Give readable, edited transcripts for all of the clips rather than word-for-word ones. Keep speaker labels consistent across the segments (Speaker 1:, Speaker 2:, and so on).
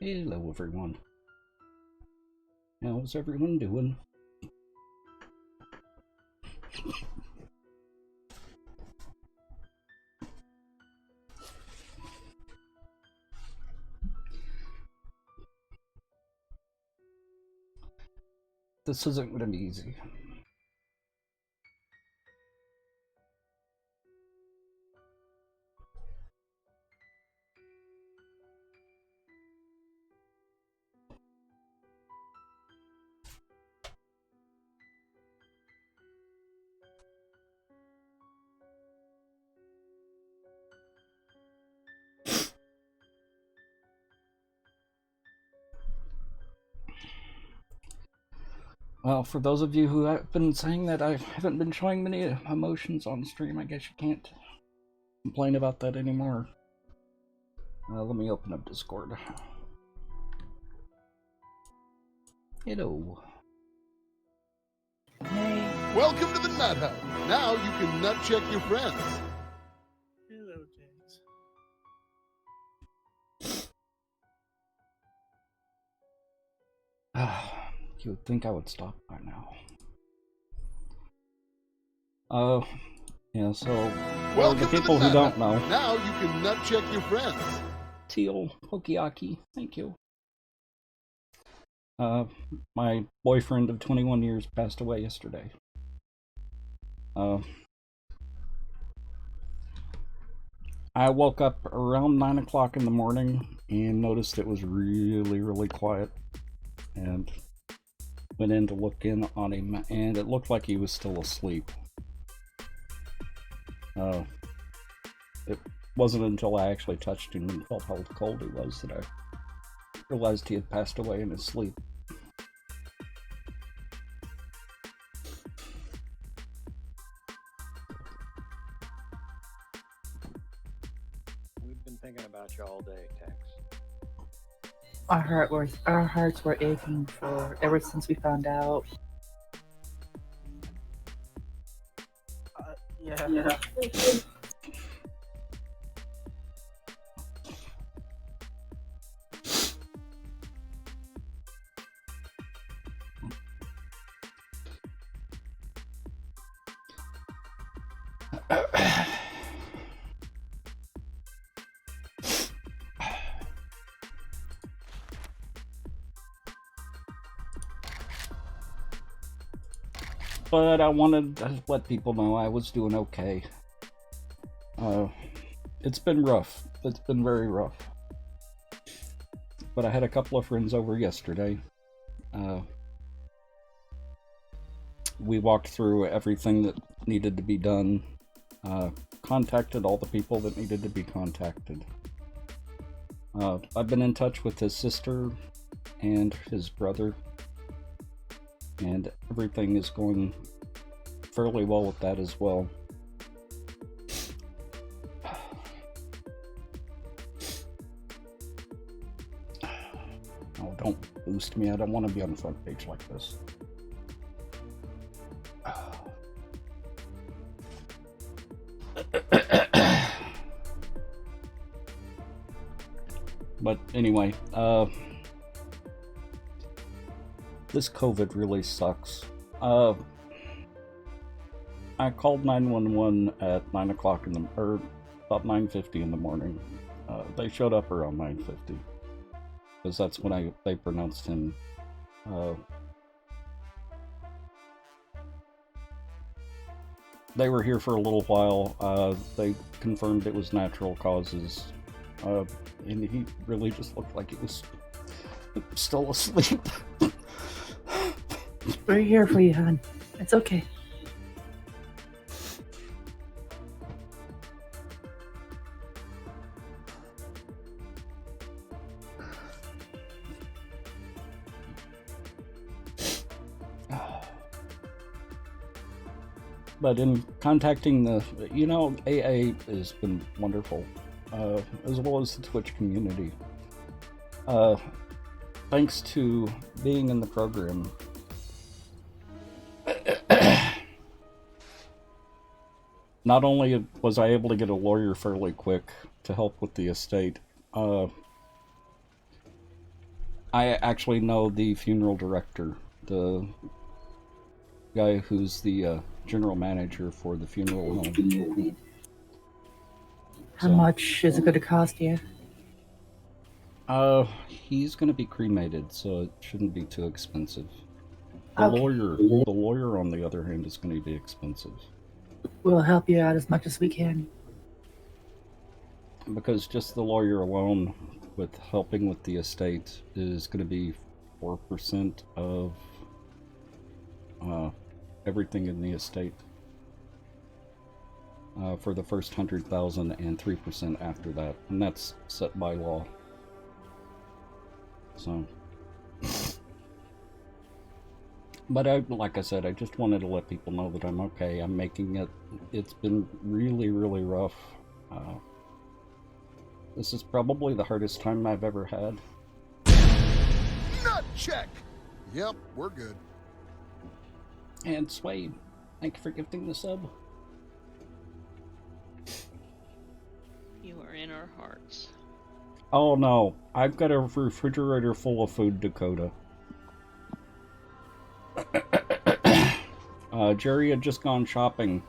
Speaker 1: Hello everyone. How's everyone doing? This isn't going to be easy. Well, for those of you who have been saying that I haven't been showing many emotions on stream, I guess you can't complain about that anymore. Let me open up Discord. Hello.
Speaker 2: Hey.
Speaker 3: Welcome to the Nut House. Now you can nut check your friends.
Speaker 2: Hello, James.
Speaker 1: You would think I would stop by now. Yeah, so
Speaker 3: Welcome
Speaker 1: the people
Speaker 3: to the
Speaker 1: who don't know.
Speaker 3: Now you can nut check your friends.
Speaker 1: Teal Pokiaki, thank you. My boyfriend of 21 years passed away yesterday. I woke up around 9 o'clock in the morning and noticed it was really quiet, and went in to look in on him, and it looked like he was still asleep. It wasn't until I actually touched him and felt how cold he was that I realized he had passed away in his sleep.
Speaker 4: We've been thinking about you all day, Tex.
Speaker 2: Our hearts were aching for ever since we found out. Yeah.
Speaker 1: But I wanted to let people know I was doing okay. It's been rough. It's been very rough. But I had a couple of friends over yesterday. We walked through everything that needed to be done. Contacted all the people that needed to be contacted. I've been in touch with his sister and his brother, and everything is going fairly well with that as well. Oh, don't boost me. I don't want to be on the front page like this. But anyway, this COVID really sucks. I called 911 at 9 o'clock or about 9:50 in the morning. They showed up around 9:50 because that's when they pronounced him. They were here for a little while. They confirmed it was natural causes, and he really just looked like he was still asleep.
Speaker 2: We're here for you, hon. It's okay.
Speaker 1: But in contacting AA has been wonderful, as well as the Twitch community. Thanks to being in the program, not only was I able to get a lawyer fairly quick to help with the estate, I actually know the funeral director, the guy who's the general manager for the funeral home.
Speaker 2: How much is it going to cost you?
Speaker 1: He's going to be cremated, so it shouldn't be too expensive. The
Speaker 2: Okay.
Speaker 1: lawyer, on the other hand, is going to be expensive.
Speaker 2: We'll help you out as much as we can.
Speaker 1: Because just the lawyer alone, with helping with the estate, is going to be 4% of everything in the estate for the first 100,000 and 3% after that, and that's set by law. So, but like I said, I just wanted to let people know that I'm okay. I'm making it. It's been really, really rough. This is probably the hardest time I've ever had.
Speaker 3: Nut check. Yep, we're good.
Speaker 1: And Swade, thank you for gifting the sub.
Speaker 5: You are in our hearts.
Speaker 1: Oh no, I've got a refrigerator full of food, Dakota. Jerry had just gone shopping,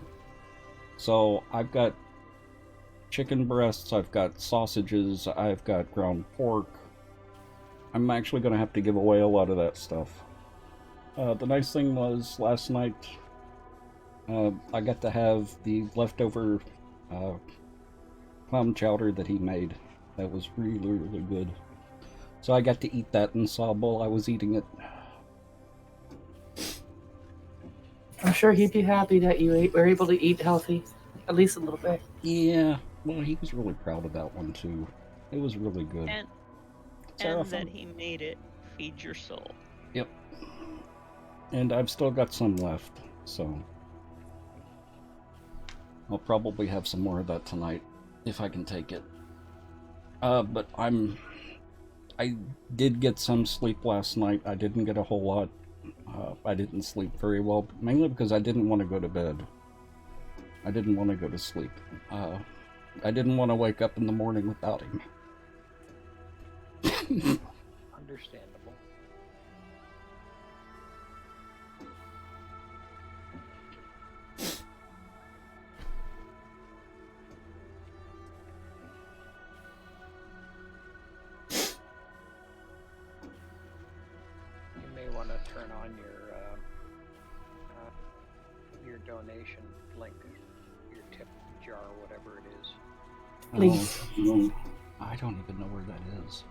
Speaker 1: so I've got chicken breasts, I've got sausages, I've got ground pork. I'm actually going to have to give away a lot of that stuff. The nice thing was, last night, I got to have the leftover clam chowder that he made. That was really, really good. So I got to eat that in Sawbull while I was eating it.
Speaker 2: I'm sure he'd be happy that you were able to eat healthy, at least a little bit.
Speaker 1: Yeah, well, he was really proud of that one, too. It was really good.
Speaker 5: And that he made it feed your soul.
Speaker 1: Yep. And I've still got some left, so I'll probably have some more of that tonight, if I can take it. But I did get some sleep last night. I didn't get a whole lot. I didn't sleep very well, mainly because I didn't want to go to bed. I didn't want to go to sleep. I didn't want to wake up in the morning without him.
Speaker 4: Understandable. You may want to turn on your donation link, your tip jar, whatever it is.
Speaker 2: Please.
Speaker 1: I don't even know where that is.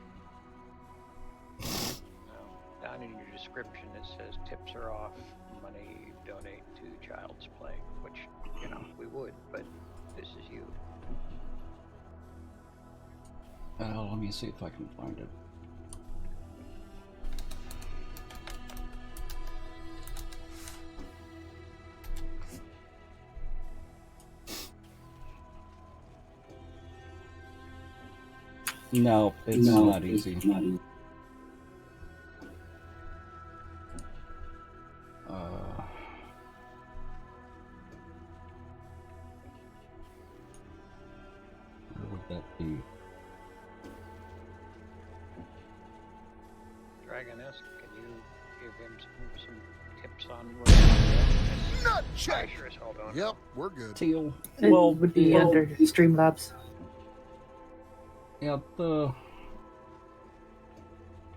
Speaker 4: Down in your description it says tips are off, money donate to Child's Play, which, you know, we would, but this is you.
Speaker 1: Let me see if I can find it. No, it's not easy. Where would that be?
Speaker 4: Dragoness, can you give him some tips on where
Speaker 3: Nut check.
Speaker 4: I sure as hell don't.
Speaker 3: Yep, we're good.
Speaker 1: Teal.
Speaker 2: It would be under Streamlabs.
Speaker 1: Yeah, the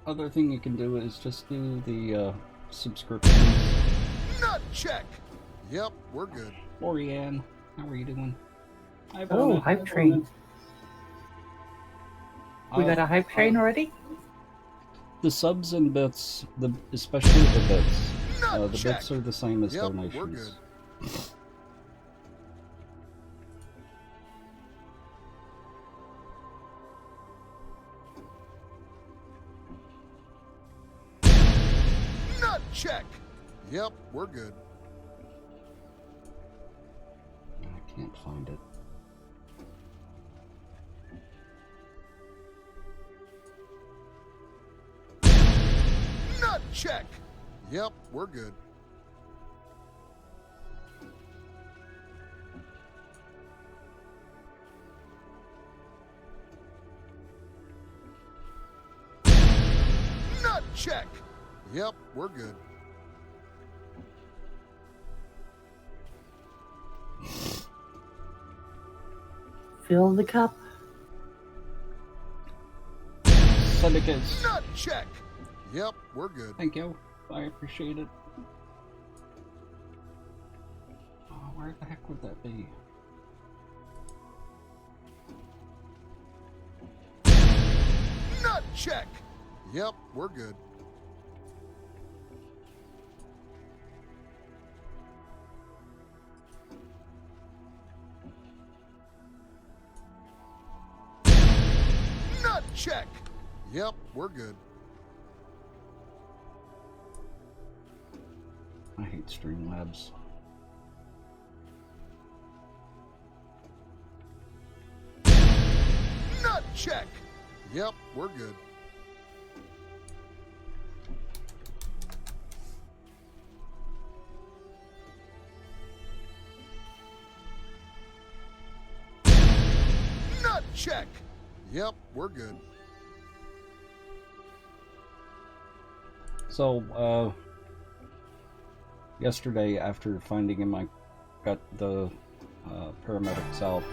Speaker 1: other thing you can do is just do the subscription.
Speaker 3: Nut check. Yep, we're good.
Speaker 1: Lorianne, how are you doing?
Speaker 2: Oh, hype train. We got a hype train already?
Speaker 1: The subs and bits, especially the bits.
Speaker 3: Nut
Speaker 1: The
Speaker 3: check.
Speaker 1: bits are the same as
Speaker 3: Yep,
Speaker 1: donations.
Speaker 3: we're good. Nut check. Yep, we're good.
Speaker 1: I can't find it.
Speaker 3: Nut check. Yep, we're good. Nut check. Yep, we're good.
Speaker 2: Fill the cup.
Speaker 1: Syndicates.
Speaker 3: Nut check. Yep, we're good.
Speaker 1: Thank you. I appreciate it. Oh, where the heck would that be?
Speaker 3: Nut check. Yep, we're good. Nut check. Yep, we're good.
Speaker 1: I hate Streamlabs.
Speaker 3: Nut check. Yep, we're good. Nut check. Yep, we're good.
Speaker 1: So, yesterday after finding him, I got the paramedics out.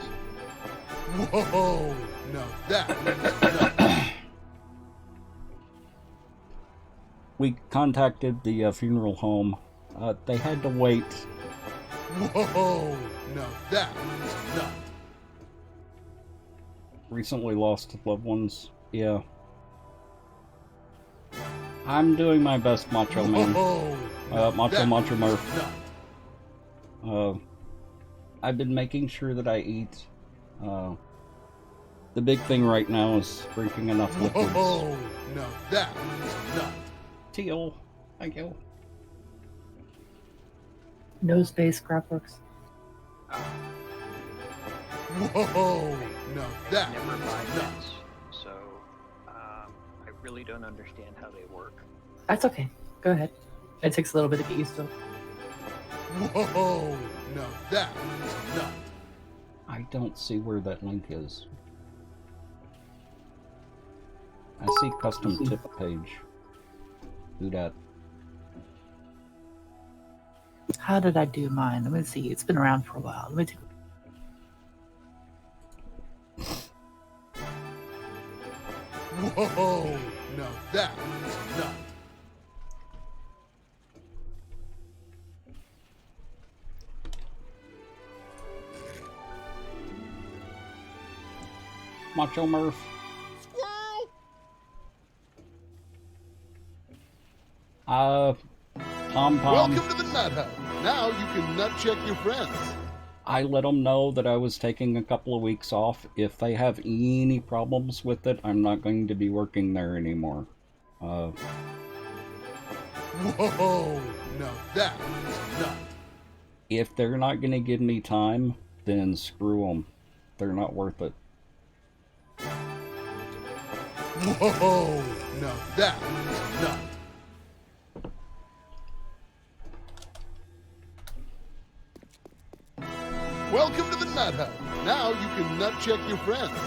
Speaker 3: Whoa, no, that.
Speaker 1: We contacted the funeral home. They had to wait.
Speaker 3: Whoa, no, that. No.
Speaker 1: Recently lost loved ones. Yeah. I'm doing my best, Macho Man. Macho Murph.
Speaker 3: No.
Speaker 1: I've been making sure that I eat. The big thing right now is drinking enough liquids.
Speaker 3: Whoa, no, that. No.
Speaker 1: Teal, thank you.
Speaker 2: No space, Scrapworks.
Speaker 3: Whoa, no, that.
Speaker 4: Never buy
Speaker 3: No.
Speaker 4: pets, so I really don't understand how they work.
Speaker 2: That's okay. Go ahead. It takes a little bit to get used to.
Speaker 3: Whoa, no, that. No.
Speaker 1: I don't see where that link is. I see custom tip page. Do that.
Speaker 2: How did I do mine? Let me see. It's been around for a while. Let me take.
Speaker 3: Whoa, no, that. No.
Speaker 1: Macho Murph.
Speaker 3: Squirrel.
Speaker 1: Pom Pom.
Speaker 3: Welcome to the Nut Hut. Now you can nut check your friends.
Speaker 1: I let them know that I was taking a couple of weeks off. If they have any problems with it, I'm not going to be working there anymore.
Speaker 3: Whoa, no, that. No.
Speaker 1: If they're not going to give me time, then screw them. They're not worth it.
Speaker 3: Whoa, no, that. No. Welcome to the Nut Hut. Now you can nut check your friends.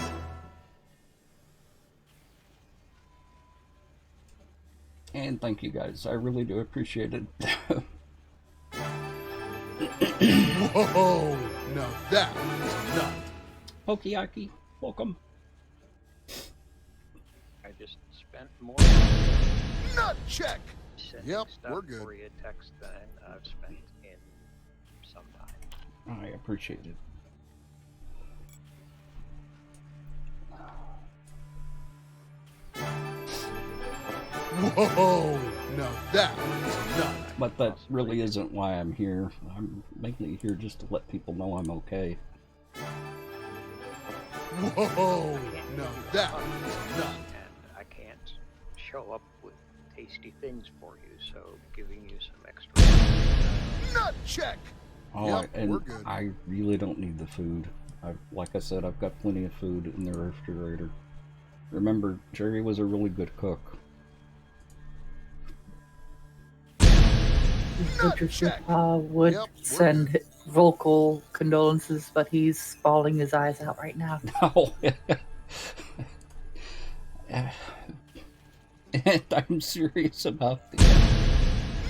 Speaker 1: And thank you guys. I really do appreciate it.
Speaker 3: Whoa, no, that. No.
Speaker 1: Pokiaki, welcome.
Speaker 4: I just spent more
Speaker 3: Nut check.
Speaker 4: sending
Speaker 3: Yep,
Speaker 4: stuff
Speaker 3: we're good.
Speaker 4: for you text than I've spent in some time.
Speaker 1: I appreciate it.
Speaker 3: Whoa, no, that. No.
Speaker 1: But that really isn't why I'm here. I'm mainly here just to let people know I'm okay.
Speaker 3: Whoa,
Speaker 4: Can't
Speaker 3: no,
Speaker 4: give you a
Speaker 3: that.
Speaker 4: hug,
Speaker 3: No.
Speaker 4: And I can't show up with tasty things for you, so giving you some extra.
Speaker 3: Nut check.
Speaker 1: Oh,
Speaker 3: Yep,
Speaker 1: and
Speaker 3: we're good.
Speaker 1: I really don't need the food. Like I said, I've got plenty of food in the refrigerator. Remember, Jerry was a really good cook.
Speaker 2: Butcher
Speaker 3: check.
Speaker 2: would
Speaker 3: Yep, we're
Speaker 2: send vocal condolences, but he's bawling his eyes out right now.
Speaker 1: No. And I'm serious about the...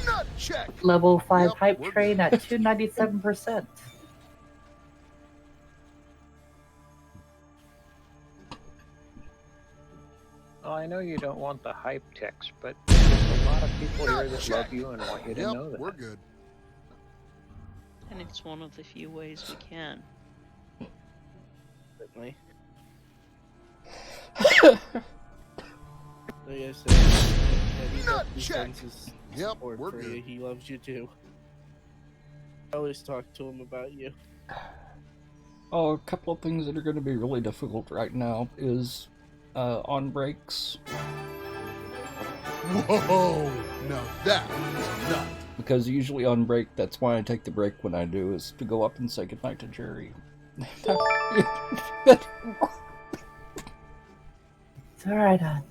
Speaker 3: Nut check.
Speaker 2: Level 5
Speaker 3: Yep,
Speaker 2: hype
Speaker 3: we're
Speaker 2: train
Speaker 3: good.
Speaker 2: at 297%.
Speaker 4: Well, I know you don't want the hype text, but there's a lot of people here that love you and want you to know that.
Speaker 3: We're good.
Speaker 5: And it's one of the few ways we can.
Speaker 6: Certainly. Like I said, Eddie
Speaker 3: Nut
Speaker 6: definitely
Speaker 3: check.
Speaker 6: sends his
Speaker 3: Yep,
Speaker 6: support
Speaker 3: we're
Speaker 6: for
Speaker 3: good.
Speaker 6: you. He loves you too. I always talk to him about you.
Speaker 1: Oh, a couple of things that are going to be really difficult right now is on breaks.
Speaker 3: Whoa! No, that is not.
Speaker 1: Because usually on break, that's why I take the break when I do, is to go up and say goodnight to Jerry.
Speaker 2: It's alright, hon.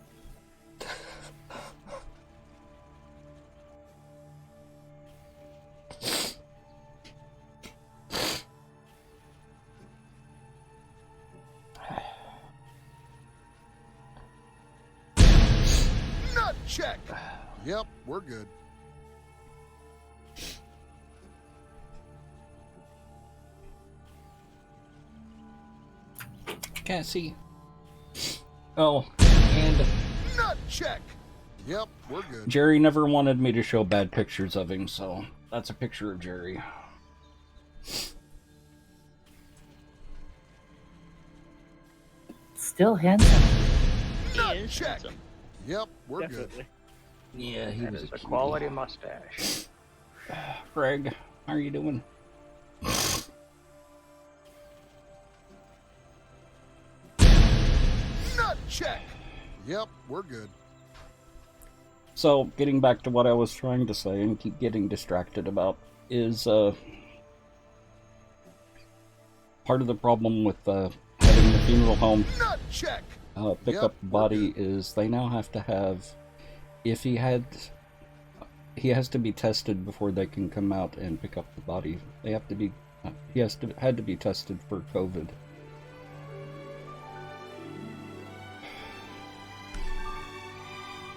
Speaker 3: Nut check. Yep, we're good.
Speaker 1: Can't see. Oh, and
Speaker 3: Nut check. Yep, we're good.
Speaker 1: Jerry never wanted me to show bad pictures of him, so that's a picture of Jerry.
Speaker 2: Still handsome.
Speaker 5: He
Speaker 3: Nut
Speaker 5: is
Speaker 3: check.
Speaker 5: handsome.
Speaker 3: Yep, we're good.
Speaker 6: Definitely.
Speaker 1: Yeah, he
Speaker 4: That
Speaker 1: was
Speaker 4: is a
Speaker 1: cutie.
Speaker 4: quality mustache.
Speaker 1: Greg, how are you doing?
Speaker 3: Nut check. Yep, we're good.
Speaker 1: So, getting back to what I was trying to say and keep getting distracted about is, part of the problem with, having the funeral home
Speaker 3: Nut check.
Speaker 1: pick
Speaker 3: Yep,
Speaker 1: up the
Speaker 3: we're
Speaker 1: body
Speaker 3: good.
Speaker 1: is they now have to have, if he has to be tested before they can come out and pick up the body. They have to be, had to be tested for COVID.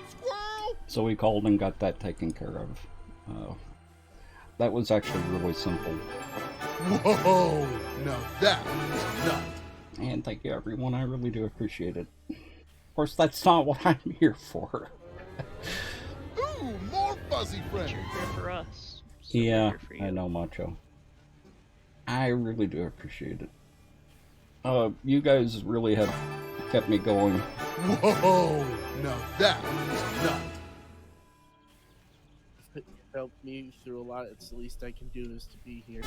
Speaker 3: Squirrel.
Speaker 1: So we called and got that taken care of. That was actually really simple.
Speaker 3: Whoa! No, that is not.
Speaker 1: And thank you, everyone. I really do appreciate it. Of course, that's not what I'm here for.
Speaker 3: Ooh, more fuzzy
Speaker 5: But
Speaker 3: friends.
Speaker 5: you're here for us. So we're
Speaker 1: Yeah,
Speaker 5: here for you.
Speaker 1: I know, Macho. I really do appreciate it. You guys really have kept me going.
Speaker 3: Whoa! No, that is not.
Speaker 6: Helped me through a lot. It's the least I can do is to be here.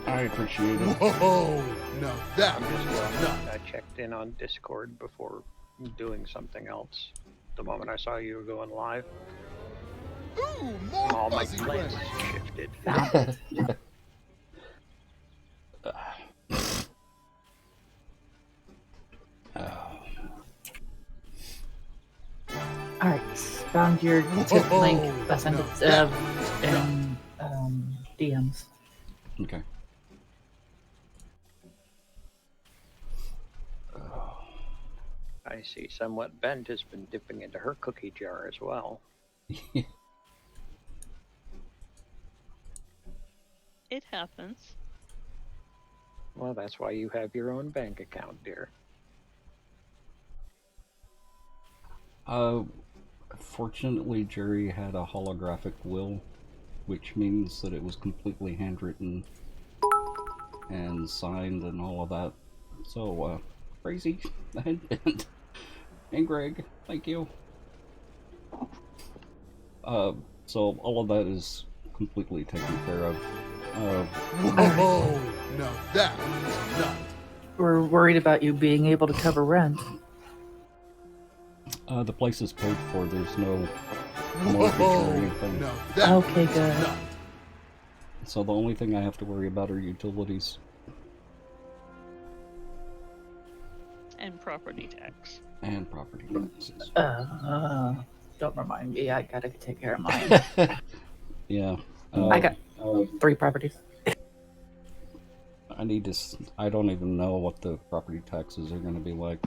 Speaker 1: I appreciate it.
Speaker 3: Whoa! No, that
Speaker 4: I'm just
Speaker 3: is not.
Speaker 4: I checked in on Discord before doing something else. The moment I saw you were going live,
Speaker 3: Ooh, more
Speaker 4: all my
Speaker 3: fuzzy
Speaker 4: plans
Speaker 3: friends.
Speaker 4: shifted.
Speaker 2: Alright, found your tip
Speaker 3: Whoa,
Speaker 2: link. I sent
Speaker 3: no,
Speaker 2: it
Speaker 3: that
Speaker 2: in DMs.
Speaker 1: Okay.
Speaker 4: I see somewhat bent has been dipping into her cookie jar as well.
Speaker 5: It happens.
Speaker 4: Well, that's why you have your own bank account, dear.
Speaker 1: Fortunately, Jerry had a holographic will, which means that it was completely handwritten and signed and all of that. So, crazy. And Greg, thank you. So all of that is completely taken care of.
Speaker 3: Whoa! No, that is not.
Speaker 2: We're worried about you being able to cover rent.
Speaker 1: The place is paid for. There's no mortgage or
Speaker 3: Whoa!
Speaker 1: anything.
Speaker 3: No, that
Speaker 2: Okay,
Speaker 3: is
Speaker 2: good.
Speaker 3: not.
Speaker 1: So the only thing I have to worry about are utilities.
Speaker 5: And property tax.
Speaker 1: And property taxes.
Speaker 2: Don't remind me. I gotta take care of mine.
Speaker 1: Yeah.
Speaker 2: I got 3 properties.
Speaker 1: I need to. I don't even know what the property taxes are going to be like.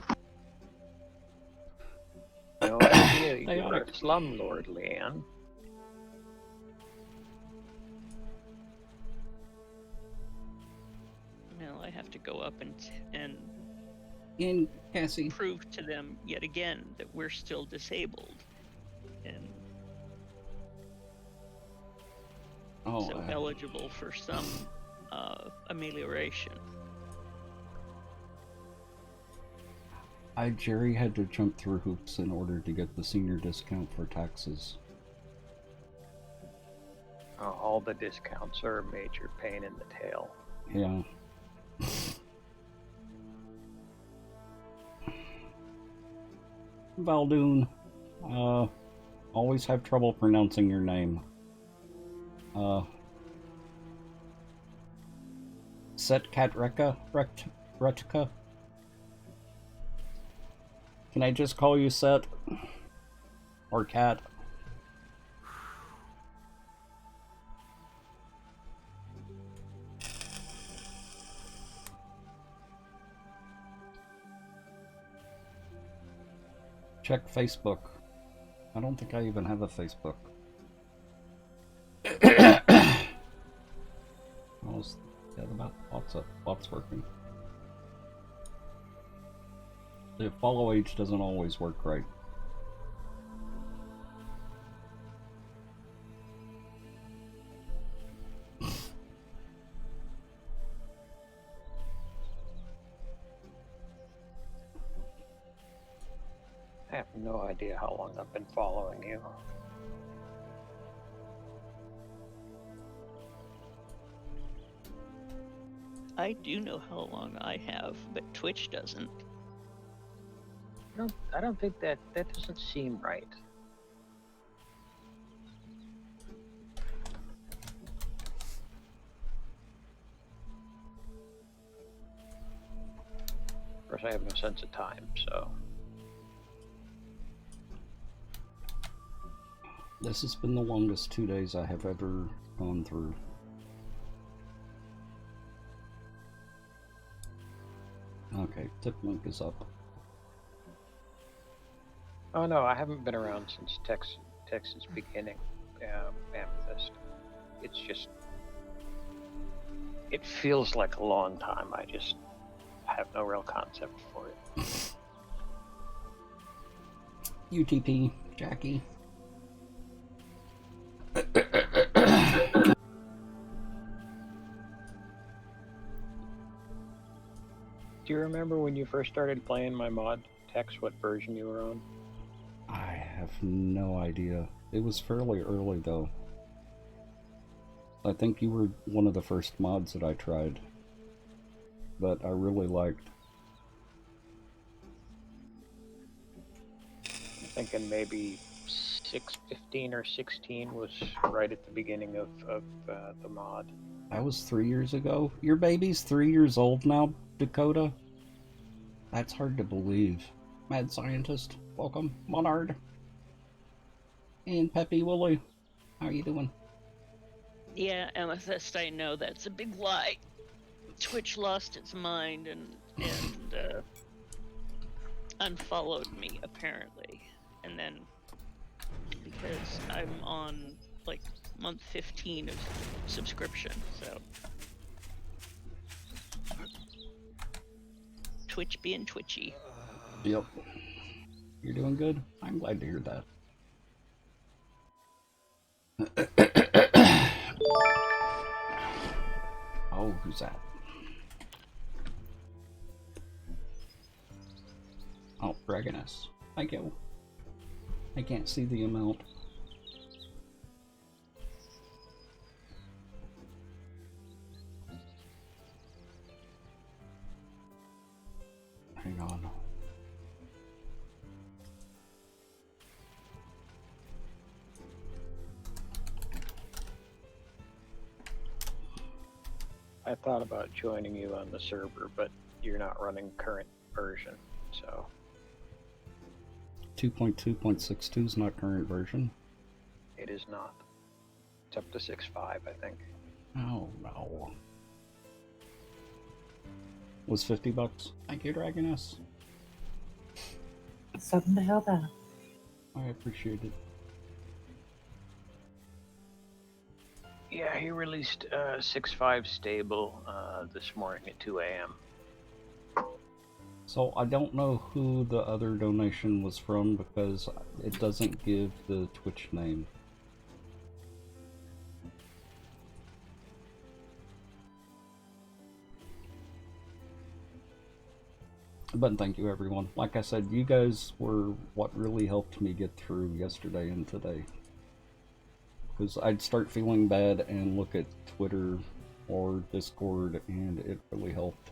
Speaker 4: No idea You're a slumlord, Leanne.
Speaker 5: Well, I have to go up and
Speaker 1: Cassie.
Speaker 5: prove to them yet again that we're still disabled. And so eligible for some amelioration.
Speaker 1: Jerry had to jump through hoops in order to get the senior discount for taxes.
Speaker 4: All the discounts are a major pain in the tail.
Speaker 1: Yeah. Valdoon, always have trouble pronouncing your name. Setkatreka? Retka? Can I just call you Set? Or Cat? Check Facebook. I don't think I even have a Facebook. I was dead about lots working. The follow age doesn't always work right.
Speaker 4: I have no idea how long I've been following you.
Speaker 5: I do know how long I have, but Twitch doesn't.
Speaker 4: I don't think that doesn't seem right. Of course, I have no sense of time, so.
Speaker 1: This has been the longest 2 days I have ever gone through. Okay, tip link is up.
Speaker 4: Oh no, I haven't been around since Texas beginning. Amethyst. It's just. It feels like a long time. I just have no real concept for it.
Speaker 1: UTP, Jackie.
Speaker 4: Do you remember when you first started playing my mod, Tex, what version you were on?
Speaker 1: I have no idea. It was fairly early though. I think you were one of the first mods that I tried. That I really liked.
Speaker 4: I'm thinking maybe 6.15 or 16 was right at the beginning of the mod.
Speaker 1: That was 3 years ago? Your baby's 3 years old now, Dakota? That's hard to believe. Mad Scientist, welcome. Monard. And Peppy Wooly, how you doing?
Speaker 5: Yeah, Amethyst, I know that's a big lie. Twitch lost its mind and unfollowed me, apparently. And then, because I'm on, like, month 15 of subscription, so. Twitch being twitchy.
Speaker 1: Yep. You're doing good? I'm glad to hear that. Oh, who's that? Oh, Dragoness. Thank you. I can't see the amount. Hang on.
Speaker 4: I thought about joining you on the server, but you're not running current version, so.
Speaker 1: 2.2.62 is not current version.
Speaker 4: It is not. It's up to 6.5, I think.
Speaker 1: Oh, no. Was $50. Thank you, Dragoness.
Speaker 2: Something to help out.
Speaker 1: I appreciate it.
Speaker 4: Yeah, he released 6.5 stable this morning at 2 a.m.
Speaker 1: So I don't know who the other donation was from because it doesn't give the Twitch name. But thank you, everyone. Like I said, you guys were what really helped me get through yesterday and today. Because I'd start feeling bad and look at Twitter or Discord, and it really helped.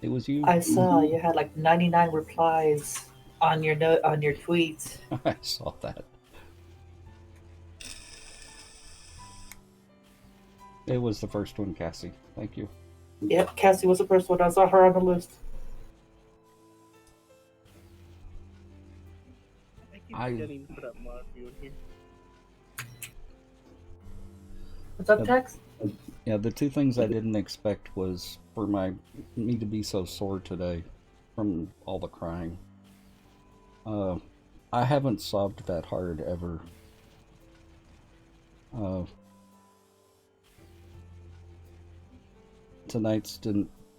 Speaker 1: It was you.
Speaker 2: I saw you had like 99 replies on your tweets.
Speaker 1: I saw that. It was the first one, Cassie. Thank you.
Speaker 2: Yep, Cassie was the first one. I saw her on the list.
Speaker 6: I keep forgetting to put up mod view in here.
Speaker 2: What's up, Tex?
Speaker 1: Yeah, the two things I didn't expect was for me to be so sore today from all the crying. I haven't sobbed that hard ever. Tonight's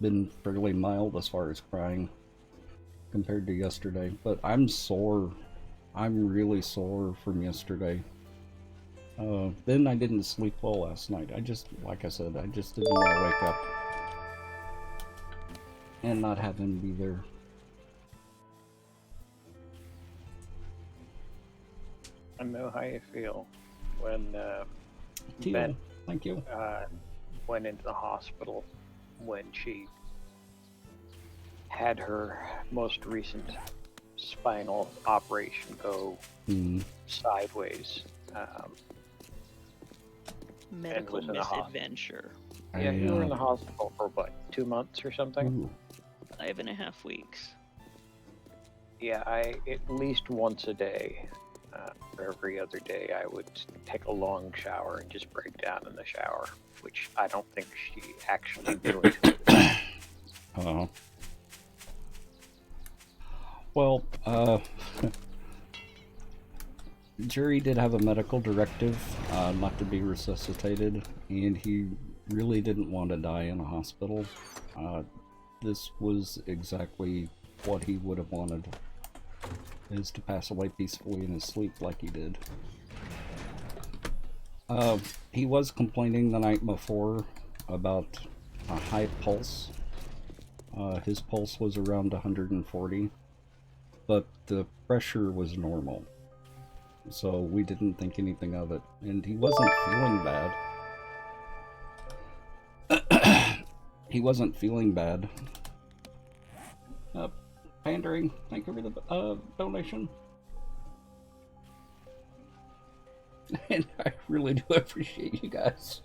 Speaker 1: been fairly mild as far as crying compared to yesterday, but I'm sore. I'm really sore from yesterday. Then I didn't sleep well last night. Like I said, I just didn't want to wake up and not have him be there.
Speaker 4: I know how you feel when
Speaker 1: Teal,
Speaker 4: Ben
Speaker 1: thank you.
Speaker 4: Went into the hospital when she had her most recent spinal operation go sideways.
Speaker 5: Medical misadventure.
Speaker 4: Yeah, you were in the hospital for what, 2 months or something?
Speaker 1: Ooh.
Speaker 5: 5.5 weeks.
Speaker 4: Yeah, at least once a day, or every other day, I would take a long shower and just break down in the shower, which I don't think she actually enjoyed.
Speaker 1: Well, Jerry did have a medical directive not to be resuscitated, and he really didn't want to die in a hospital. This was exactly what he would have wanted, is to pass away peacefully in his sleep like he did. He was complaining the night before about a high pulse. His pulse was around 140, but the pressure was normal. So we didn't think anything of it, and he wasn't feeling bad. He wasn't feeling bad. Pandering, thank you for the donation. And I really do appreciate you guys.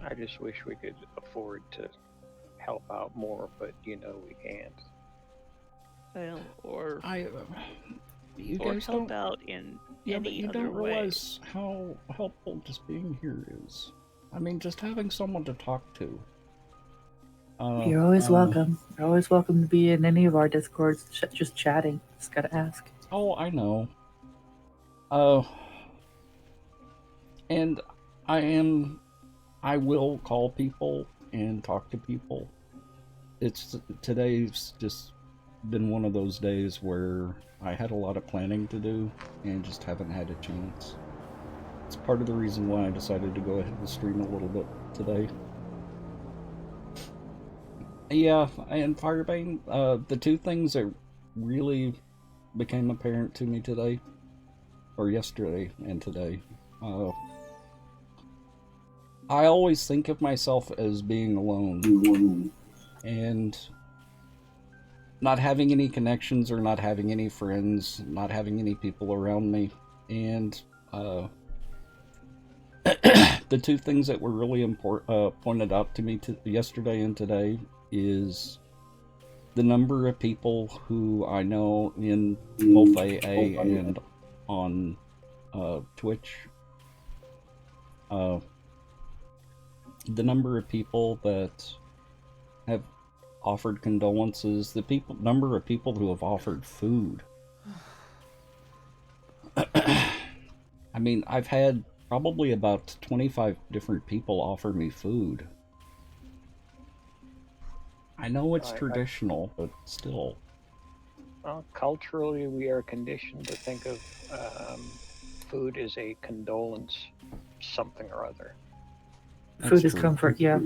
Speaker 4: I just wish we could afford to help out more, but we can't.
Speaker 5: Well, or
Speaker 1: you
Speaker 5: or
Speaker 1: guys
Speaker 5: help
Speaker 1: don't
Speaker 5: out in
Speaker 1: Yeah, but
Speaker 5: any
Speaker 1: you
Speaker 5: other
Speaker 1: don't
Speaker 5: way.
Speaker 1: realize how helpful just being here is. I mean, just having someone to talk to.
Speaker 2: You're always welcome. You're always welcome to be in any of our Discords, just chatting. Just gotta ask.
Speaker 1: Oh, I know. And I will call people and talk to people. Today's just been one of those days where I had a lot of planning to do and just haven't had a chance. It's part of the reason why I decided to go ahead and stream a little bit today. Yeah, and Firebane, the two things that really became apparent to me today, or yesterday and today, I always think of myself as being alone, and not having any connections or not having any friends, not having any people around me, and the two things that were really pointed out to me yesterday and today is the number of people who I know in both AA and on Twitch. The number of people that have offered condolences. The number of people who have offered food. I mean, I've had probably about 25 different people offer me food. I know it's traditional, but still.
Speaker 4: Well, culturally, we are conditioned to think of food as a condolence, something or other.
Speaker 2: Food is comfort, yeah.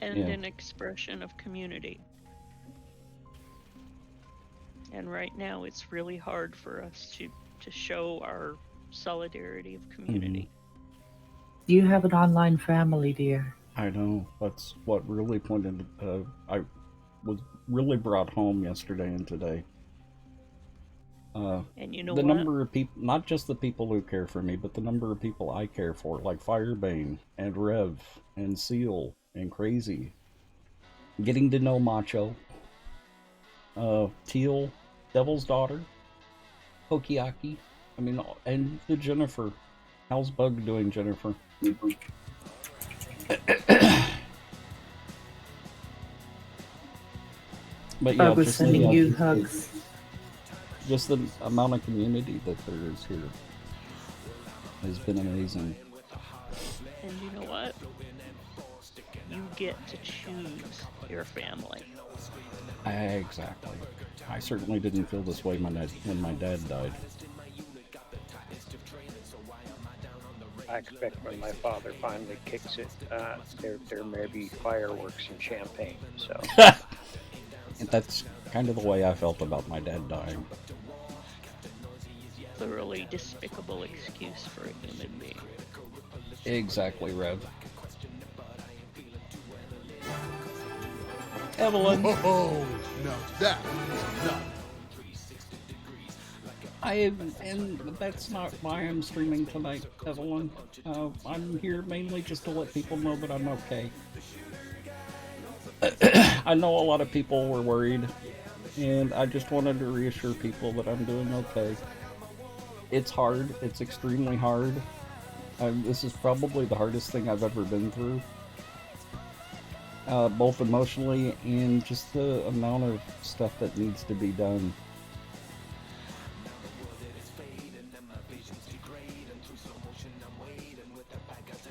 Speaker 5: And an expression of community. And right now, it's really hard for us to show our solidarity of community.
Speaker 2: You have an online family, dear.
Speaker 1: I know. That's what really I was really brought home yesterday and today.
Speaker 5: And you know
Speaker 1: the
Speaker 5: what?
Speaker 1: number of people, not just the people who care for me, but the number of people I care for, like Firebane and Rev and Seal and Crazy. Getting to know Macho, Teal, Devil's Daughter, Pokiaki. I mean, and the Jennifer. How's Bug doing, Jennifer? But yeah,
Speaker 2: Bug was sending you hugs.
Speaker 1: Just the amount of community that there is here has been amazing.
Speaker 5: And you know what? You get to choose your family.
Speaker 1: Exactly. I certainly didn't feel this way when my dad died.
Speaker 4: I expect when my father finally kicks it, there may be fireworks and champagne. So
Speaker 1: And that's kind of the way I felt about my dad dying.
Speaker 5: Thoroughly despicable excuse for a human being.
Speaker 1: Exactly, Rev. Evelyn.
Speaker 3: Oh, no, that is not.
Speaker 1: And that's not why I'm streaming tonight, Evelyn. I'm here mainly just to let people know that I'm okay. I know a lot of people were worried, and I just wanted to reassure people that I'm doing okay. It's hard. It's extremely hard. This is probably the hardest thing I've ever been through. Both emotionally and just the amount of stuff that needs to be done.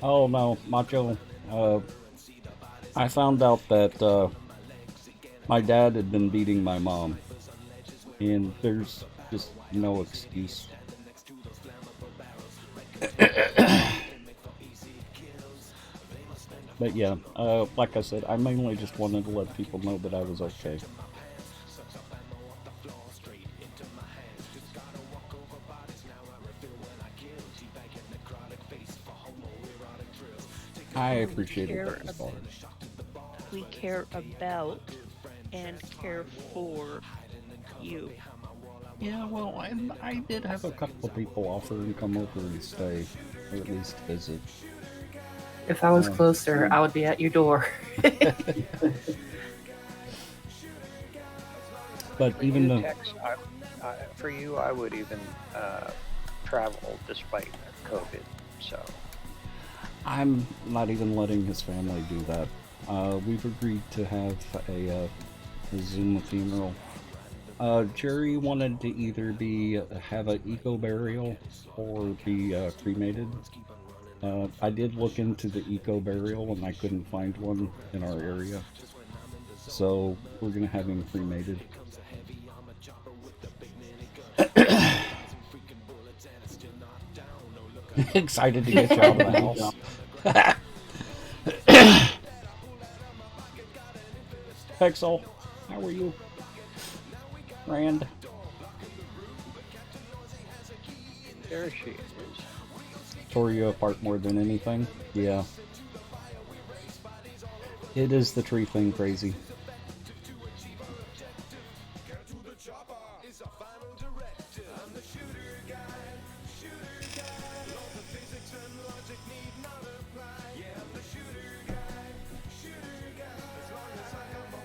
Speaker 1: Oh no, Macho. I found out that my dad had been beating my mom. And there's just no excuse. But yeah, like I said, I mainly just wanted to let people know that I was okay. I appreciate it.
Speaker 5: We care about and care for you.
Speaker 1: Yeah, well, I did have a couple of people offer and come over and stay, or at least visit.
Speaker 2: If I was closer, I would be at your door.
Speaker 1: But even though...
Speaker 4: for you, I would even travel despite COVID, so...
Speaker 1: I'm not even letting his family do that. We've agreed to have a Zoom funeral. Jerry wanted to either have an eco burial or be cremated. I did look into the eco burial and I couldn't find one in our area, so we're gonna have him cremated. Excited to get you out of the house. Pexel, how are you? Rand.
Speaker 4: There she is.
Speaker 1: Tore you apart more than anything? Yeah. It is the tree thing, Crazy.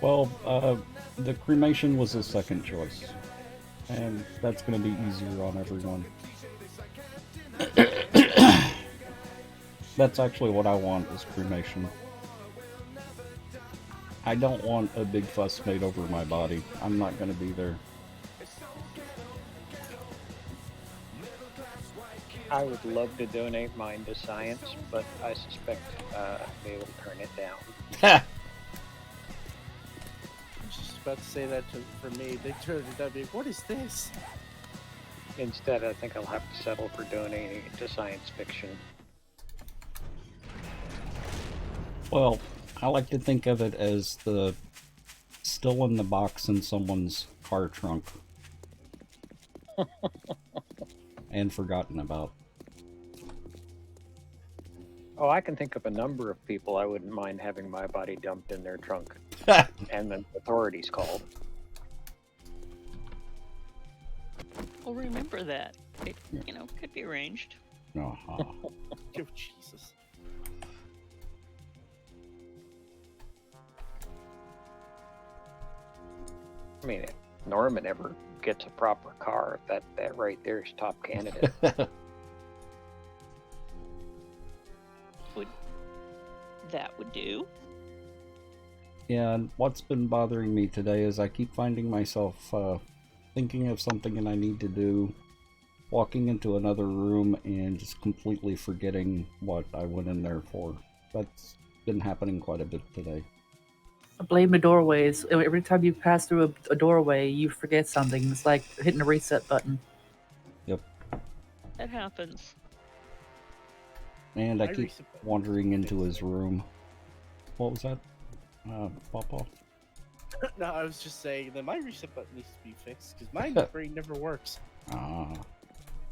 Speaker 1: Well, the cremation was his second choice, and that's going to be easier on everyone. That's actually what I want, is cremation. I don't want a big fuss made over my body. I'm not going to be there.
Speaker 4: I would love to donate mine to science, but I suspect they will turn it down.
Speaker 6: I was just about to say that for me. They turned it down. What is this?
Speaker 4: Instead, I think I'll have to settle for donating it to science fiction.
Speaker 1: Well, I like to think of it as the still in the box in someone's car trunk. And forgotten about.
Speaker 4: Oh, I can think of a number of people I wouldn't mind having my body dumped in their trunk and then authorities called.
Speaker 5: Well, remember that. It, you know, could be arranged.
Speaker 1: Uh-huh.
Speaker 6: Oh, Jesus.
Speaker 4: I mean, if Norman ever gets a proper car, that right there is top candidate.
Speaker 5: That would do.
Speaker 1: Yeah, and what's been bothering me today is I keep finding myself thinking of something and I need to do, walking into another room and just completely forgetting what I went in there for. That's been happening quite a bit today.
Speaker 2: Blame the doorways. Every time you pass through a doorway, you forget something. It's like hitting a reset button.
Speaker 1: Yep.
Speaker 5: That happens.
Speaker 1: And I keep wandering into his room. What was that? Papa?
Speaker 6: No, I was just saying that my reset button needs to be fixed because my brain never works.
Speaker 1: Ah.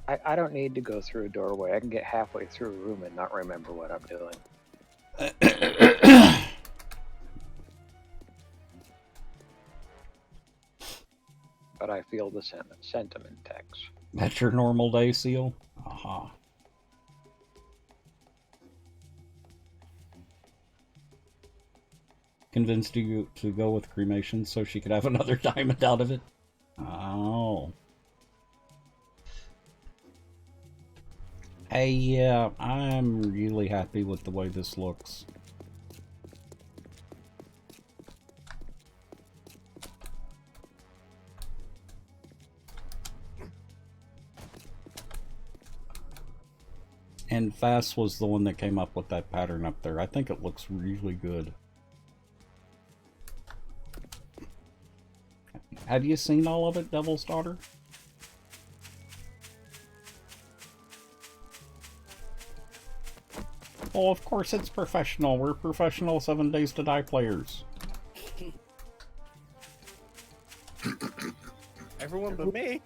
Speaker 4: I don't need to go through a doorway. I can get halfway through a room and not remember what I'm doing. But I feel the sentiment, Tex.
Speaker 1: That's your normal day, Seal? Aha. Convinced you to go with cremation so she could have another diamond out of it? Oh. Hey, yeah, I'm really happy with the way this looks. And Fast was the one that came up with that pattern up there. I think it looks really good. Have you seen all of it, Devil's Daughter? Oh, of course it's professional. We're professional 7 Days to Die players.
Speaker 6: Everyone but me.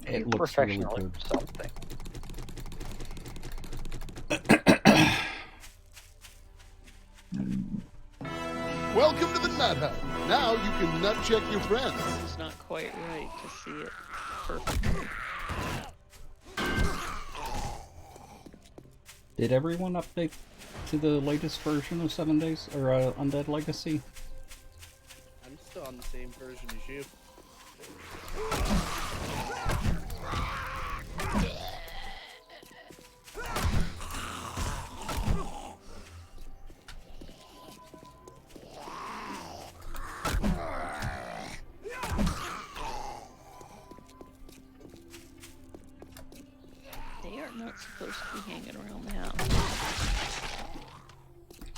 Speaker 1: It looks really good.
Speaker 4: Something.
Speaker 3: Welcome to the Nut Hut. Now you can nut check your friends.
Speaker 5: It's not quite right to see it perfectly.
Speaker 1: Did everyone update to the latest version of 7 Days or Undead Legacy?
Speaker 6: I'm still on the same version as you.
Speaker 5: They are not supposed to be hanging around the house.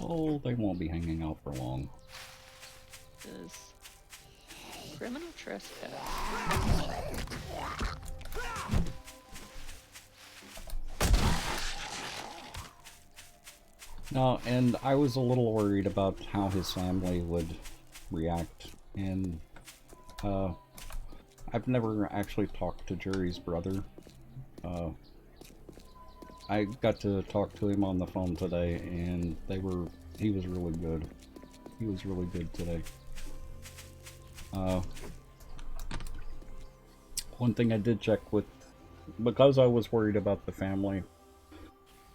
Speaker 1: Oh, they won't be hanging out for long.
Speaker 5: This criminal trespass.
Speaker 1: No, and I was a little worried about how his family would react, and I've never actually talked to Jerry's brother. I got to talk to him on the phone today, and he was really good. He was really good today. One thing I did check with, because I was worried about the family,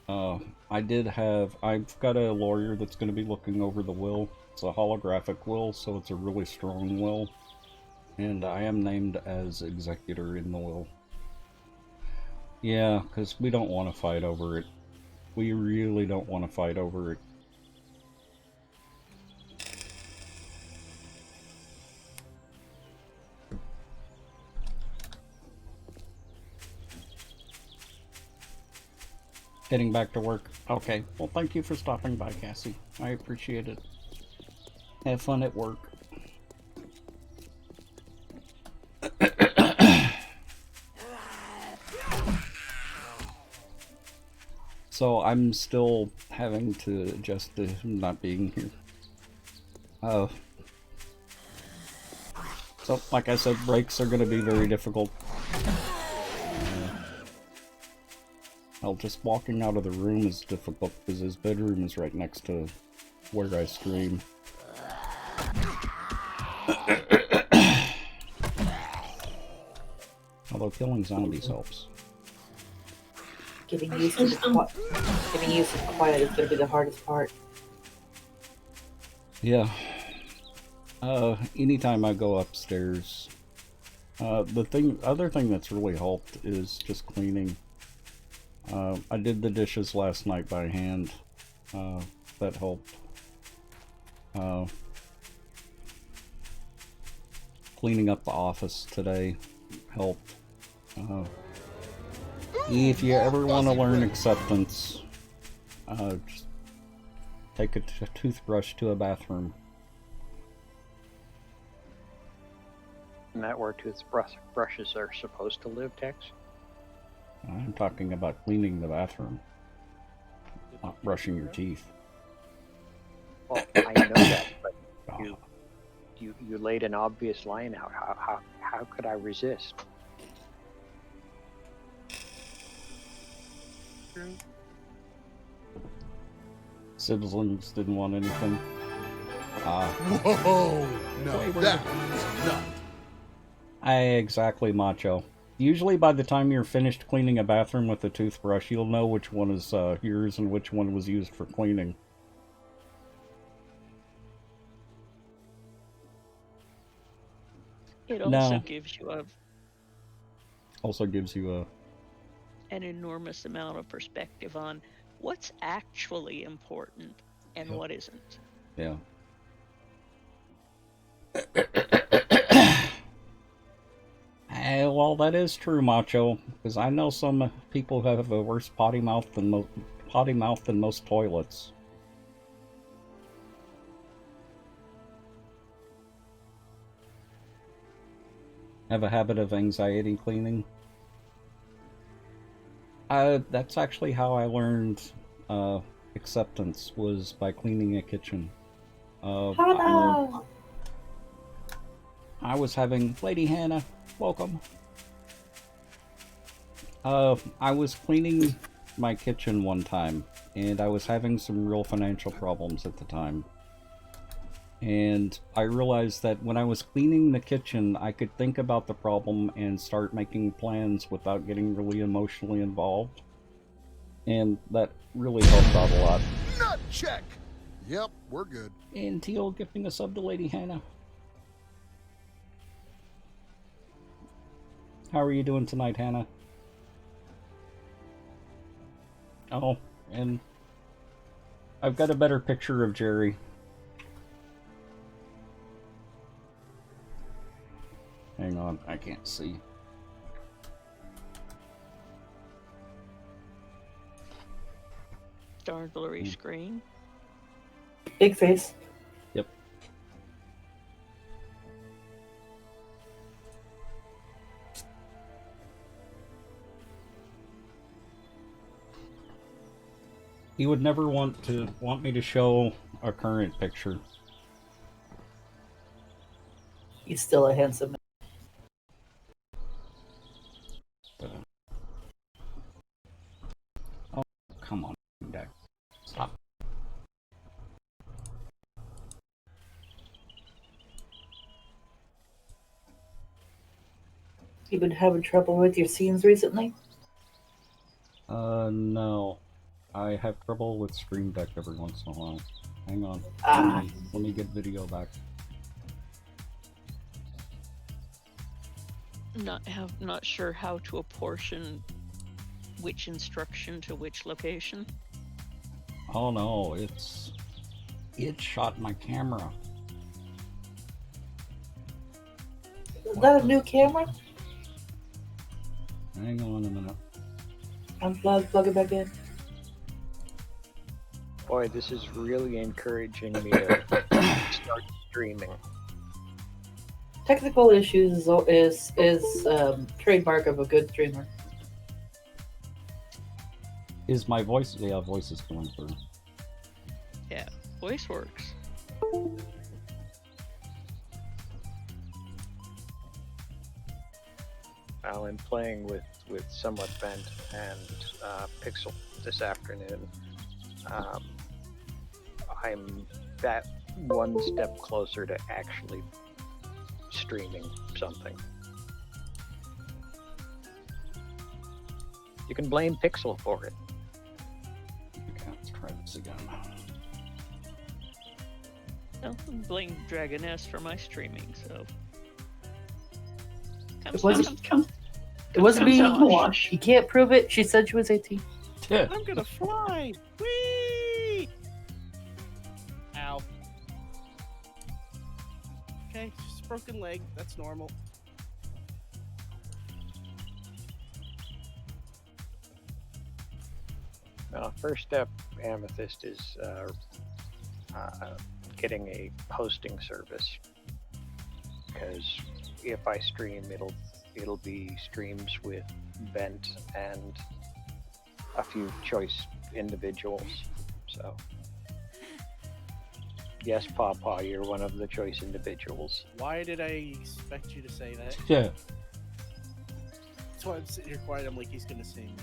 Speaker 1: I've got a lawyer that's going to be looking over the will. It's a holographic will, so it's a really strong will. And I am named as executor in the will. Yeah, because we don't want to fight over it. We really don't want to fight over it. Heading back to work. Okay, well thank you for stopping by, Cassie. I appreciate it. Have fun at work. So I'm still having to adjust to him not being here. So like I said, breaks are going to be very difficult. Well, just walking out of the room is difficult because his bedroom is right next to where I stream. Although killing zombies helps.
Speaker 2: Getting used to the quiet is going to be the hardest part.
Speaker 1: Yeah. Anytime I go upstairs, the other thing that's really helped is just cleaning. I did the dishes last night by hand. That helped. Cleaning up the office today helped. If you ever want to learn acceptance, just take a toothbrush to a bathroom.
Speaker 4: Isn't that where toothbrushes are supposed to live, Tex?
Speaker 1: I'm talking about cleaning the bathroom, not brushing your teeth.
Speaker 4: Well, I know that, but you laid an obvious line out. How could I resist?
Speaker 1: Siblings didn't want anything.
Speaker 3: Whoa! No, that is not.
Speaker 1: Exactly, Macho. Usually by the time you're finished cleaning a bathroom with a toothbrush, you'll know which one is yours and which one was used for cleaning.
Speaker 5: It also gives you an enormous amount of perspective on what's actually important and what isn't.
Speaker 1: Yeah. Well, that is true, Macho, because I know some people who have a worse potty mouth than most toilets. Have a habit of anxiety cleaning. That's actually how I learned acceptance, was by cleaning a kitchen. I was having... Lady Hannah, welcome. I was cleaning my kitchen one time, and I was having some real financial problems at the time. And I realized that when I was cleaning the kitchen, I could think about the problem and start making plans without getting really emotionally involved. And that really helped out a lot.
Speaker 3: Nut check! Yep, we're good.
Speaker 1: And Teal gifting a sub to Lady Hannah. How are you doing tonight, Hannah? Oh, and I've got a better picture of Jerry. Hang on, I can't see.
Speaker 5: Darn blurry screen.
Speaker 2: Big face.
Speaker 1: Yep. He would never want me to show a current picture.
Speaker 2: He's still a handsome man.
Speaker 1: Oh, come on, Dad. Stop.
Speaker 2: You've been having trouble with your scenes recently?
Speaker 1: No. I have trouble with Stream Deck every once in a while. Hang on. Let me get video back.
Speaker 5: Not sure how to apportion which instruction to which location.
Speaker 1: Oh no, it shot my camera.
Speaker 2: Is that a new camera?
Speaker 1: Hang on a minute.
Speaker 2: Plug it back in.
Speaker 4: Boy, this is really encouraging me to start streaming.
Speaker 2: Technical issues is trademark of a good streamer.
Speaker 1: Is my voice? Yeah, voice is going through.
Speaker 5: Yeah, voice works.
Speaker 4: Well, I'm playing with Somewhat Bent and Pixel this afternoon. I'm that one step closer to actually streaming something. You can blame Pixel for it.
Speaker 1: Okay, let's try this again.
Speaker 5: No, I'm blaming Dragoness for my streaming, so.
Speaker 2: It wasn't me. You can't prove it. She said she was 18.
Speaker 6: I'm gonna fly! Whee! Ow. Okay, just a broken leg. That's normal.
Speaker 4: First step, Amethyst, is getting a hosting service. Because if I stream, it'll be streams with Bent and a few choice individuals. So, yes, Pawpaw, you're one of the choice individuals.
Speaker 6: Why did I expect you to say that?
Speaker 1: Yeah.
Speaker 6: That's why I'm sitting here quiet. I'm like, he's gonna say me.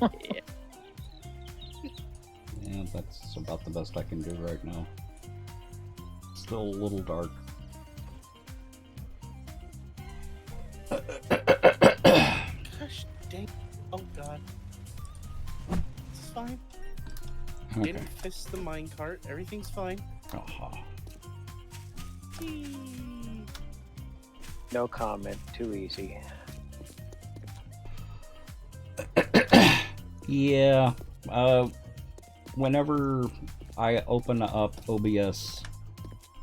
Speaker 5: Yeah.
Speaker 1: Yeah, that's about the best I can do right now. Still a little dark.
Speaker 6: Gosh dang. Oh god. It's fine.
Speaker 1: Okay.
Speaker 6: Didn't fist the minecart. Everything's fine.
Speaker 1: Aha.
Speaker 6: Whee!
Speaker 4: No comment, too easy.
Speaker 1: Yeah. Whenever I open up OBS,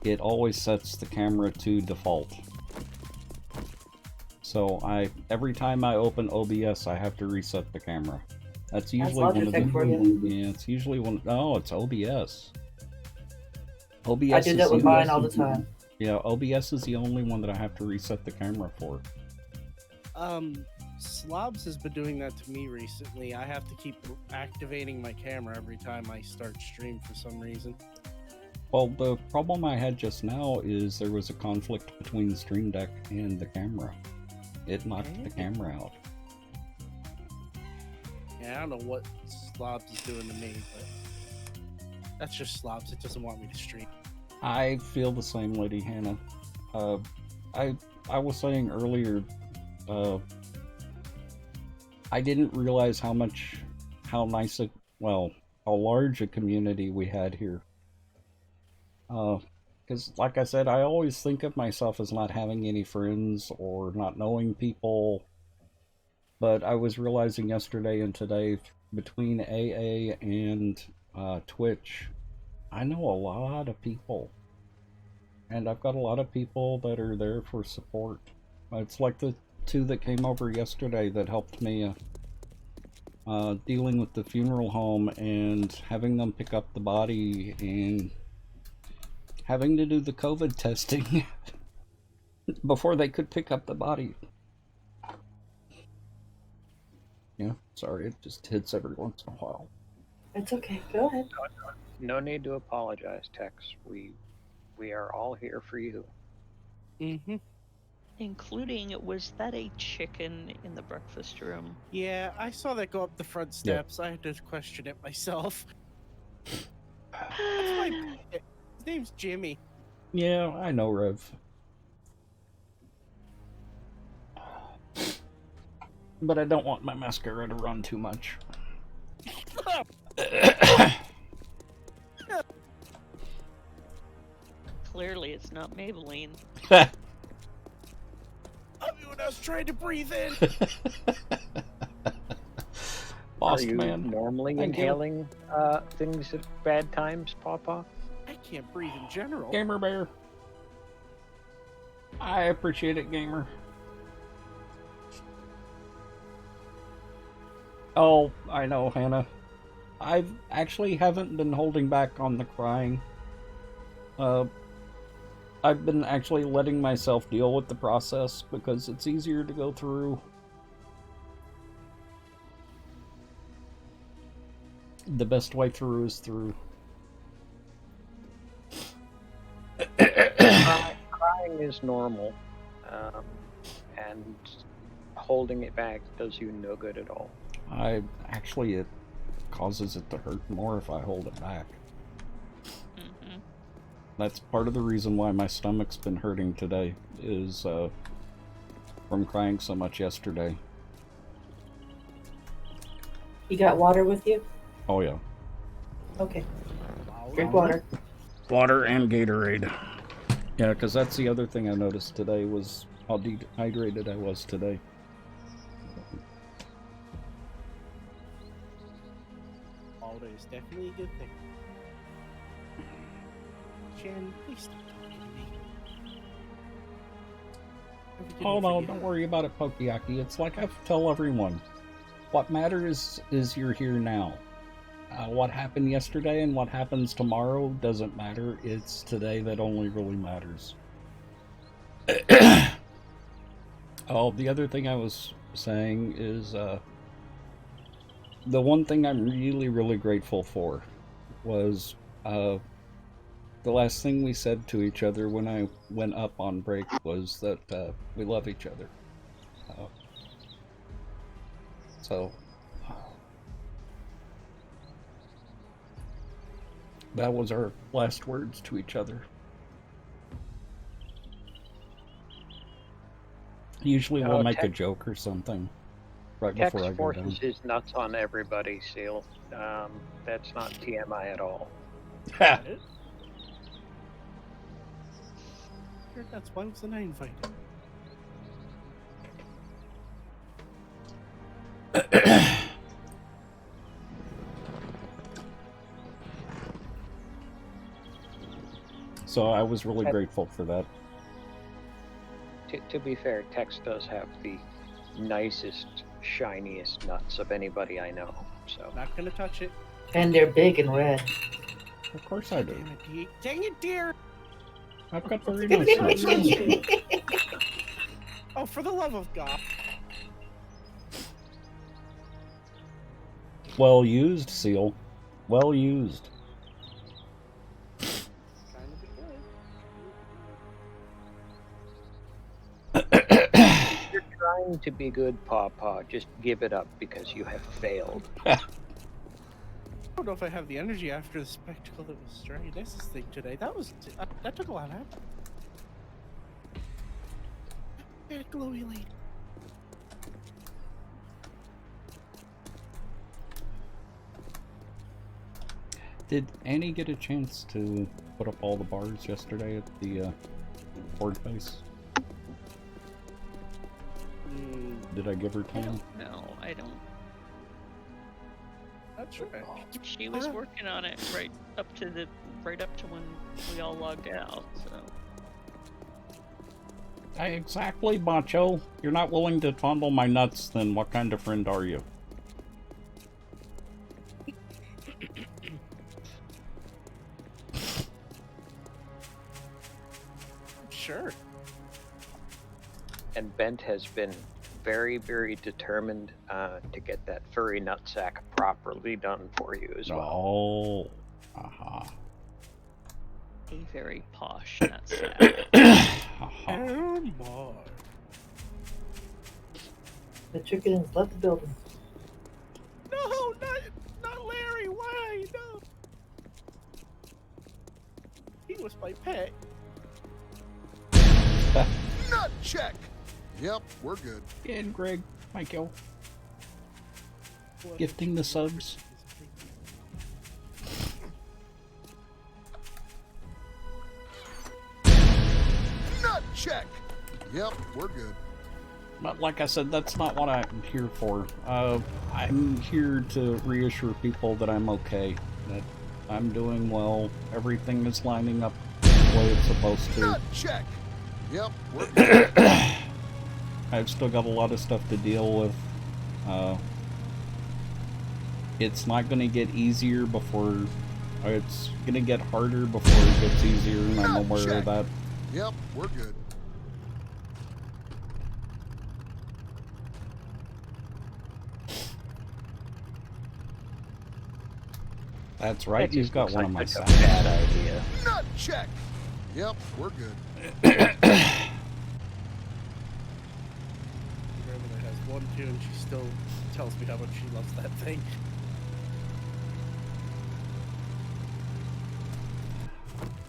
Speaker 1: it always sets the camera to default. So every time I open OBS, I have to reset the camera. That's usually one of the.
Speaker 2: For you.
Speaker 1: Yeah, it's usually one. No, it's OBS. OBS.
Speaker 2: I do that with mine all the time.
Speaker 1: Yeah, OBS is the only one that I have to reset the camera for.
Speaker 6: Slobs has been doing that to me recently. I have to keep activating my camera every time I start stream for some reason.
Speaker 1: Well, the problem I had just now is there was a conflict between the Stream Deck and the camera. It knocked the camera out.
Speaker 6: Yeah, I don't know what Slobs is doing to me, but that's just Slobs. It doesn't want me to stream.
Speaker 1: I feel the same, Lady Hannah. I was saying earlier, I didn't realize how nice how large a community we had here. Because, like I said, I always think of myself as not having any friends or not knowing people. But I was realizing yesterday and today, between AA and Twitch, I know a lot of people. And I've got a lot of people that are there for support. It's like the two that came over yesterday that helped me dealing with the funeral home and having them pick up the body and having to do the COVID testing before they could pick up the body. Yeah, sorry, it just hits every once in a while.
Speaker 2: It's okay. Go ahead.
Speaker 4: No need to apologize, Tex. We are all here for you.
Speaker 6: Mm-hmm.
Speaker 5: Including, was that a chicken in the breakfast room?
Speaker 6: Yeah, I saw that go up the front steps. I had to question it myself. That's my pet. His name's Jimmy.
Speaker 1: Yeah, I know, Rev. But I don't want my mascara to run too much.
Speaker 5: Clearly, it's not Maybelline.
Speaker 6: I mean, when I was trying to breathe in.
Speaker 1: Lost
Speaker 4: Are you
Speaker 1: man.
Speaker 4: normally
Speaker 1: Thank you.
Speaker 4: inhaling things at bad times, Pawpaw?
Speaker 6: I can't breathe in general.
Speaker 1: Gamer Bear. I appreciate it, Gamer. Oh, I know, Hannah. I actually haven't been holding back on the crying. I've been actually letting myself deal with the process because it's easier to go through. The best way through is through.
Speaker 4: Crying is normal, and holding it back does you no good at all.
Speaker 1: It causes it to hurt more if I hold it back.
Speaker 5: Mm-hmm.
Speaker 1: That's part of the reason why my stomach's been hurting today, is from crying so much yesterday.
Speaker 2: You got water with you?
Speaker 1: Oh yeah.
Speaker 2: Okay. Drink water.
Speaker 1: Water and Gatorade. Yeah, because that's the other thing I noticed today was how dehydrated I was today.
Speaker 6: Water is definitely a good thing. Jen, please stop talking to me.
Speaker 1: Oh no, don't worry about it, Pokeyaki. It's like I tell everyone. What matters is you're here now. What happened yesterday and what happens tomorrow doesn't matter. It's today that only really matters. Oh, the other thing I was saying is the one thing I'm really, really grateful for was the last thing we said to each other when I went up on break was that we love each other. So that was our last words to each other. Usually we'll make a joke or something right before I
Speaker 4: Text
Speaker 1: go down.
Speaker 4: forces his nuts on everybody, Seal. That's not TMI at all.
Speaker 1: Ha!
Speaker 6: That's why wasn't I invited?
Speaker 1: So I was really grateful for that.
Speaker 4: To be fair, Tex does have the nicest, shiniest nuts of anybody I know. So
Speaker 6: Not gonna touch it.
Speaker 2: And they're big and red.
Speaker 1: Of course I do.
Speaker 6: Damn it, dear. Dang it, dear!
Speaker 1: I've got very nice nuts.
Speaker 6: Oh, for the love of God.
Speaker 1: Well used, Seal. Well used.
Speaker 6: Trying to be good.
Speaker 4: you're trying to be good, Pawpaw. Just give it up because you have failed.
Speaker 6: I don't know if I have the energy after the spectacle that was Dragoness's thing today. That took a lot out. That glowy lady.
Speaker 1: Did Annie get a chance to put up all the bars yesterday at the board base? Did I give her time?
Speaker 5: No, I don't.
Speaker 6: That's right.
Speaker 5: She was working on it right up to when we all logged out. So
Speaker 1: Exactly, Macho. You're not willing to fondle my nuts, then what kind of friend are you?
Speaker 6: Sure.
Speaker 4: And Bent has been very, very determined to get that furry nutsack properly done for you as well.
Speaker 1: Oh, aha.
Speaker 5: a very posh nutsack.
Speaker 6: And more.
Speaker 2: The chickens left the building.
Speaker 6: No, not Larry. Why? No. He was my pet.
Speaker 3: Nut check. Yep, we're good.
Speaker 1: And Greg, Michael, gifting the subs.
Speaker 3: check. Yep, we're good.
Speaker 1: But like I said, that's not what I'm here for. I'm here to reassure people that I'm okay, that I'm doing well, everything is lining up the way it's supposed to.
Speaker 3: Nut check. Yep, we're good.
Speaker 1: I've still got a lot of stuff to deal with. It's not going to get easier before... It's going to get harder before it gets easier, and I'm aware of that.
Speaker 3: Yep, we're good.
Speaker 1: That's right,
Speaker 4: That
Speaker 1: you've
Speaker 4: just
Speaker 1: got
Speaker 4: looks
Speaker 1: one of
Speaker 4: like
Speaker 1: my
Speaker 4: a
Speaker 1: sons.
Speaker 4: bad idea.
Speaker 3: Nut check. Yep, we're good.
Speaker 6: Grandmother has one too, and she still tells me how much she loves that thing.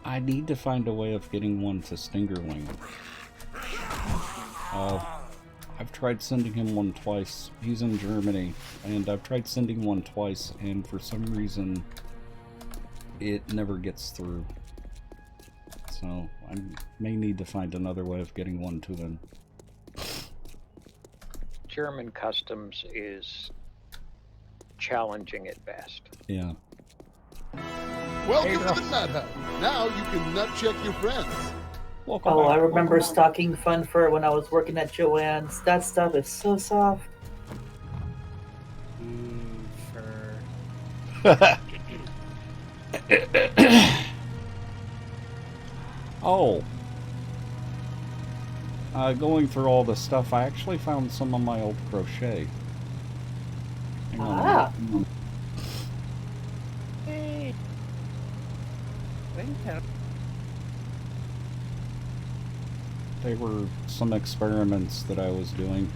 Speaker 1: I need to find a way of getting one to Stingerling. I've tried sending him one twice. He's in Germany, and I've tried sending one twice, and for some reason, it never gets through. So, I may need to find another way of getting one to him.
Speaker 4: German customs is challenging at best.
Speaker 1: Yeah.
Speaker 3: Welcome to the Nut Hut. Now you can nut check your friends.
Speaker 1: Welcome
Speaker 2: Oh,
Speaker 1: back.
Speaker 2: I remember stocking fun fur when I was working at Joann's. That stuff is so soft.
Speaker 6: Fur.
Speaker 1: Oh. Going through all this stuff, I actually found some of my old crochet. Hang on a
Speaker 2: Ah.
Speaker 1: minute.
Speaker 6: Hey. Thank you.
Speaker 1: They were some experiments that I was doing.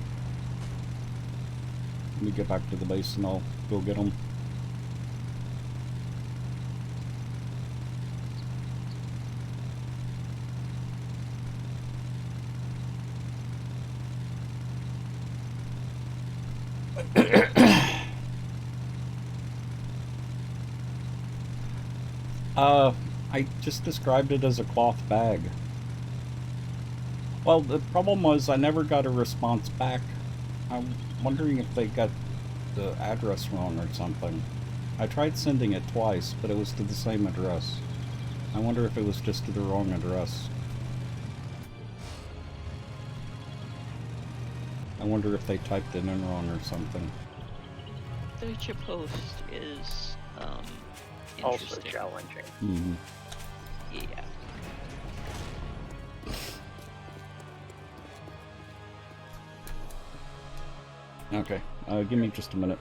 Speaker 1: Let me get back to the base and I'll go get them. I just described it as a cloth bag. Well, the problem was I never got a response back. I'm wondering if they got the address wrong or something. I tried sending it twice, but it was to the same address. I wonder if it was just to the wrong address. I wonder if they typed it in wrong or something.
Speaker 5: Deutsche Post is
Speaker 4: Also
Speaker 5: interesting.
Speaker 4: challenging.
Speaker 1: Mm-hmm.
Speaker 5: Yeah.
Speaker 1: Okay, give me just a minute.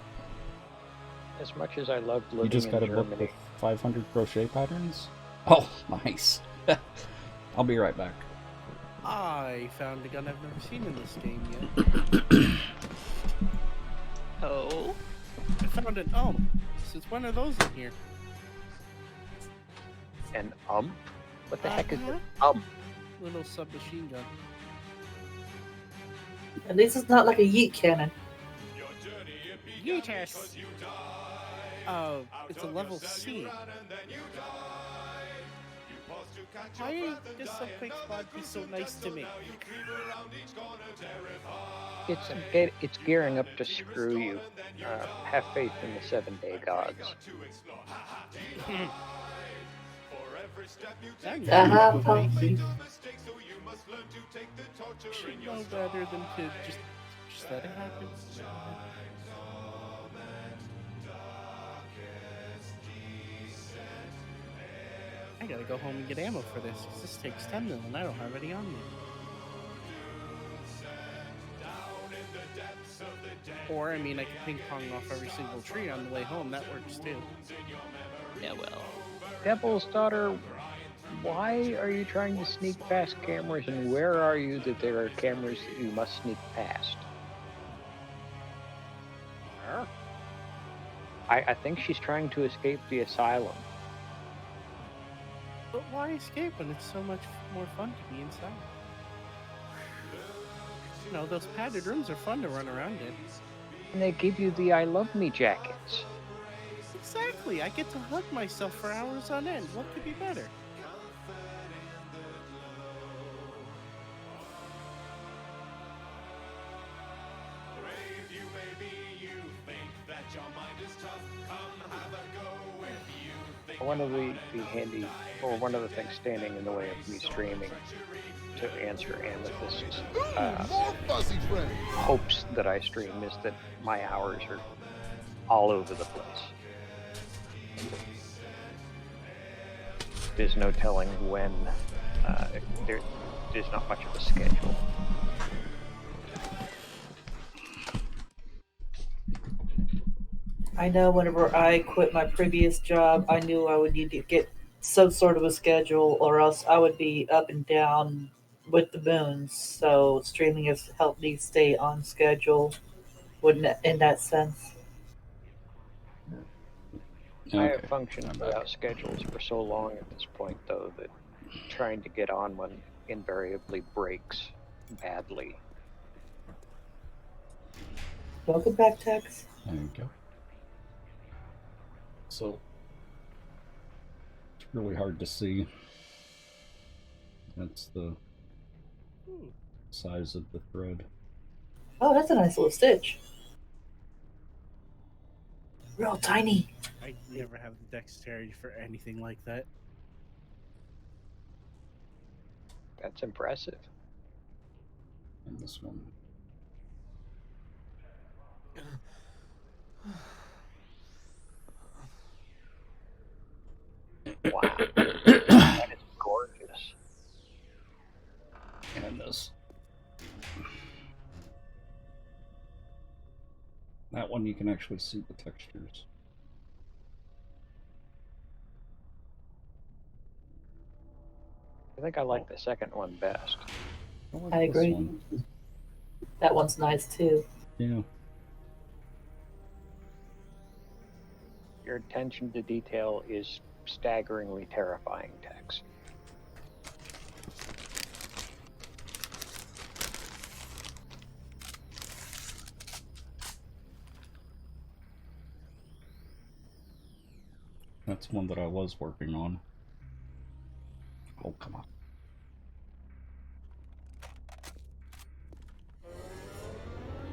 Speaker 4: As much as I loved
Speaker 1: You
Speaker 4: living
Speaker 1: just
Speaker 4: in
Speaker 1: got a book
Speaker 4: Germany,
Speaker 1: with 500 crochet patterns? Oh, nice. I'll be right back.
Speaker 6: I found a gun I've never seen in this game yet.
Speaker 5: Oh,
Speaker 6: I found an Since when are those in here?
Speaker 4: an What the heck is an
Speaker 6: Little submachine gun.
Speaker 2: At least it's not like a yeet cannon.
Speaker 6: Yeetus! Oh, it's a level C. Why does some quick spot be so nice to me?
Speaker 4: It's gearing up to screw you. Have faith in the 7-day gods.
Speaker 2: Pumpkin.
Speaker 6: Should know better than to just let it happen. I gotta go home and get ammo for this, 'cause this takes 10 mil and I don't have any on me. Or, I mean, I can ping pong off every single tree on the way home, that works too.
Speaker 5: yeah, well.
Speaker 4: Devil's Daughter, why are you trying to sneak past cameras, and where are you that there are cameras that you must sneak past? I think she's trying to escape the asylum.
Speaker 6: But why escape when it's so much more fun to be inside? You know, those padded rooms are fun to run around in.
Speaker 4: And they give you the I Love Me jackets.
Speaker 6: Exactly, I get to hug myself for hours on end. What could be better?
Speaker 4: one of the handy, or one of the things standing in the way of me streaming to answer Amethyst's
Speaker 3: More fuzzy friends.
Speaker 4: hopes that I stream is that my hours are all over the place. There's no telling when. There's not much of a schedule.
Speaker 2: I know whenever I quit my previous job, I knew I would need to get some sort of a schedule, or else I would be up and down with the moons. So streaming has helped me stay on schedule, wouldn't it, in that sense?
Speaker 4: I have
Speaker 1: Okay,
Speaker 4: functioned
Speaker 1: I'm back.
Speaker 4: without schedules for so long at this point, though, that trying to get on one invariably breaks badly.
Speaker 2: Welcome back, Tex.
Speaker 1: There you go. So, it's really hard to see. That's the size of the thread.
Speaker 2: Oh, that's a nice little stitch. Real tiny.
Speaker 6: I never have the dexterity for anything like that.
Speaker 4: That's impressive.
Speaker 1: And this one.
Speaker 4: Wow. That is gorgeous.
Speaker 1: And this. That one you can actually see the textures.
Speaker 4: I think I like the second one best.
Speaker 1: like
Speaker 2: I
Speaker 1: this
Speaker 2: agree.
Speaker 1: one.
Speaker 2: That one's nice too.
Speaker 1: Yeah.
Speaker 4: Your attention to detail is staggeringly terrifying, Tex.
Speaker 1: That's one that I was working on. Oh, come on.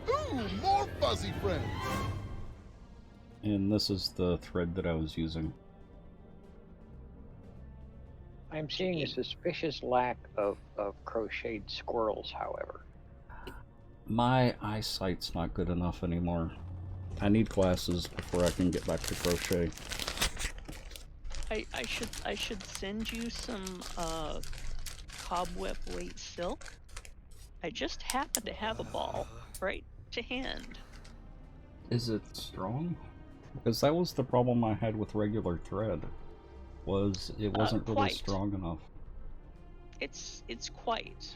Speaker 3: Ooh, more fuzzy friends.
Speaker 1: And this is the thread that I was using.
Speaker 4: I'm seeing a suspicious lack of crocheted squirrels, however.
Speaker 1: My eyesight's not good enough anymore. I need glasses before I can get back to crochet.
Speaker 5: I should send you some cobweb weight silk. I just happen to have a ball right to hand.
Speaker 1: Is it strong? Because that was the problem I had with regular thread. Was it wasn't really
Speaker 5: quite.
Speaker 1: strong enough.
Speaker 5: It's quite.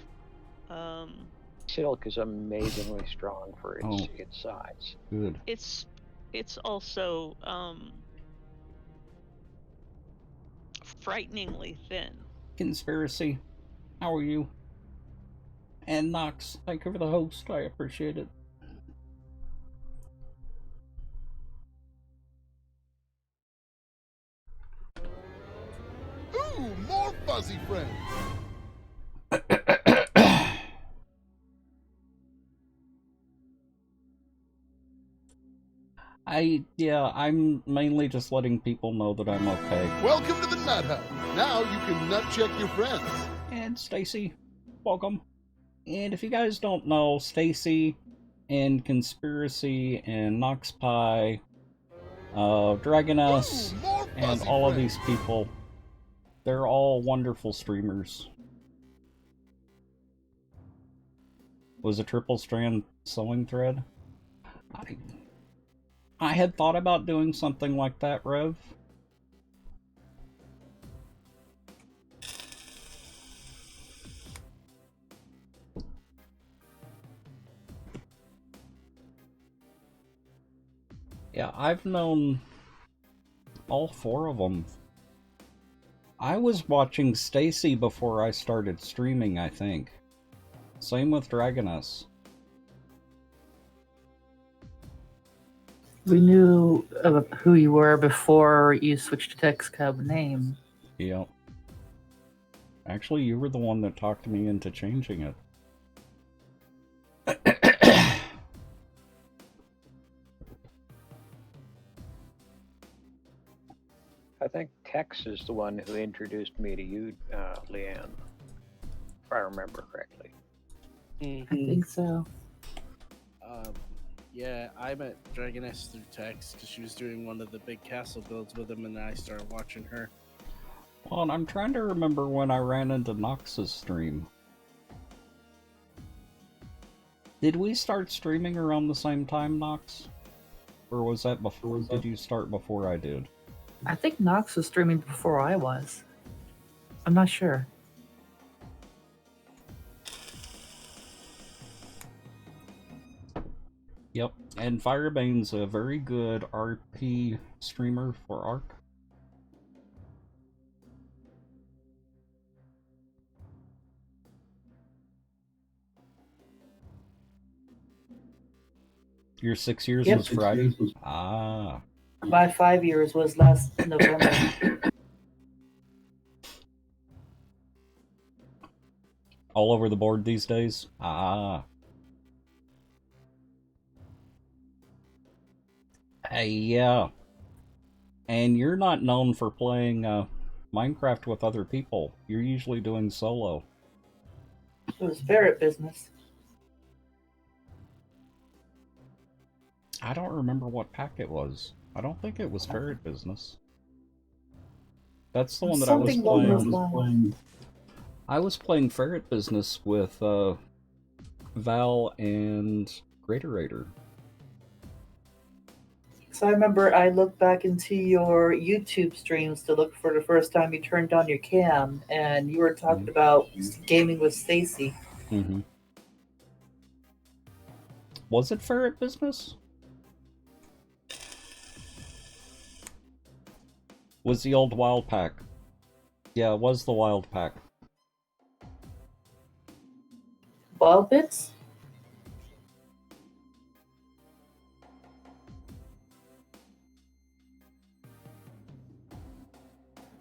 Speaker 4: Silk is amazingly strong for its
Speaker 1: Oh.
Speaker 4: its size.
Speaker 1: Good.
Speaker 5: It's also frighteningly thin.
Speaker 1: Conspiracy, how are you? And Knox, thank you for the host. I appreciate it.
Speaker 3: Ooh, more fuzzy friends.
Speaker 1: I'm mainly just letting people know that I'm okay.
Speaker 3: Welcome to the Nut Hut. Now you can nut check your friends.
Speaker 1: And Stacy, welcome. And if you guys don't know, Stacy and Conspiracy and Nox Pie, Dragoness,
Speaker 3: Ooh, more
Speaker 1: and
Speaker 3: fuzzy
Speaker 1: all of
Speaker 3: friends.
Speaker 1: these people, they're all wonderful streamers. Was a triple strand sewing thread? I had thought about doing something like that, Rev. Yeah, I've known all four of them. I was watching Stacy before I started streaming, I think. Same with Dragoness.
Speaker 2: We knew who you were before you switched to Tex Cub name.
Speaker 1: Yep. Actually, you were the one that talked me into changing it.
Speaker 4: I think Tex Max is the one who introduced me to you, Leanne, if I remember correctly.
Speaker 2: I think so.
Speaker 6: Yeah, I met Dragoness through text because she was doing one of the big castle builds with him, and then I started watching her.
Speaker 1: Well, and I'm trying to remember when I ran into Nox's stream. Did we start streaming around the same time, Nox? Or was that before? Did you start before I did?
Speaker 2: I think Nox was streaming before I was. I'm not sure.
Speaker 1: Yep, and Firebane's a very good RP streamer for Ark. Your 6 years
Speaker 2: Yep.
Speaker 1: was Friday? Ah.
Speaker 2: My 5 years was last November.
Speaker 1: All over the board these days? Ah. Yeah. And you're not known for playing Minecraft with other people. You're usually doing solo.
Speaker 2: It was ferret business.
Speaker 1: I don't remember what pack it was. I don't think it was Ferret Business. That's the one that
Speaker 2: Something along those
Speaker 1: I was
Speaker 2: lines.
Speaker 1: playing. I was playing Ferret Business with Val and Greaterator.
Speaker 2: So I remember I looked back into your YouTube streams to look for the first time you turned on your cam, and you were talking about gaming with Stacy.
Speaker 1: Mm-hmm. Was it Ferret Business? Was the old Wild Pack? Yeah, it was the Wild Pack.
Speaker 2: Wild Bits?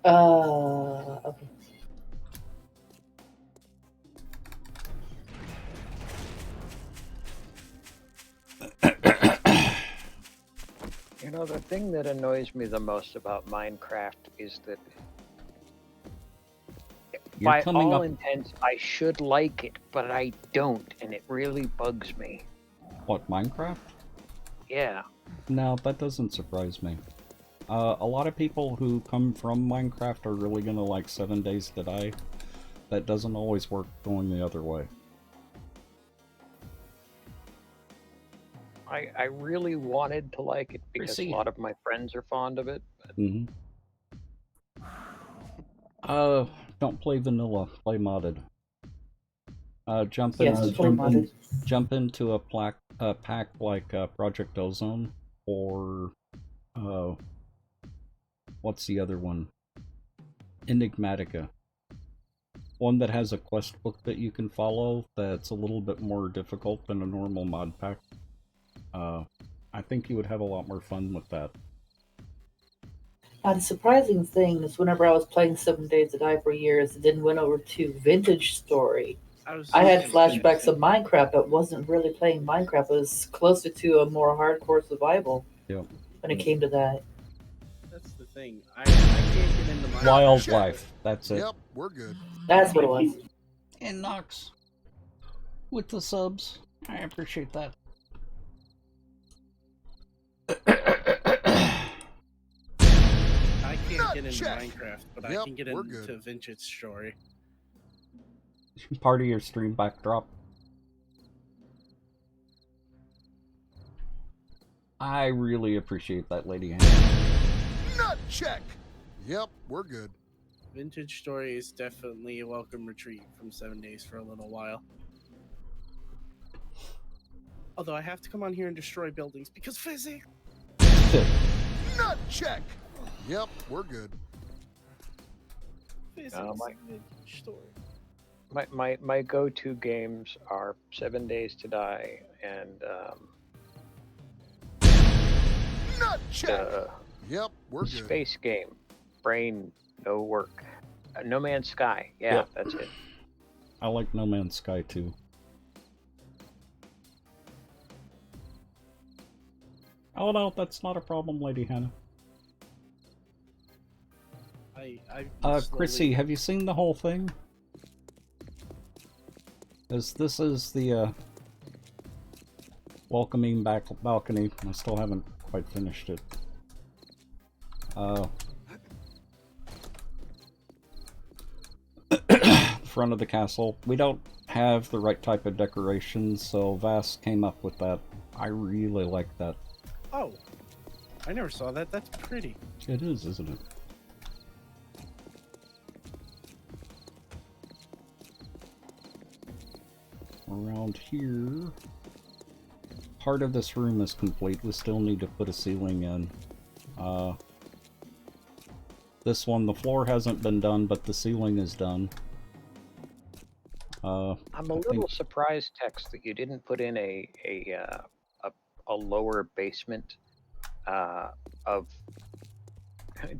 Speaker 2: Okay.
Speaker 4: You know, the thing that annoys me the most about Minecraft is that by all intents, I should like it, but I don't, and it really bugs me.
Speaker 1: What, Minecraft?
Speaker 4: Yeah.
Speaker 1: No, that doesn't surprise me. A lot of people who come from Minecraft are really gonna like 7 Days to Die. That doesn't always work going the other way.
Speaker 4: I really wanted to like it because a lot of my friends are fond of it. But...
Speaker 1: Mm-hmm. Don't play vanilla. Play modded. Jump into a pack like Project Ozone or what's the other one? Enigmatica. One that has a quest book that you can follow that's a little bit more difficult than a normal mod pack. I think you would have a lot more fun with that.
Speaker 2: The surprising thing is whenever I was playing 7 Days to Die for years and then went over to Vintage Story, I had flashbacks of Minecraft, but wasn't really playing Minecraft. It was closer to a more hardcore survival when it came to that.
Speaker 6: That's the thing. I can't get into Minecraft.
Speaker 1: Wildlife, that's it.
Speaker 3: Yep, we're good.
Speaker 2: That's what it was.
Speaker 1: And Nox with the subs. I appreciate that.
Speaker 6: I can't get into Minecraft, but I can get into Vintage Story.
Speaker 1: Part of your stream backdrop. I really appreciate that, Lady Hannah.
Speaker 3: Nut check! Yep, we're good.
Speaker 6: Vintage Story is definitely a welcome retreat from 7 Days for a little while. Although I have to come on here and destroy buildings because physics.
Speaker 3: Nut check! Yep, we're good.
Speaker 6: Vintage Story.
Speaker 4: My go-to games are 7 Days to Die and
Speaker 3: Nut check! Yep, we're good.
Speaker 4: Space game. Brain, no work. No Man's Sky. Yeah, that's it.
Speaker 1: I like No Man's Sky too. Oh no, that's not a problem, Lady Hannah. Chrissy, have you seen the whole thing? This is the welcoming back balcony. I still haven't quite finished it. Front of the castle. We don't have the right type of decorations, so Vass came up with that. I really like that.
Speaker 6: Oh, I never saw that. That's pretty.
Speaker 1: It is, isn't it? Around here, part of this room is complete. We still need to put a ceiling in. This one, the floor hasn't been done, but the ceiling is done.
Speaker 4: I'm a little surprised, Tex, that you didn't put in a lower basement of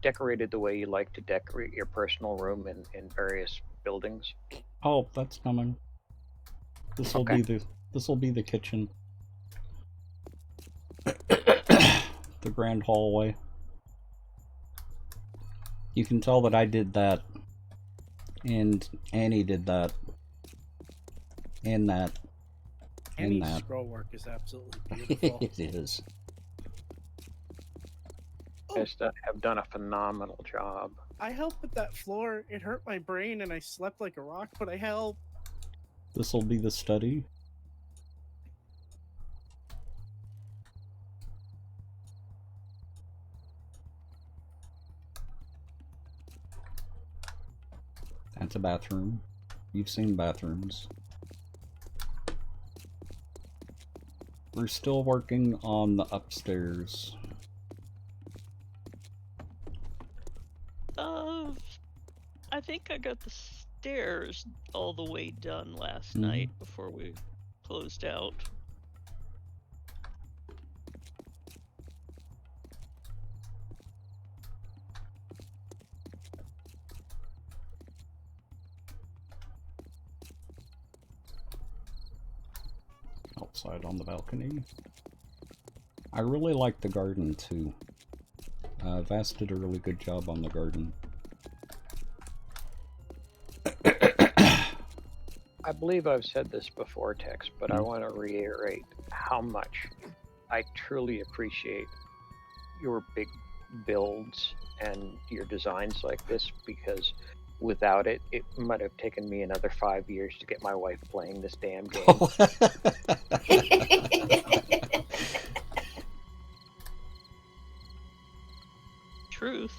Speaker 4: decorated the way you like to decorate your personal room in various buildings.
Speaker 1: Oh, that's coming. This will be the kitchen. The grand hallway. You can tell that I did that, and Annie did that, and that, and
Speaker 6: Annie's
Speaker 1: that.
Speaker 6: scroll work is absolutely beautiful.
Speaker 1: It is.
Speaker 4: Guys have done a phenomenal job.
Speaker 6: I helped with that floor. It hurt my brain, and I slept like a rock, but I helped.
Speaker 1: This will be the study. That's a bathroom. You've seen bathrooms. We're still working on the upstairs.
Speaker 5: I think I got the stairs all the way done last night before we closed out.
Speaker 1: Outside on the balcony. I really like the garden too. Vass did a really good job on the garden.
Speaker 4: I believe I've said this before, Tex, but I want to reiterate how much I truly appreciate your big builds and your designs like this, because without it, it might have taken me another 5 years to get my wife playing this damn game.
Speaker 5: Truth.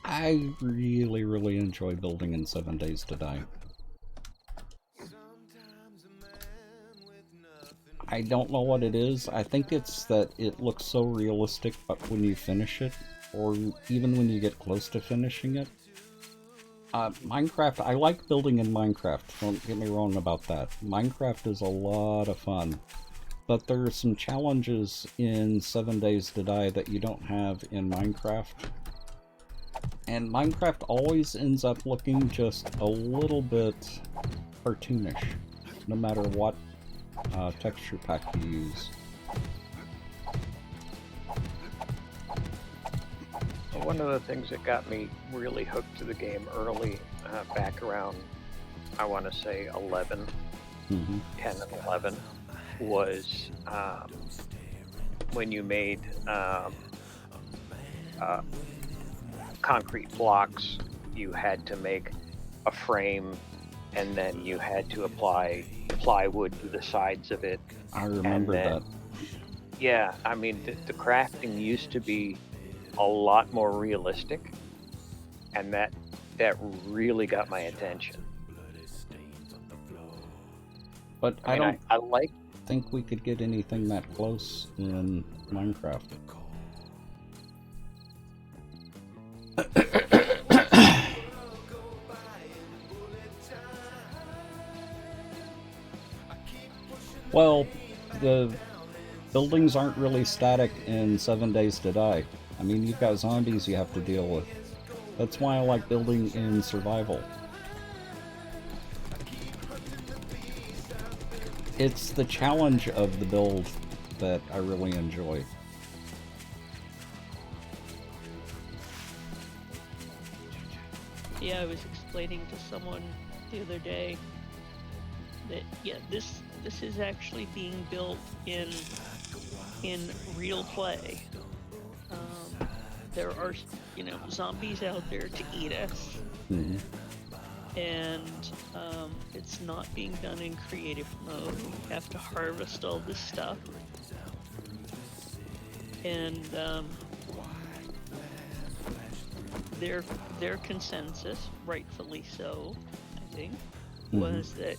Speaker 1: I really, really enjoy building in 7 Days to Die. I don't know what it is. I think it's that it looks so realistic, but when you finish it, or even when you get close to finishing it. Minecraft, I like building in Minecraft, don't get me wrong about that. Minecraft is a lot of fun, but there are some challenges in 7 Days to Die that you don't have in Minecraft. And Minecraft always ends up looking just a little bit cartoonish, no matter what texture pack you use.
Speaker 4: One of the things that got me really hooked to the game early, back around, I want to say 11, 10 and 11, was when you made concrete blocks. You had to make a frame, and then you had to apply plywood to the sides of it.
Speaker 1: I remember that.
Speaker 4: Yeah, I mean, the crafting used to be a lot more realistic, and that really got my attention.
Speaker 1: But
Speaker 4: I mean, I like.
Speaker 1: Think we could get anything that close in Minecraft. Well, the buildings aren't really static in 7 Days to Die. I mean, you've got zombies you have to deal with. That's why I like building in survival. It's the challenge of the build that I really enjoy.
Speaker 5: Yeah, I was explaining to someone the other day that this is actually being built in real play. There are zombies out there to eat us,
Speaker 1: Mhm.
Speaker 5: and it's not being done in creative mode. We have to harvest all this stuff, and their consensus, rightfully so, I think, was that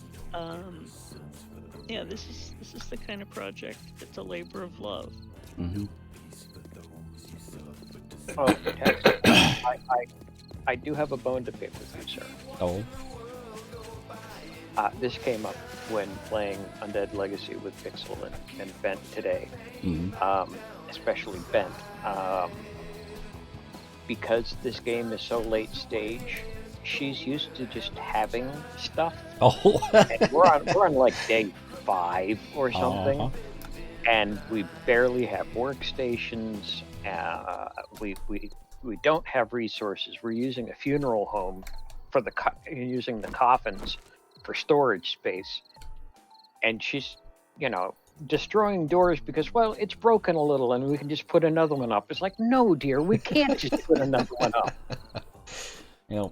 Speaker 5: this is the kind of project that's a labor of love.
Speaker 1: Mm-hmm.
Speaker 4: Oh, I do have a bone to pick with you, sir.
Speaker 1: Oh.
Speaker 4: This came up when playing Undead Legacy with Pixel and Bent today.
Speaker 1: Mm-hmm.
Speaker 4: Especially Bent. Because this game is so late stage, she's used to just having stuff.
Speaker 1: Oh.
Speaker 4: And we're on like day 5 or something.
Speaker 1: Uh-huh.
Speaker 4: And we barely have workstations. We don't have resources. We're using a funeral home for using the coffins for storage space. And she's, destroying doors because, well, it's broken a little and we can just put another one up. It's like, no, dear, we can't just put another one up.
Speaker 1: Yep.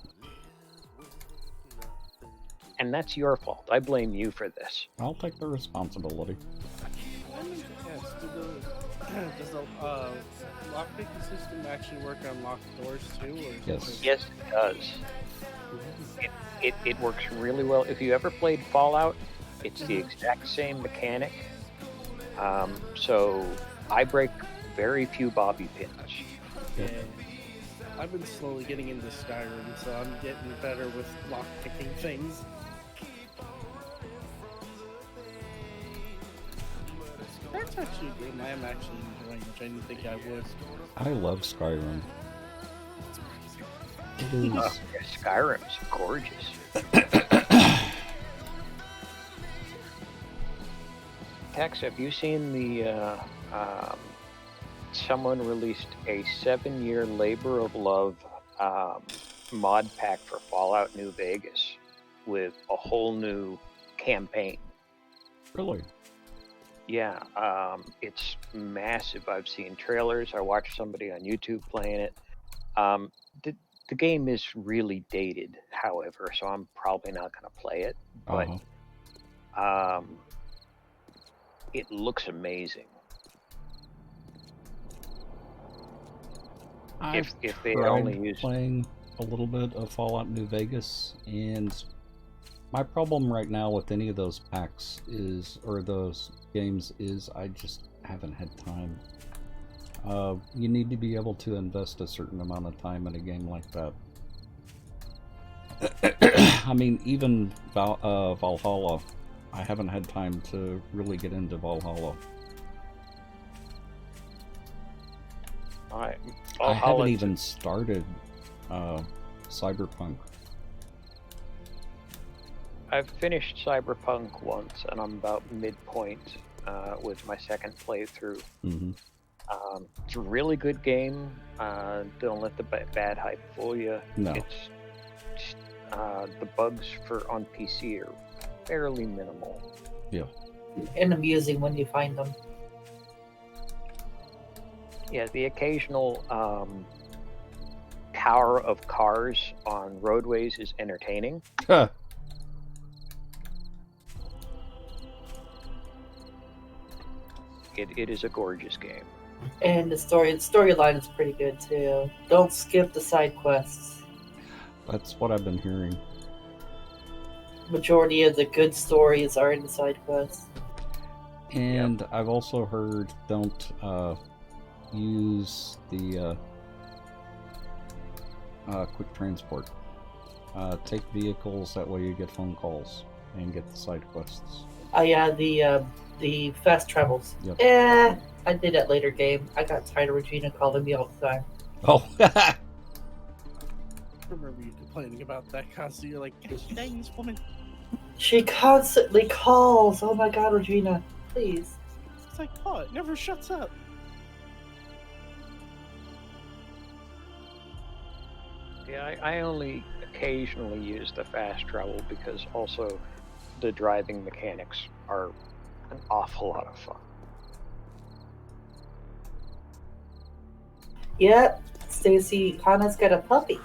Speaker 4: And that's your fault. I blame you for this.
Speaker 1: I'll take the responsibility.
Speaker 6: Does the lockpicking system actually work on locked doors too? Or
Speaker 1: Yes.
Speaker 4: Yes, it does. It works really well. If you ever played Fallout, it's the exact same mechanic. So I break very few bobby pins.
Speaker 6: Yeah. I've been slowly getting into Skyrim, so I'm getting better with lockpicking things. That's actually a game I am actually enjoying, which I didn't think I would.
Speaker 1: I love Skyrim. It is.
Speaker 4: Yeah, Skyrim's gorgeous. Tex, have you seen the someone released a 7-year labor of love mod pack for Fallout New Vegas with a whole new campaign?
Speaker 1: Really?
Speaker 4: Yeah, it's massive. I've seen trailers. I watched somebody on YouTube playing it. The game is really dated, however, so I'm probably not going to play it. But it looks amazing. If they only use
Speaker 1: playing a little bit of Fallout New Vegas, and my problem right now with any of those packs or those games is I just haven't had time. You need to be able to invest a certain amount of time in a game like that. I mean, even Valhalla, I haven't had time to really get into Valhalla. I haven't even started Cyberpunk.
Speaker 4: I've finished Cyberpunk once, and I'm about midpoint with my second playthrough.
Speaker 1: Mm-hmm.
Speaker 4: It's a really good game. Don't let the bad hype fool you.
Speaker 1: No.
Speaker 4: It's just, the bugs on PC are fairly minimal.
Speaker 1: Yeah.
Speaker 2: And amusing when you find them.
Speaker 4: Yeah, the occasional tower of cars on roadways is entertaining. It is a gorgeous game.
Speaker 2: And the storyline is pretty good too. Don't skip the side quests.
Speaker 1: That's what I've been hearing.
Speaker 2: Majority of the good stories are in the side quests.
Speaker 1: And yep. I've also heard don't use the quick transport. Take vehicles, that way you get phone calls and get the side quests.
Speaker 2: Oh yeah, the fast travels.
Speaker 1: Yep.
Speaker 2: I did that later game. I got tired of Regina calling me all the time.
Speaker 1: Oh.
Speaker 6: I remember you complaining about that constantly. You're like, dang this woman.
Speaker 2: She constantly calls. Oh my god, Regina, please.
Speaker 6: It's like, oh, it never shuts up.
Speaker 4: Yeah, I only occasionally use the fast travel because also the driving mechanics are an awful lot of fun.
Speaker 2: Yep, Stacy, Hannah's got a puppy.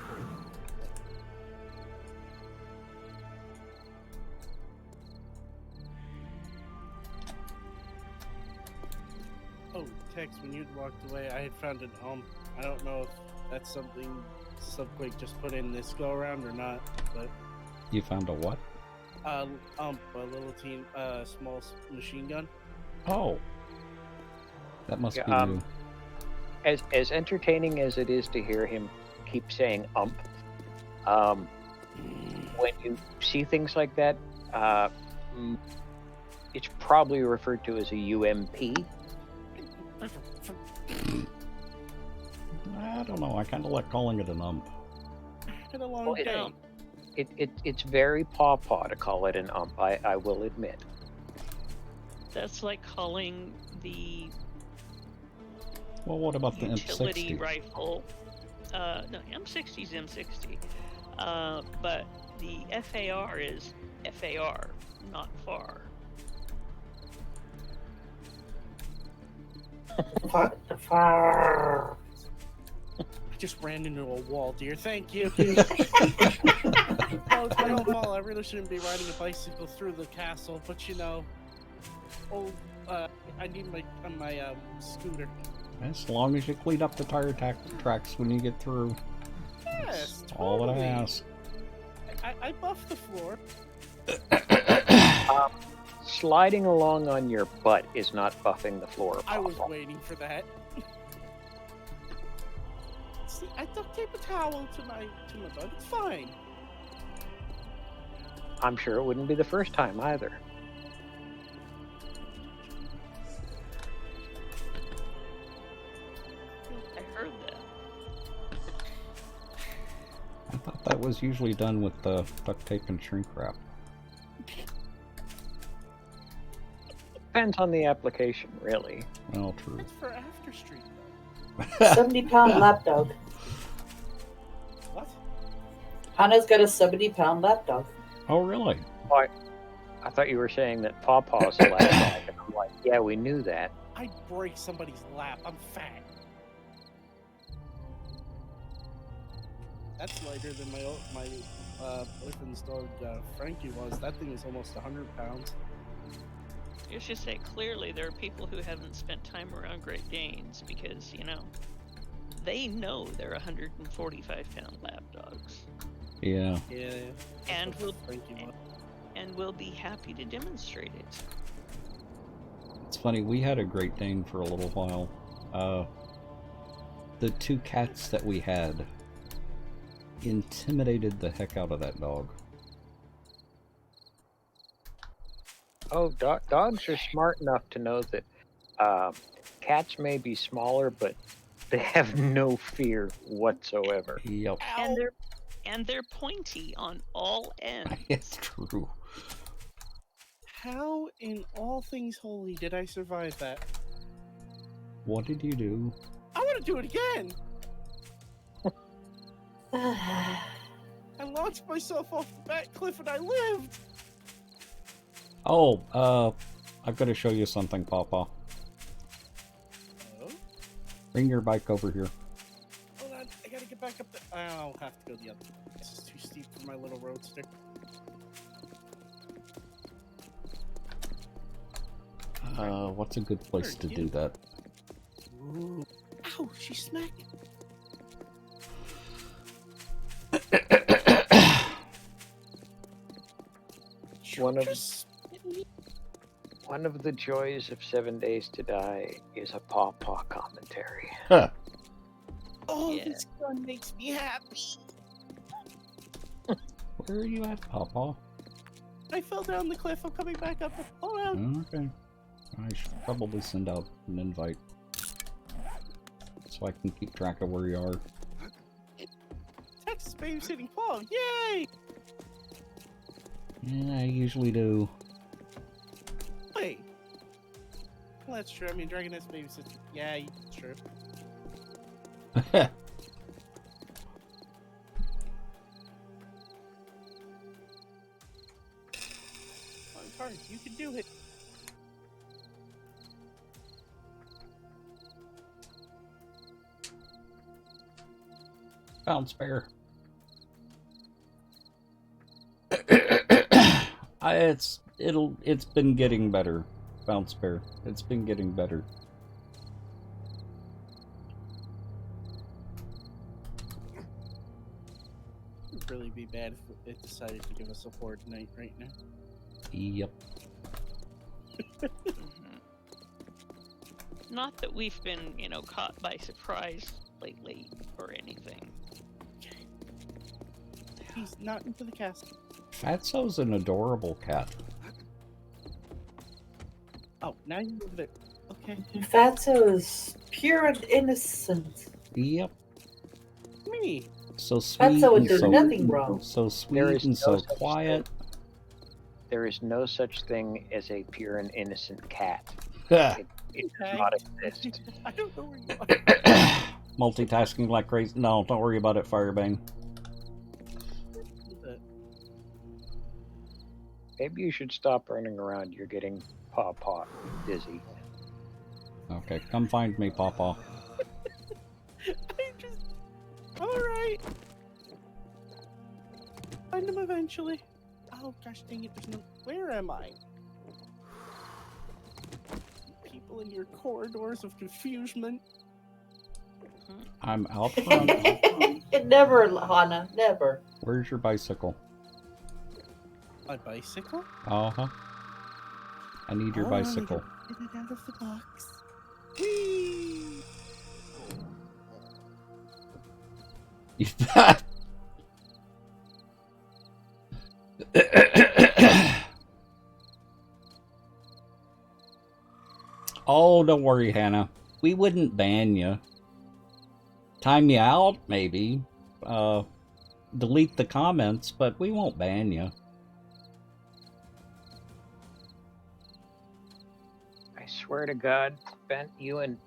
Speaker 6: Oh, Tex, when you'd walked away, I had found an I don't know if that's something Subquake just put in this go around or not, but
Speaker 1: You found a what?
Speaker 6: a little small machine gun.
Speaker 1: Oh. That must
Speaker 4: Yeah,
Speaker 1: be new.
Speaker 4: As entertaining as it is to hear him keep saying when you see things like that, it's probably referred to as a UMP.
Speaker 1: I don't know. I kind of like calling it an ump.
Speaker 6: Been a long
Speaker 4: Well,
Speaker 6: day.
Speaker 4: It's very pawpaw to call it an ump, I will admit.
Speaker 5: That's like calling the
Speaker 1: Well, what about the
Speaker 5: utility
Speaker 1: M60?
Speaker 5: rifle. No, M60's M60. But the FAR is FAR, not FAR.
Speaker 6: I just ran into a wall, dear. Thank you. No, it's my own fault. I really shouldn't be riding a bicycle through the castle, but you know, I need my scooter.
Speaker 1: As long as you clean up the tire tracks when you get through.
Speaker 6: Yes,
Speaker 1: That's all that I
Speaker 6: totally.
Speaker 1: ask.
Speaker 6: I buffed the floor.
Speaker 4: Sliding along on your butt is not buffing the floor.
Speaker 6: I was
Speaker 4: pawpaw.
Speaker 6: waiting for that. See, I duct tape a towel to my bug. It's fine.
Speaker 4: I'm sure it wouldn't be the first time either.
Speaker 5: I heard that.
Speaker 1: I thought that was usually done with duct tape and shrink wrap.
Speaker 4: Depends on the application, really.
Speaker 1: Well, true.
Speaker 6: That's for after street.
Speaker 2: 70-pound lapdog.
Speaker 6: What?
Speaker 2: Hannah's got a 70-pound lapdog.
Speaker 1: Oh, really?
Speaker 4: I thought you were saying that pawpaw's a lapdog, and I'm like, yeah, we knew that.
Speaker 6: I'd break somebody's lap. I'm fat. That's lighter than my boyfriend's dog Frankie was. That thing was almost 100 pounds.
Speaker 5: You should say clearly there are people who haven't spent time around Great Danes because, you know, they know they're 145-pound lapdogs.
Speaker 1: Yeah.
Speaker 6: Yeah.
Speaker 5: And will
Speaker 6: Frankie was.
Speaker 5: and will be happy to demonstrate it.
Speaker 1: It's funny, we had a Great Dane for a little while. The two cats that we had intimidated the heck out of that dog.
Speaker 4: Oh, dogs are smart enough to know that cats may be smaller, but they have no fear whatsoever.
Speaker 1: Yep.
Speaker 5: And they're pointy on all ends.
Speaker 1: It's true.
Speaker 6: How in all things holy did I survive that?
Speaker 1: What did you do?
Speaker 6: I want to do it again. I launched myself off the back cliff and I lived.
Speaker 1: Oh, I've got to show you something, Papa.
Speaker 6: Oh?
Speaker 1: Bring your bike over here.
Speaker 6: Hold on, I gotta get back up there. I'll have to go the other way. This is too steep for my little roadster.
Speaker 1: What's a good place to do that?
Speaker 6: Ooh. Ow, she smacked me.
Speaker 4: One of the joys of 7 Days to Die is a pawpaw commentary.
Speaker 1: Huh.
Speaker 6: Oh,
Speaker 5: Yeah.
Speaker 6: this gun makes me happy.
Speaker 1: Where are you at, Papa?
Speaker 6: I fell down the cliff. I'm coming back up. Hold on.
Speaker 1: Okay. I should probably send out an invite so I can keep track of where you are.
Speaker 6: Texas babysitting Pong. Yay!
Speaker 1: Yeah, I usually do.
Speaker 6: Wait. Well, that's true. I mean, Dragoness babysits. Yeah, true. hard. You can do it.
Speaker 1: Bounce bear. It's been getting better. Bounce bear. It's been getting better.
Speaker 6: It would really be bad if it decided to give us a horde night right now.
Speaker 1: Yep.
Speaker 5: Not that we've been, caught by surprise lately or anything.
Speaker 6: He's not into the castle.
Speaker 1: Fatso's an adorable cat.
Speaker 6: Oh, now you move it. Okay.
Speaker 2: Fatso is pure and innocent.
Speaker 1: Yep.
Speaker 6: Me.
Speaker 1: So sweet
Speaker 2: Fatso would
Speaker 1: and
Speaker 2: do
Speaker 1: so
Speaker 2: nothing wrong.
Speaker 1: so
Speaker 4: There
Speaker 1: sweet
Speaker 4: is
Speaker 1: and
Speaker 4: no
Speaker 1: so
Speaker 4: such
Speaker 1: quiet.
Speaker 4: There is no such thing as a pure and innocent cat.
Speaker 1: Ha.
Speaker 4: It does
Speaker 6: Okay.
Speaker 4: not exist.
Speaker 6: I don't know where you are.
Speaker 1: Multitasking like crazy. No, don't worry about it, Firebane.
Speaker 4: Maybe you should stop running around. You're getting paw dizzy.
Speaker 1: Okay, come find me, Pawpaw.
Speaker 6: I'm just... Alright. Find him eventually. Oh gosh dang it, there's no... Where am I? People in your corridors of confusion.
Speaker 1: I'm out front.
Speaker 2: Never, Hana, never.
Speaker 1: Where's your bicycle?
Speaker 6: My bicycle?
Speaker 1: Uh-huh. I need your
Speaker 6: Oh,
Speaker 1: bicycle.
Speaker 6: Get it out of the box. Whee!
Speaker 1: Oh, don't worry, Hannah. We wouldn't ban you. Time you out, maybe. Delete the comments, but we won't ban you.
Speaker 4: I swear to God, Ben, you and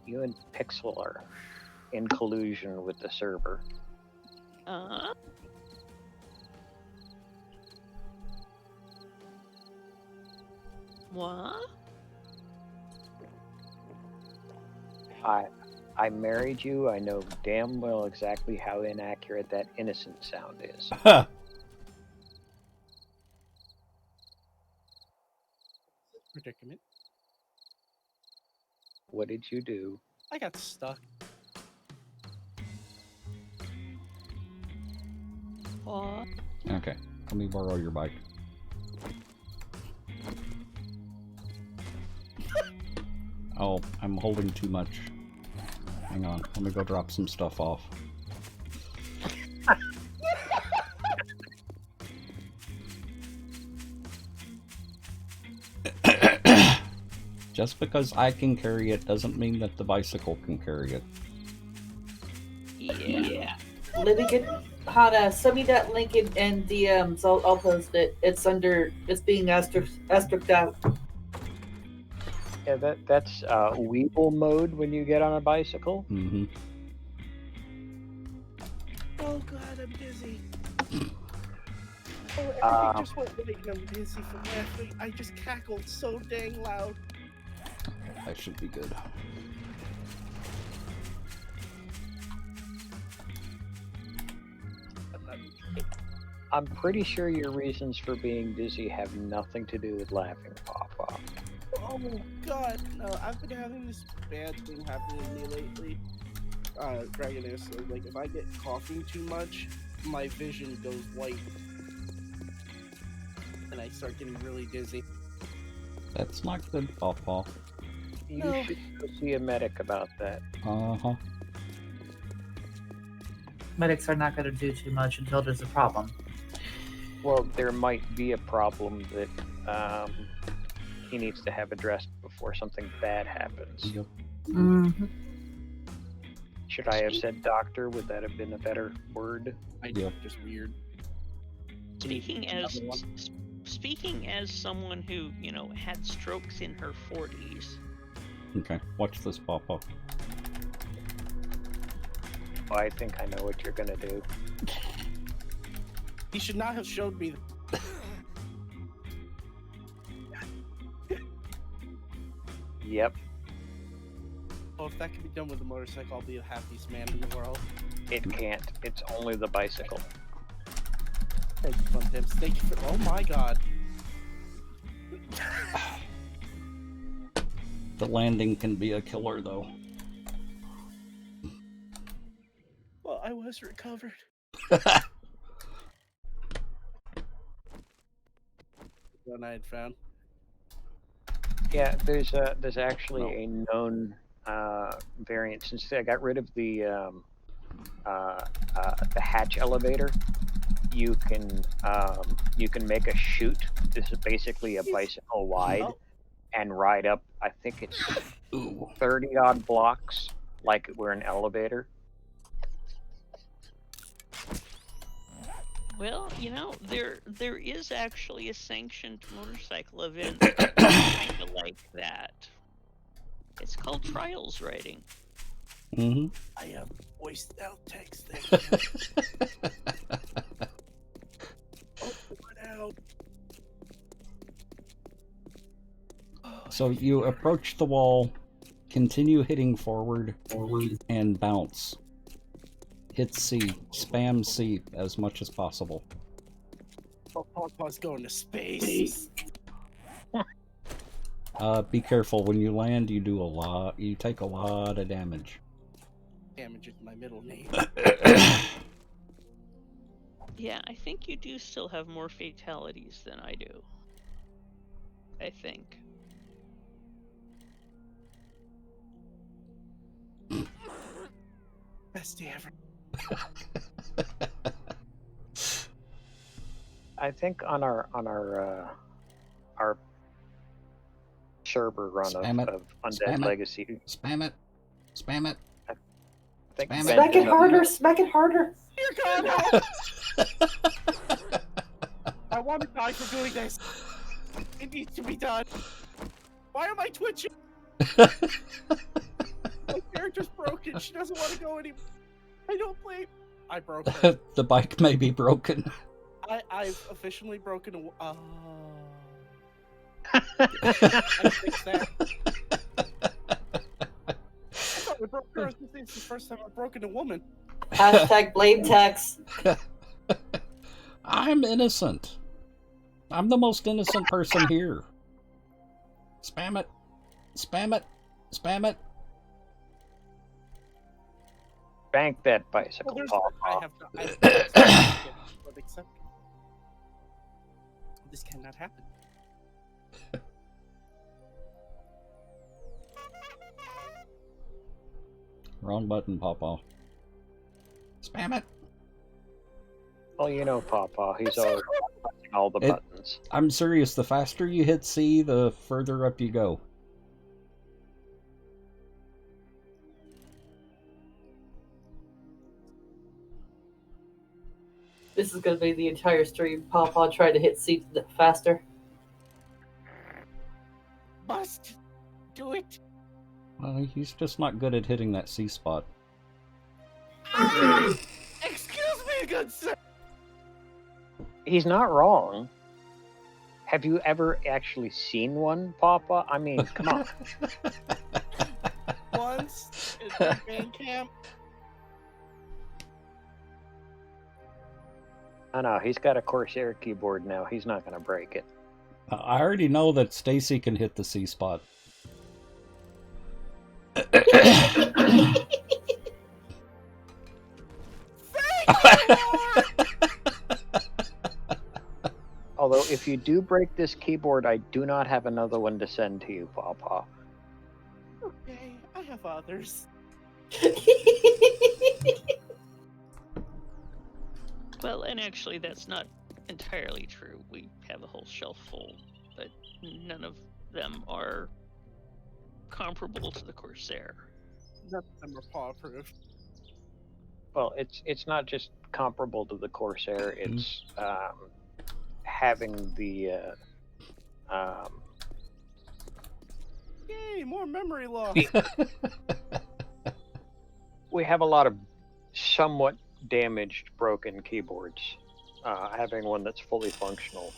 Speaker 4: Pixel are in collusion with the server.
Speaker 5: What?
Speaker 4: I married you. I know damn well exactly how inaccurate that innocent sound is.
Speaker 6: Predicament.
Speaker 4: What did you do?
Speaker 6: I got stuck.
Speaker 5: What?
Speaker 1: Okay, let me borrow your bike. Oh, I'm holding too much. Hang on, let me go drop some stuff off. Just because I can carry it doesn't mean that the bicycle can carry it.
Speaker 5: Yeah.
Speaker 2: Let me get Hana. Send me that link in DMs. I'll post it. It's being asterisked out.
Speaker 4: Yeah, that's Weeble mode when you get on a bicycle.
Speaker 1: Mm-hmm.
Speaker 6: Oh god, I'm dizzy. Oh, everything just went right and I'm dizzy from laughing. I just cackled so dang loud.
Speaker 1: That should be good.
Speaker 4: I'm pretty sure your reasons for being dizzy have nothing to do with laughing, Papa.
Speaker 6: Oh god, no, I've been having this bad thing happen to me lately. Dragoness, so like if I get coughing too much, my vision goes white. And I start getting really dizzy.
Speaker 1: That's not good, Pawpaw.
Speaker 4: You should go see a medic about that.
Speaker 1: Uh-huh.
Speaker 2: Medics are not going to do too much until there's a problem.
Speaker 4: Well, there might be a problem that he needs to have addressed before something bad happens.
Speaker 1: Yep.
Speaker 2: Mm-hmm.
Speaker 4: Should I have said doctor? Would that have been a better word?
Speaker 6: I
Speaker 1: Yep.
Speaker 6: just weird.
Speaker 5: Speaking as someone who, had strokes in her 40s.
Speaker 1: Okay, watch this, Pawpaw.
Speaker 4: Oh, I think I know what you're gonna do.
Speaker 6: He should not have showed me. God
Speaker 4: Yep,
Speaker 6: Oh, if that can be done with a motorcycle, I'll be the happiest man in the world.
Speaker 4: it can't. It's only the bicycle.
Speaker 6: Thank you, Fun Tips. Thank you for. Oh my god.
Speaker 1: The landing can be a killer, though.
Speaker 6: Well, I was recovered. One I had found.
Speaker 4: Yeah, there's actually a known variant. Since I got rid of the hatch elevator, you can make a chute. This is basically a bicycle wide, and ride up. I think it's 30 odd blocks, like we're an elevator.
Speaker 5: Well, you know, there is actually a sanctioned motorcycle event kind of like that. It's called trials riding.
Speaker 1: Mm-hmm.
Speaker 6: I have voiced out text there. Oh, it out.
Speaker 1: So you approach the wall, continue hitting forward, and bounce. Hit C. Spam C as much as possible.
Speaker 6: Oh, Papa's going to space.
Speaker 1: Be careful. When you land, you take a lot of damage.
Speaker 6: Damage is my middle name.
Speaker 5: Yeah, I think you do still have more fatalities than I do. I think.
Speaker 6: Best day ever.
Speaker 4: I think on our server run of Undead Legacy.
Speaker 1: Spam it. Spam it.
Speaker 4: I think
Speaker 1: Spam it.
Speaker 2: Smack it harder, smack it harder.
Speaker 6: Dear God, I want to die for doing this. It needs to be done. Why am I twitching? My character's broken. She doesn't want to go anymore. I don't blame. I broke her.
Speaker 1: The bike may be broken.
Speaker 6: I've officially broken a. I fixed that. I thought we broke her. This is the first time I've broken a woman.
Speaker 2: Hashtag blame tax.
Speaker 1: I'm innocent. I'm the most innocent person here. Spam it. Spam it. Spam it.
Speaker 4: Bank that bicycle,
Speaker 6: Well,
Speaker 4: Paul.
Speaker 6: I have to. But accept. This cannot happen.
Speaker 1: Wrong button, Pawpaw. Spam it.
Speaker 4: Well, you know, Pawpaw, he's always pressing all the buttons.
Speaker 1: I'm serious. The faster you hit C, the further up you go.
Speaker 2: This is going to be the entire stream. Pawpaw tried to hit C faster.
Speaker 6: Must do it.
Speaker 1: He's just not good at hitting that C spot.
Speaker 6: Excuse me, good sir.
Speaker 4: He's not wrong. Have you ever actually seen one, Pawpaw? I mean, come on.
Speaker 6: Once in band camp.
Speaker 4: I know, he's got a Corsair keyboard now. He's not going to break it.
Speaker 1: I already know that Stacy can hit the C spot.
Speaker 4: Although, if you do break this keyboard, I do not have another one to send to you, Pawpaw.
Speaker 6: Okay, I have others.
Speaker 5: Well, and actually, that's not entirely true. We have a whole shelf full, but none of them are comparable to the Corsair.
Speaker 6: None of them are paw approved.
Speaker 4: Well, it's not just comparable to the Corsair. It's having the
Speaker 6: Yay, more memory loss.
Speaker 4: we have a lot of somewhat damaged, broken keyboards. Having one that's fully functional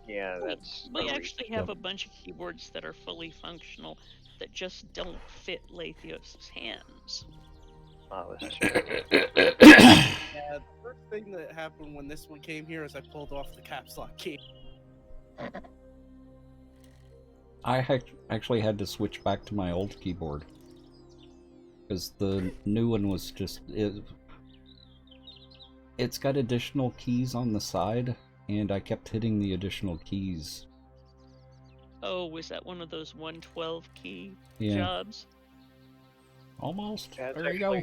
Speaker 4: Yeah, that's.
Speaker 5: We
Speaker 4: a
Speaker 5: actually have a bunch of keyboards that are fully functional that just don't fit Lathios' hands.
Speaker 4: Oh, this is true.
Speaker 6: Yeah, the first thing that happened when this one came here is I pulled off the caps lock key.
Speaker 1: I actually had to switch back to my old keyboard because the new one was just it's got additional keys on the side, and I kept hitting the additional keys.
Speaker 5: Oh, was that one of those 112 key
Speaker 1: Yeah.
Speaker 5: jobs?
Speaker 1: Almost.
Speaker 4: Yeah,
Speaker 1: There you go.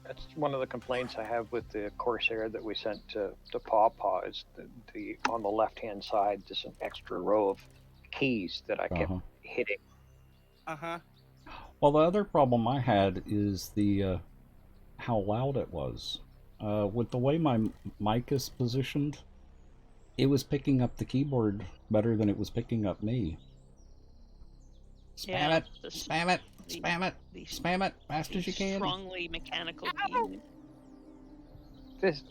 Speaker 4: That's one of the complaints I have with the Corsair that we sent to Paw Paw is the on the left hand side there's an extra row of keys that I kept hitting.
Speaker 1: Well, the other problem I had is the how loud it was. With the way my mic is positioned, it was picking up the keyboard better than it was picking up me. Spam it! Spam it! Spam it! Spam it! Fast as you can!
Speaker 5: Strongly mechanical key.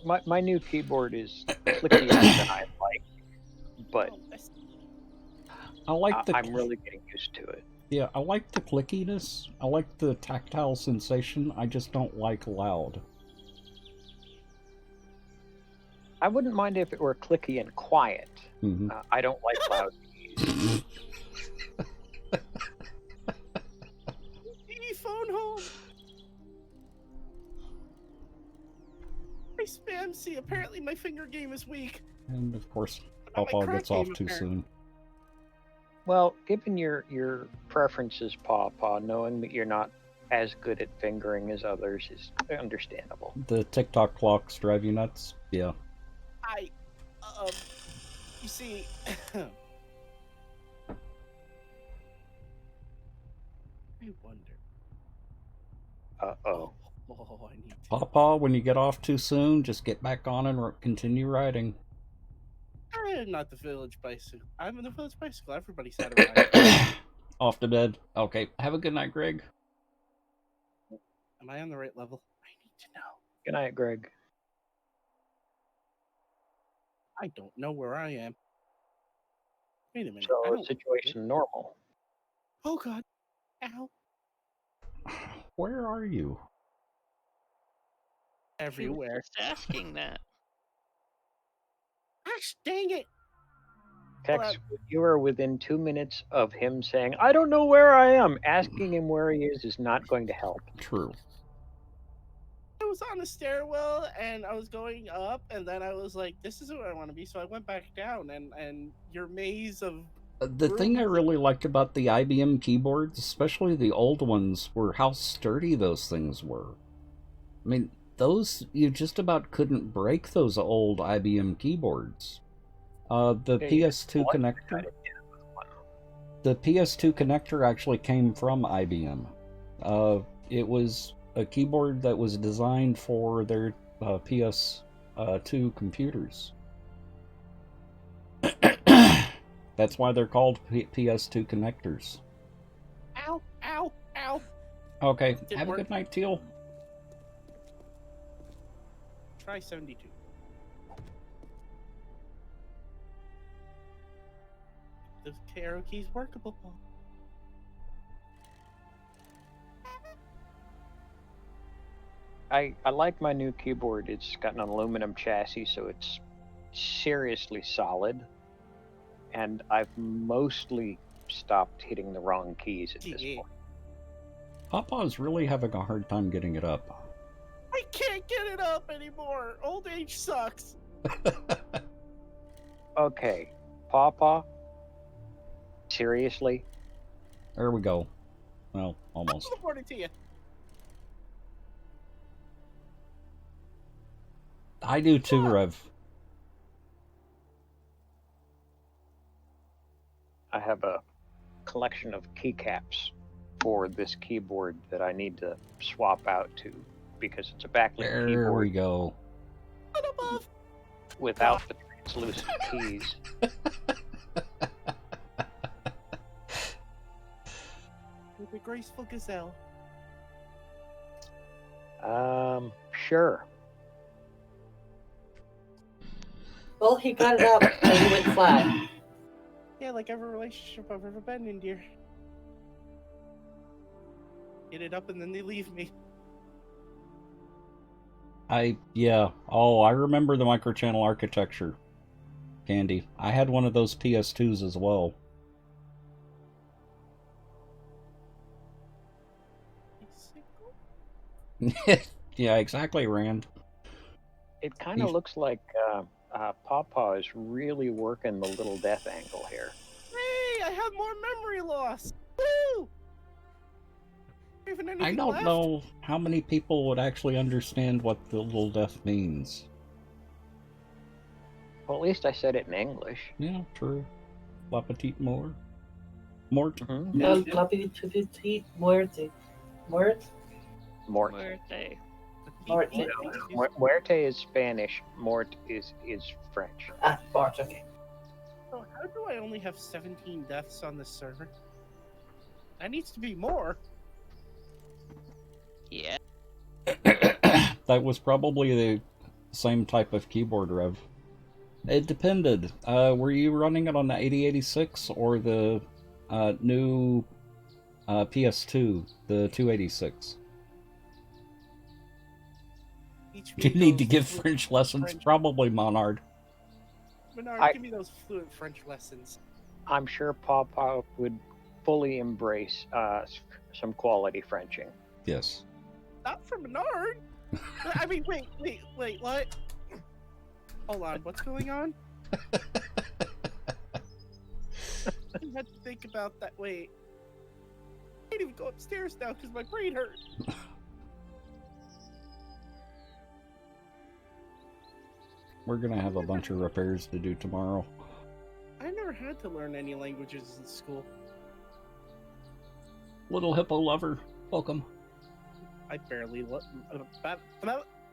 Speaker 4: My new keyboard is clickier than I like, but
Speaker 1: I like the
Speaker 4: I'm really getting used to it.
Speaker 1: Yeah, I like the clickiness. I like the tactile sensation. I just don't like loud.
Speaker 4: I wouldn't mind if it were clicky and quiet.
Speaker 1: Mm-hmm.
Speaker 4: I don't like loud keys.
Speaker 6: Phone home. My spam. See, apparently my finger game is weak.
Speaker 1: And of course,
Speaker 6: But not my
Speaker 1: Pawpaw
Speaker 6: crack
Speaker 1: gets off
Speaker 6: game,
Speaker 1: too soon.
Speaker 4: Well, given your preferences, Paw Paw, knowing that you're not as good at fingering as others is understandable.
Speaker 1: The TikTok clocks drive you nuts? Yeah.
Speaker 6: You see, I wonder.
Speaker 4: Uh-oh.
Speaker 6: Oh, I need to.
Speaker 1: Pawpaw, when you get off too soon, just get back on and continue riding.
Speaker 6: I am not the village bicycle. I'm in the village bicycle. Everybody's had a ride.
Speaker 1: Off to bed. Okay, have a good night, Greg.
Speaker 6: Am I on the right level? I need to know.
Speaker 4: Good night, Greg.
Speaker 6: I don't know where I am. Wait a minute.
Speaker 4: So, situation normal.
Speaker 6: Oh, God. Ow.
Speaker 1: Where are you?
Speaker 6: Everywhere.
Speaker 5: Just asking that.
Speaker 6: Gosh, dang it.
Speaker 4: Tex, you are within 2 minutes of him saying, I don't know where I am. Asking him where he is not going to help.
Speaker 1: True.
Speaker 6: I was on a stairwell and I was going up, and then I was like, this isn't where I want to be. So I went back down, and your maze of.
Speaker 1: The thing I really liked about the IBM keyboards, especially the old ones, were how sturdy those things were. I mean, those, you just about couldn't break those old IBM keyboards. The PS2 connector. The PS2 connector actually came from IBM. It was a keyboard that was designed for their PS2 computers. That's why they're called PS2 connectors.
Speaker 6: Ow, ow, ow.
Speaker 1: Okay, have a good night, Teal.
Speaker 6: Try 72. The arrow key's workable.
Speaker 4: I like my new keyboard. It's got an aluminum chassis, so it's seriously solid. And I've mostly stopped hitting the wrong keys at this point.
Speaker 1: Papa's really having a hard time getting it up.
Speaker 6: I can't get it up anymore. Old age sucks.
Speaker 4: Okay, Pawpaw. Seriously?
Speaker 1: There we go. Well, almost.
Speaker 6: Good morning to you.
Speaker 1: I do too, Rev.
Speaker 4: I have a collection of keycaps for this keyboard that I need to swap out to because it's a backlit keyboard.
Speaker 1: There we go.
Speaker 6: Above.
Speaker 4: Without the translucent keys.
Speaker 6: With a graceful gazelle.
Speaker 4: Sure.
Speaker 2: Well, he got it up and he went flat.
Speaker 6: Yeah, like every relationship I've ever been in, dear. Get it up and then they leave me.
Speaker 1: Yeah. Oh, I remember the microchannel architecture, Candy. I had one of those PS2s as well. Yeah, exactly, Rand.
Speaker 4: It kind of
Speaker 1: He's-
Speaker 4: looks like Pawpaw is really working the little death angle here.
Speaker 6: Hey, I have more memory loss. Woo! Even
Speaker 1: I
Speaker 6: anything
Speaker 1: don't
Speaker 6: left?
Speaker 1: know how many people would actually understand what the little death means.
Speaker 4: Well, at least I said it in English.
Speaker 1: Yeah, true. La petite mort. Mort.
Speaker 4: Mm-hmm.
Speaker 2: No, la petite muerte. Mort?
Speaker 4: Mort.
Speaker 5: Muerte.
Speaker 2: Muerte.
Speaker 4: Muerte is Spanish. Mort is French.
Speaker 2: Ah, Mort, okay.
Speaker 6: So how do I only have 17 deaths on this server? That needs to be more.
Speaker 5: Yeah.
Speaker 1: That was probably the same type of keyboard, Rev. It depended. Were you running it on the 8086 or the new PS2, the 286? Do you need to give French lessons? Probably, Monard.
Speaker 6: Menard, give me those fluent French lessons.
Speaker 4: I'm sure Pawpaw would fully embrace some quality Frenching.
Speaker 1: Yes.
Speaker 6: Not from Menard. I mean, wait, what? Hold on, what's going on? I had to think about that. Wait. I can't even go upstairs now because my brain hurts.
Speaker 1: We're gonna have a bunch of repairs to do tomorrow.
Speaker 6: I never had to learn any languages in school.
Speaker 1: Little hippo lover, welcome.
Speaker 6: I barely well,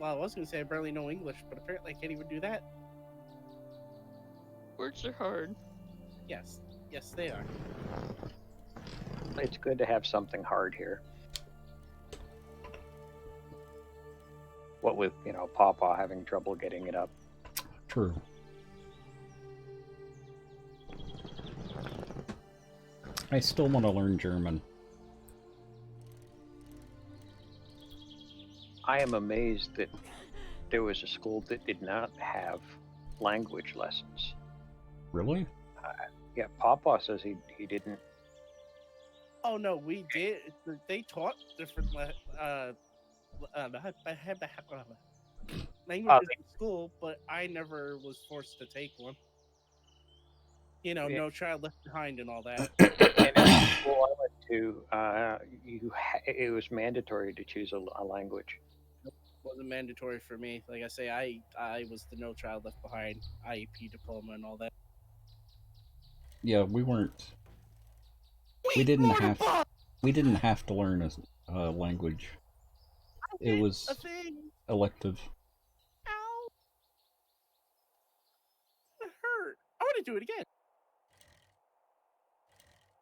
Speaker 6: I was gonna say I barely know English, but apparently I can't even do that.
Speaker 5: Words are hard.
Speaker 6: Yes, they are.
Speaker 4: It's good to have something hard here. What with, Pawpaw having trouble getting it up.
Speaker 1: True. I still want to learn German.
Speaker 4: I am amazed that there was a school that did not have language lessons.
Speaker 1: Really?
Speaker 4: Yeah, Pawpaw says he didn't.
Speaker 6: Oh no, we did. They taught different languages in school, but I never was forced to take one. No child left behind and all that.
Speaker 4: And every school I went to, it was mandatory to choose a language.
Speaker 6: It wasn't mandatory for me. Like I say, I was the No Child Left Behind IEP diploma and all that.
Speaker 1: Yeah, we weren't. We didn't have to learn a language. It was elective.
Speaker 6: Ow! It hurt. I want to do it again.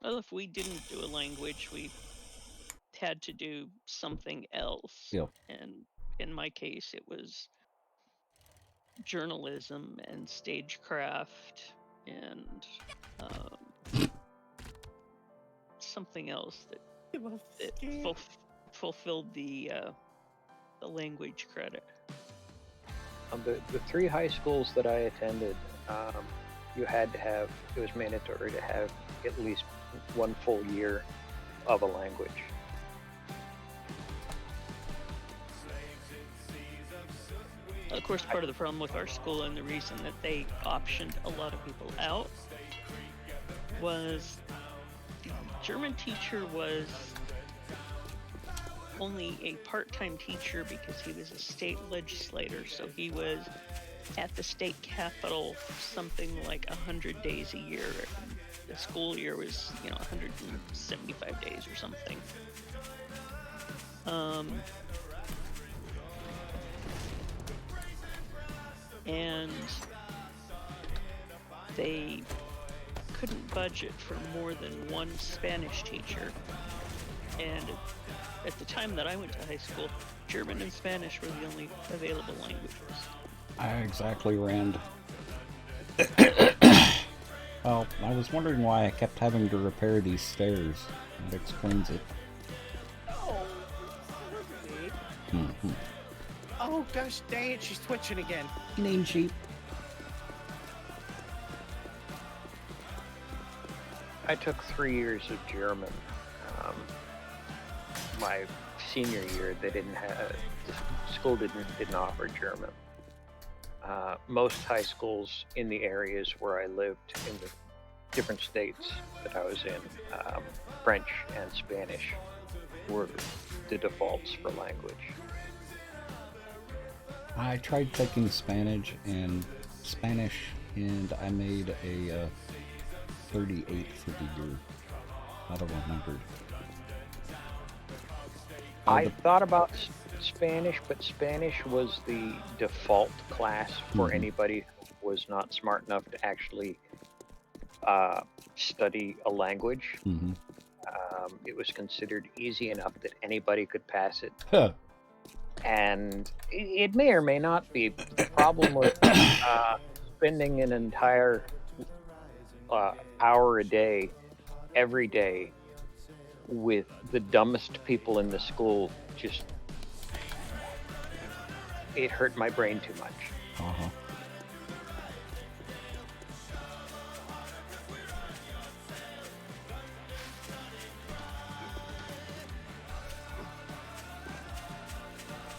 Speaker 5: Well, if we didn't do a language, we had to do something else.
Speaker 1: Yep.
Speaker 5: And in my case, it was journalism and stagecraft and something else that fulfilled the language credit.
Speaker 4: The three high schools that I attended, it was mandatory to have at least one full year of a language.
Speaker 5: Of course, part of the problem with our school and the reason that they optioned a lot of people out was the German teacher was only a part-time teacher because he was a state legislator, so he was at the state capitol something like 100 days a year. The school year was, 175 days or something. And they couldn't budget for more than one Spanish teacher. And at the time that I went to high school, German and Spanish were the only available languages.
Speaker 1: Exactly, Rand. Well, I was wondering why I kept having to repair these stairs. That explains it.
Speaker 6: Oh, it wasn't me. Oh gosh dang it, she's twitching again.
Speaker 1: Mean sheep.
Speaker 4: I took 3 years of German. My senior year, they didn't have, the school didn't offer German. Most high schools in the areas where I lived in the different states that I was in, French and Spanish were the defaults for language.
Speaker 1: I tried taking Spanish, and I made a 38 for the year out of 100.
Speaker 4: I thought about Spanish, but Spanish was the default class for anybody who was not smart enough to actually study a language. It was considered easy enough that anybody could pass it.
Speaker 1: Huh.
Speaker 4: And it may or may not be. The problem with spending an entire hour a day, every day, with the dumbest people in the school, just it hurt my brain too much.
Speaker 1: Uh-huh.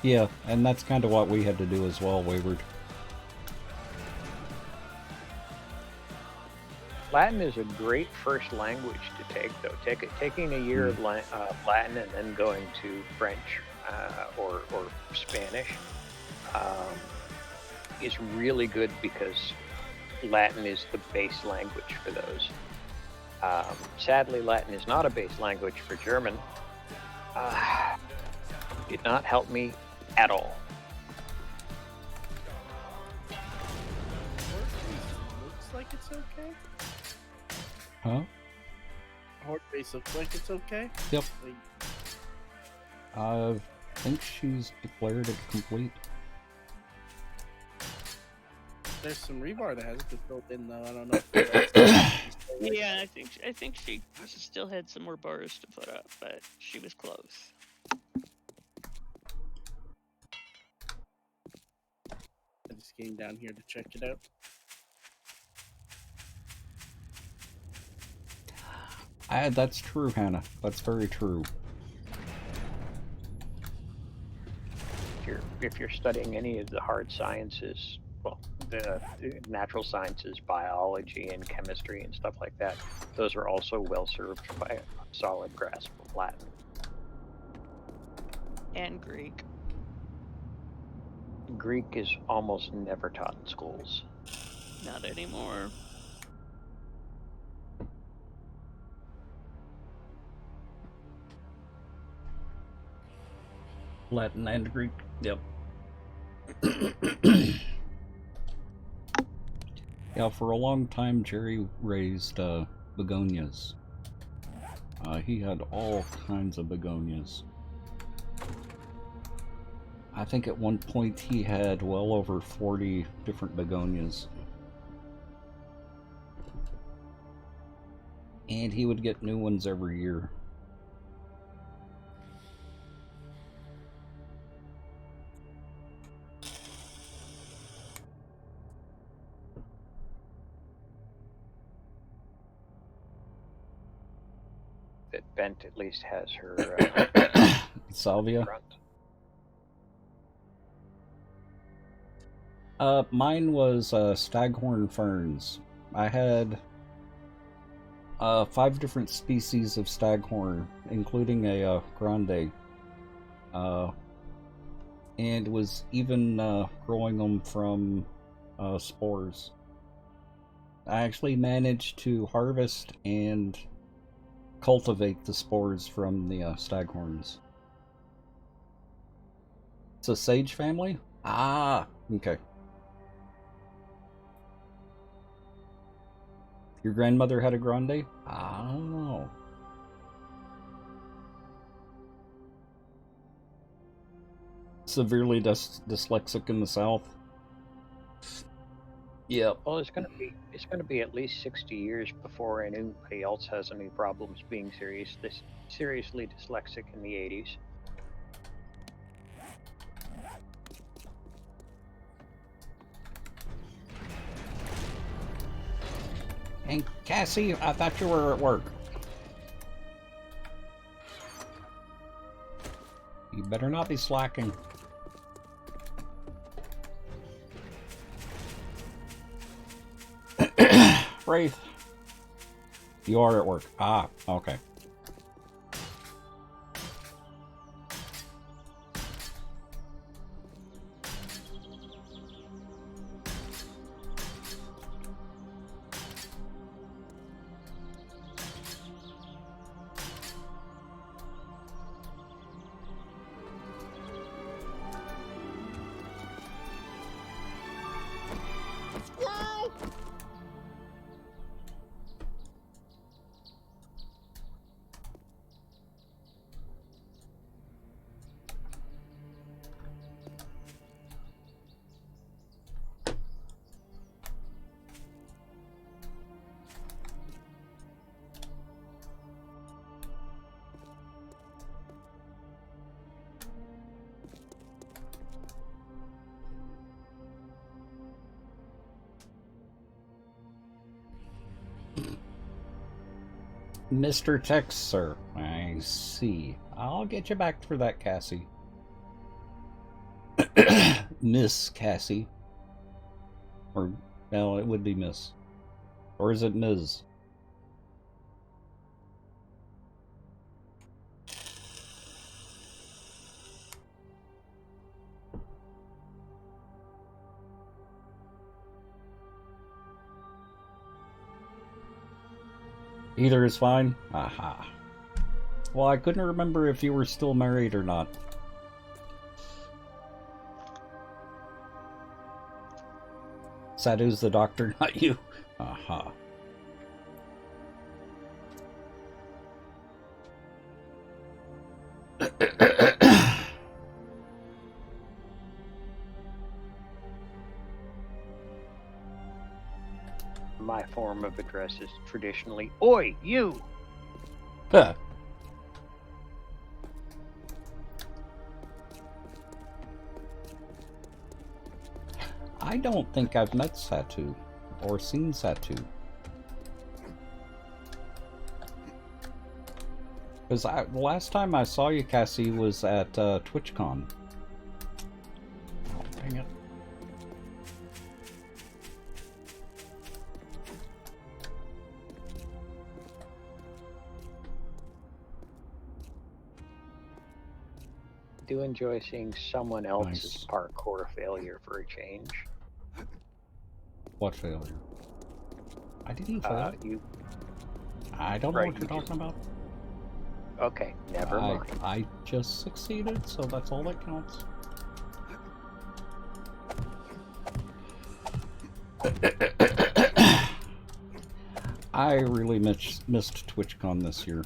Speaker 1: Yeah, and that's kind of what we had to do as well, Wayward.
Speaker 4: Latin is a great first language to take, though. Taking a year of Latin and then going to French or Spanish is really good, because Latin is the base language for those. Sadly, Latin is not a base language for German. Did not help me at all.
Speaker 6: Looks like it's okay.
Speaker 1: Huh?
Speaker 6: Horde base looks like it's okay.
Speaker 1: Yep.
Speaker 6: Like,
Speaker 1: I think she's declared it complete.
Speaker 6: there's some rebar that hasn't been built in though. I don't know. If
Speaker 5: Yeah, I think she still had some more bars to put up, but she was close.
Speaker 6: I just came down here to check it out.
Speaker 1: That's true, Hannah. That's very true.
Speaker 4: If you're studying any of the hard sciences, well, the natural sciences, biology and chemistry and stuff like that, those are also well served by a solid grasp of Latin.
Speaker 5: And Greek.
Speaker 4: Greek is almost never taught in schools.
Speaker 5: Not anymore.
Speaker 1: Latin and Greek. Yep. Yeah, for a long time, Jerry raised begonias. He had all kinds of begonias. I think at one point he had well over 40 different begonias. And he would get new ones every year.
Speaker 4: That Bent at least has her
Speaker 1: Salvia?
Speaker 4: front.
Speaker 1: Mine was staghorn ferns. I had 5 different species of staghorn, including a grande, and was even growing them from spores. I actually managed to harvest and cultivate the spores from the staghorns. It's a sage family? Ah, okay. Your grandmother had a grande? Oh. Severely dyslexic in the South. Yep.
Speaker 4: Well, it's gonna be at least 60 years before anybody else has any problems being seriously dyslexic in the 80s.
Speaker 1: Hey, Cassie, I thought you were at work. You better not be slacking. Wraith. You are at work. Ah, okay.
Speaker 3: Squirrel!
Speaker 1: Mr. Tex, sir. I see. I'll get you back for that, Cassie. Miss Cassie. Or, well, it would be Miss. Or is it Ms.? Either is fine? Aha. Well, I couldn't remember if you were still married or not. Sadu's the doctor, not you. Aha.
Speaker 4: My form of address is traditionally, "Oi, you!"
Speaker 1: Huh. I don't think I've met Satu or seen Satu. Because the last time I saw you, Cassie, was at TwitchCon. Oh, dang it.
Speaker 4: I do enjoy seeing someone else's
Speaker 1: Nice.
Speaker 4: parkour failure for a change.
Speaker 1: What failure? I didn't fail.
Speaker 4: You
Speaker 1: I don't know
Speaker 4: right,
Speaker 1: what you're
Speaker 4: you just-
Speaker 1: talking about.
Speaker 4: okay? Never mind.
Speaker 1: I just succeeded, so that's all that counts. I really missed TwitchCon this year.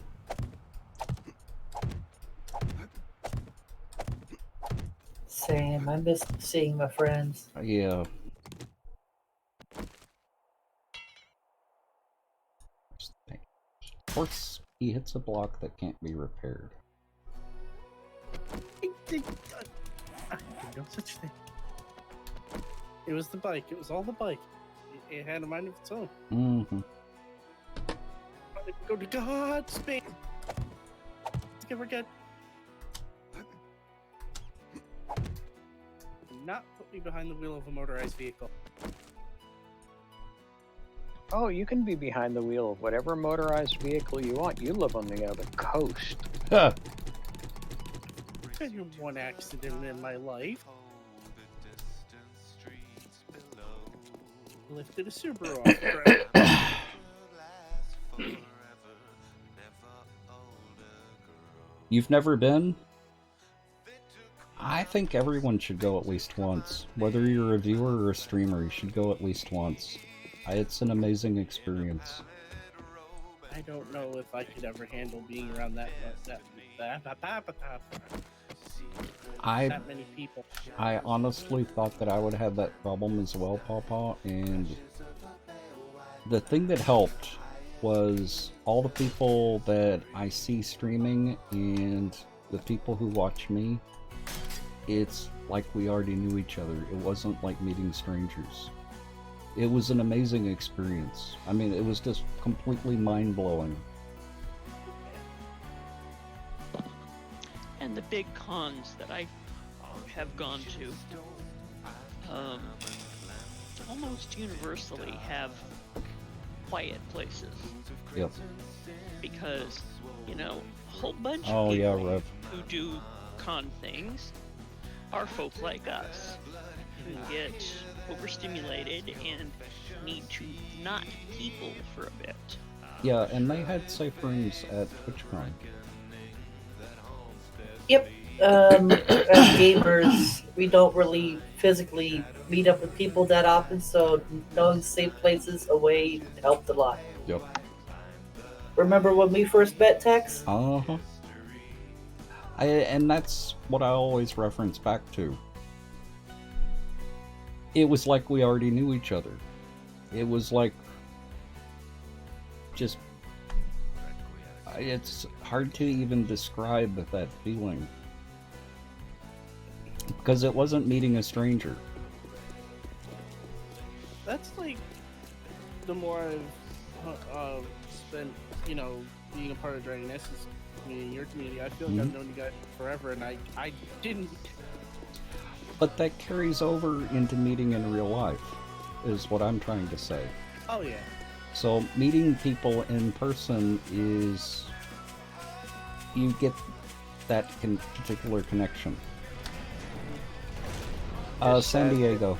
Speaker 2: Same. I miss seeing my friends.
Speaker 1: Yeah. Of course, he hits a block that can't be repaired.
Speaker 6: No such thing. It was the bike. It was all the bike. It had a mind of its own.
Speaker 1: Mm-hmm.
Speaker 6: Go to God's space. Okay, we're good. Do not put me behind the wheel of a motorized vehicle.
Speaker 4: Oh, you can be behind the wheel of whatever motorized vehicle you want. You live on the other coast.
Speaker 1: Huh.
Speaker 6: I've had one accident in my life. Lifted a Subaru off the ground.
Speaker 1: You've never been? I think everyone should go at least once. Whether you're a viewer or a streamer, you should go at least once. It's an amazing experience.
Speaker 6: I don't know if I could ever handle being around that. that many people.
Speaker 1: I honestly thought that I would have that problem as well, Pawpaw, and the thing that helped was all the people that I see streaming and the people who watch me. It's like we already knew each other. It wasn't like meeting strangers. It was an amazing experience. I mean, it was just completely mind-blowing.
Speaker 5: And the big cons that I have gone to almost universally have quiet places.
Speaker 1: Yep.
Speaker 5: Because, you know, a whole bunch
Speaker 1: Oh,
Speaker 5: of
Speaker 1: yeah,
Speaker 5: people
Speaker 1: Rev.
Speaker 5: who do con things are folk like us who get overstimulated and need to not people for a bit.
Speaker 1: Yeah, and they had safe rooms at TwitchCon.
Speaker 2: Yep. As gamers, we don't really physically meet up with people that often, so knowing safe places away helped a lot.
Speaker 1: Yep.
Speaker 2: Remember when we first met, Tex?
Speaker 1: Uh-huh. And that's what I always reference back to. It was like we already knew each other. It was like just... It's hard to even describe that feeling. Because it wasn't meeting a stranger.
Speaker 6: That's like the more I've spent, you know, being a part of Dragon Nest's community, your community. I feel like I've known you guys forever, and I didn't.
Speaker 1: But that carries over into meeting in real life, is what I'm trying to say.
Speaker 6: Oh yeah.
Speaker 1: So meeting people in person is, you get that particular connection. San Diego.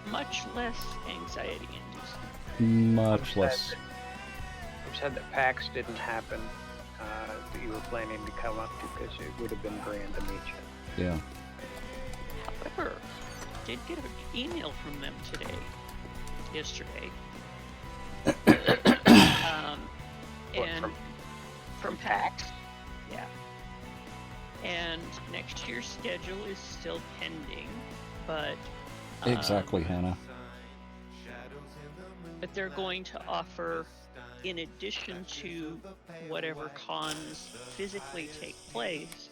Speaker 5: Much less anxiety inducing.
Speaker 1: Much less.
Speaker 4: I'm sad that PAX didn't happen, that you were planning to come up to, because it would have been grand to meet you.
Speaker 1: Yeah.
Speaker 5: However, did get an email from them yesterday. And
Speaker 4: from PAX?
Speaker 5: Yeah. And next year's schedule is still pending, but
Speaker 1: Exactly, Hannah.
Speaker 5: but they're going to offer, in addition to whatever cons physically take place,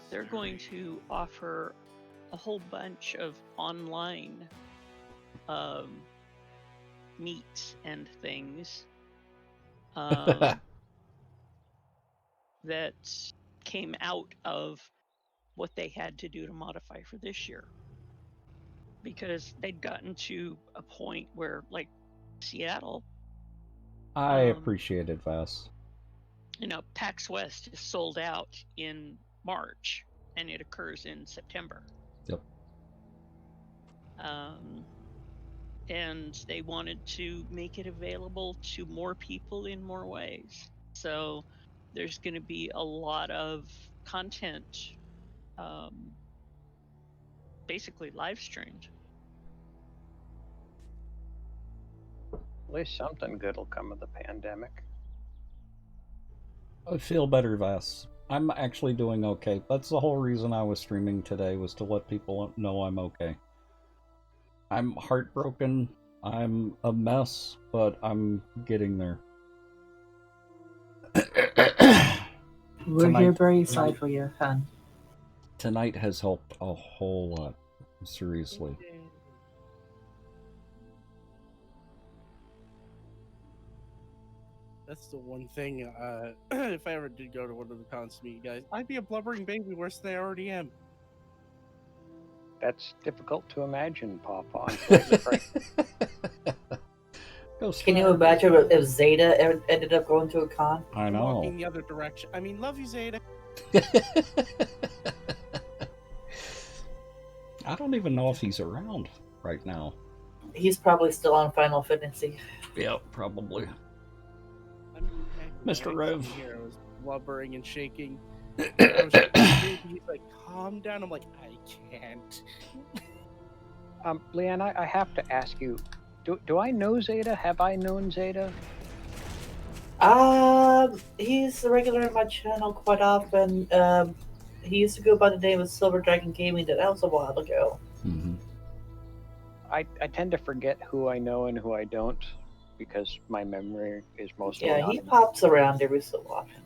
Speaker 5: they're going to offer a whole bunch of online meets and things that came out of what they had to do to modify for this year. Because they'd gotten to a point where, like Seattle,
Speaker 1: I appreciate it, Vass.
Speaker 5: you know, PAX West is sold out in March, and it occurs in September.
Speaker 1: Yep.
Speaker 5: And they wanted to make it available to more people in more ways. So there's going to be a lot of content, basically live streamed.
Speaker 4: At least something good will come of the pandemic.
Speaker 1: I feel better, Vass. I'm actually doing okay. That's the whole reason I was streaming today, was to let people know I'm okay. I'm heartbroken. I'm a mess, but I'm getting there.
Speaker 2: We're here very excited for you, hon.
Speaker 1: Tonight has helped a whole lot. Seriously.
Speaker 6: That's the one thing, if I ever did go to one of the cons to meet you guys, I'd be a blubbering baby worse than I already am.
Speaker 4: That's difficult to imagine, Pawpaw. I'm slightly frightened.
Speaker 2: Can you imagine if Zeta ended up going to a con?
Speaker 1: I know.
Speaker 6: Walking the other direction. I mean, love you, Zeta.
Speaker 1: I don't even know if he's around right now.
Speaker 2: He's probably still on Final Fantasy.
Speaker 1: Yeah, probably.
Speaker 6: I mean,
Speaker 1: Mr. Rev.
Speaker 6: Here, I was blubbering and shaking. I was he's like, calm down. I'm like, I can't.
Speaker 4: Leanne, I have to ask you, do I know Zeta? Have I known Zeta?
Speaker 2: He's a regular on my channel quite often. He used to go by the name of Silver Dragon Gaming. That was a while ago.
Speaker 1: Mm-hmm.
Speaker 4: I tend to forget who I know and who I don't because my memory is mostly
Speaker 2: Yeah,
Speaker 4: not
Speaker 2: he
Speaker 4: in-
Speaker 2: pops around every so often.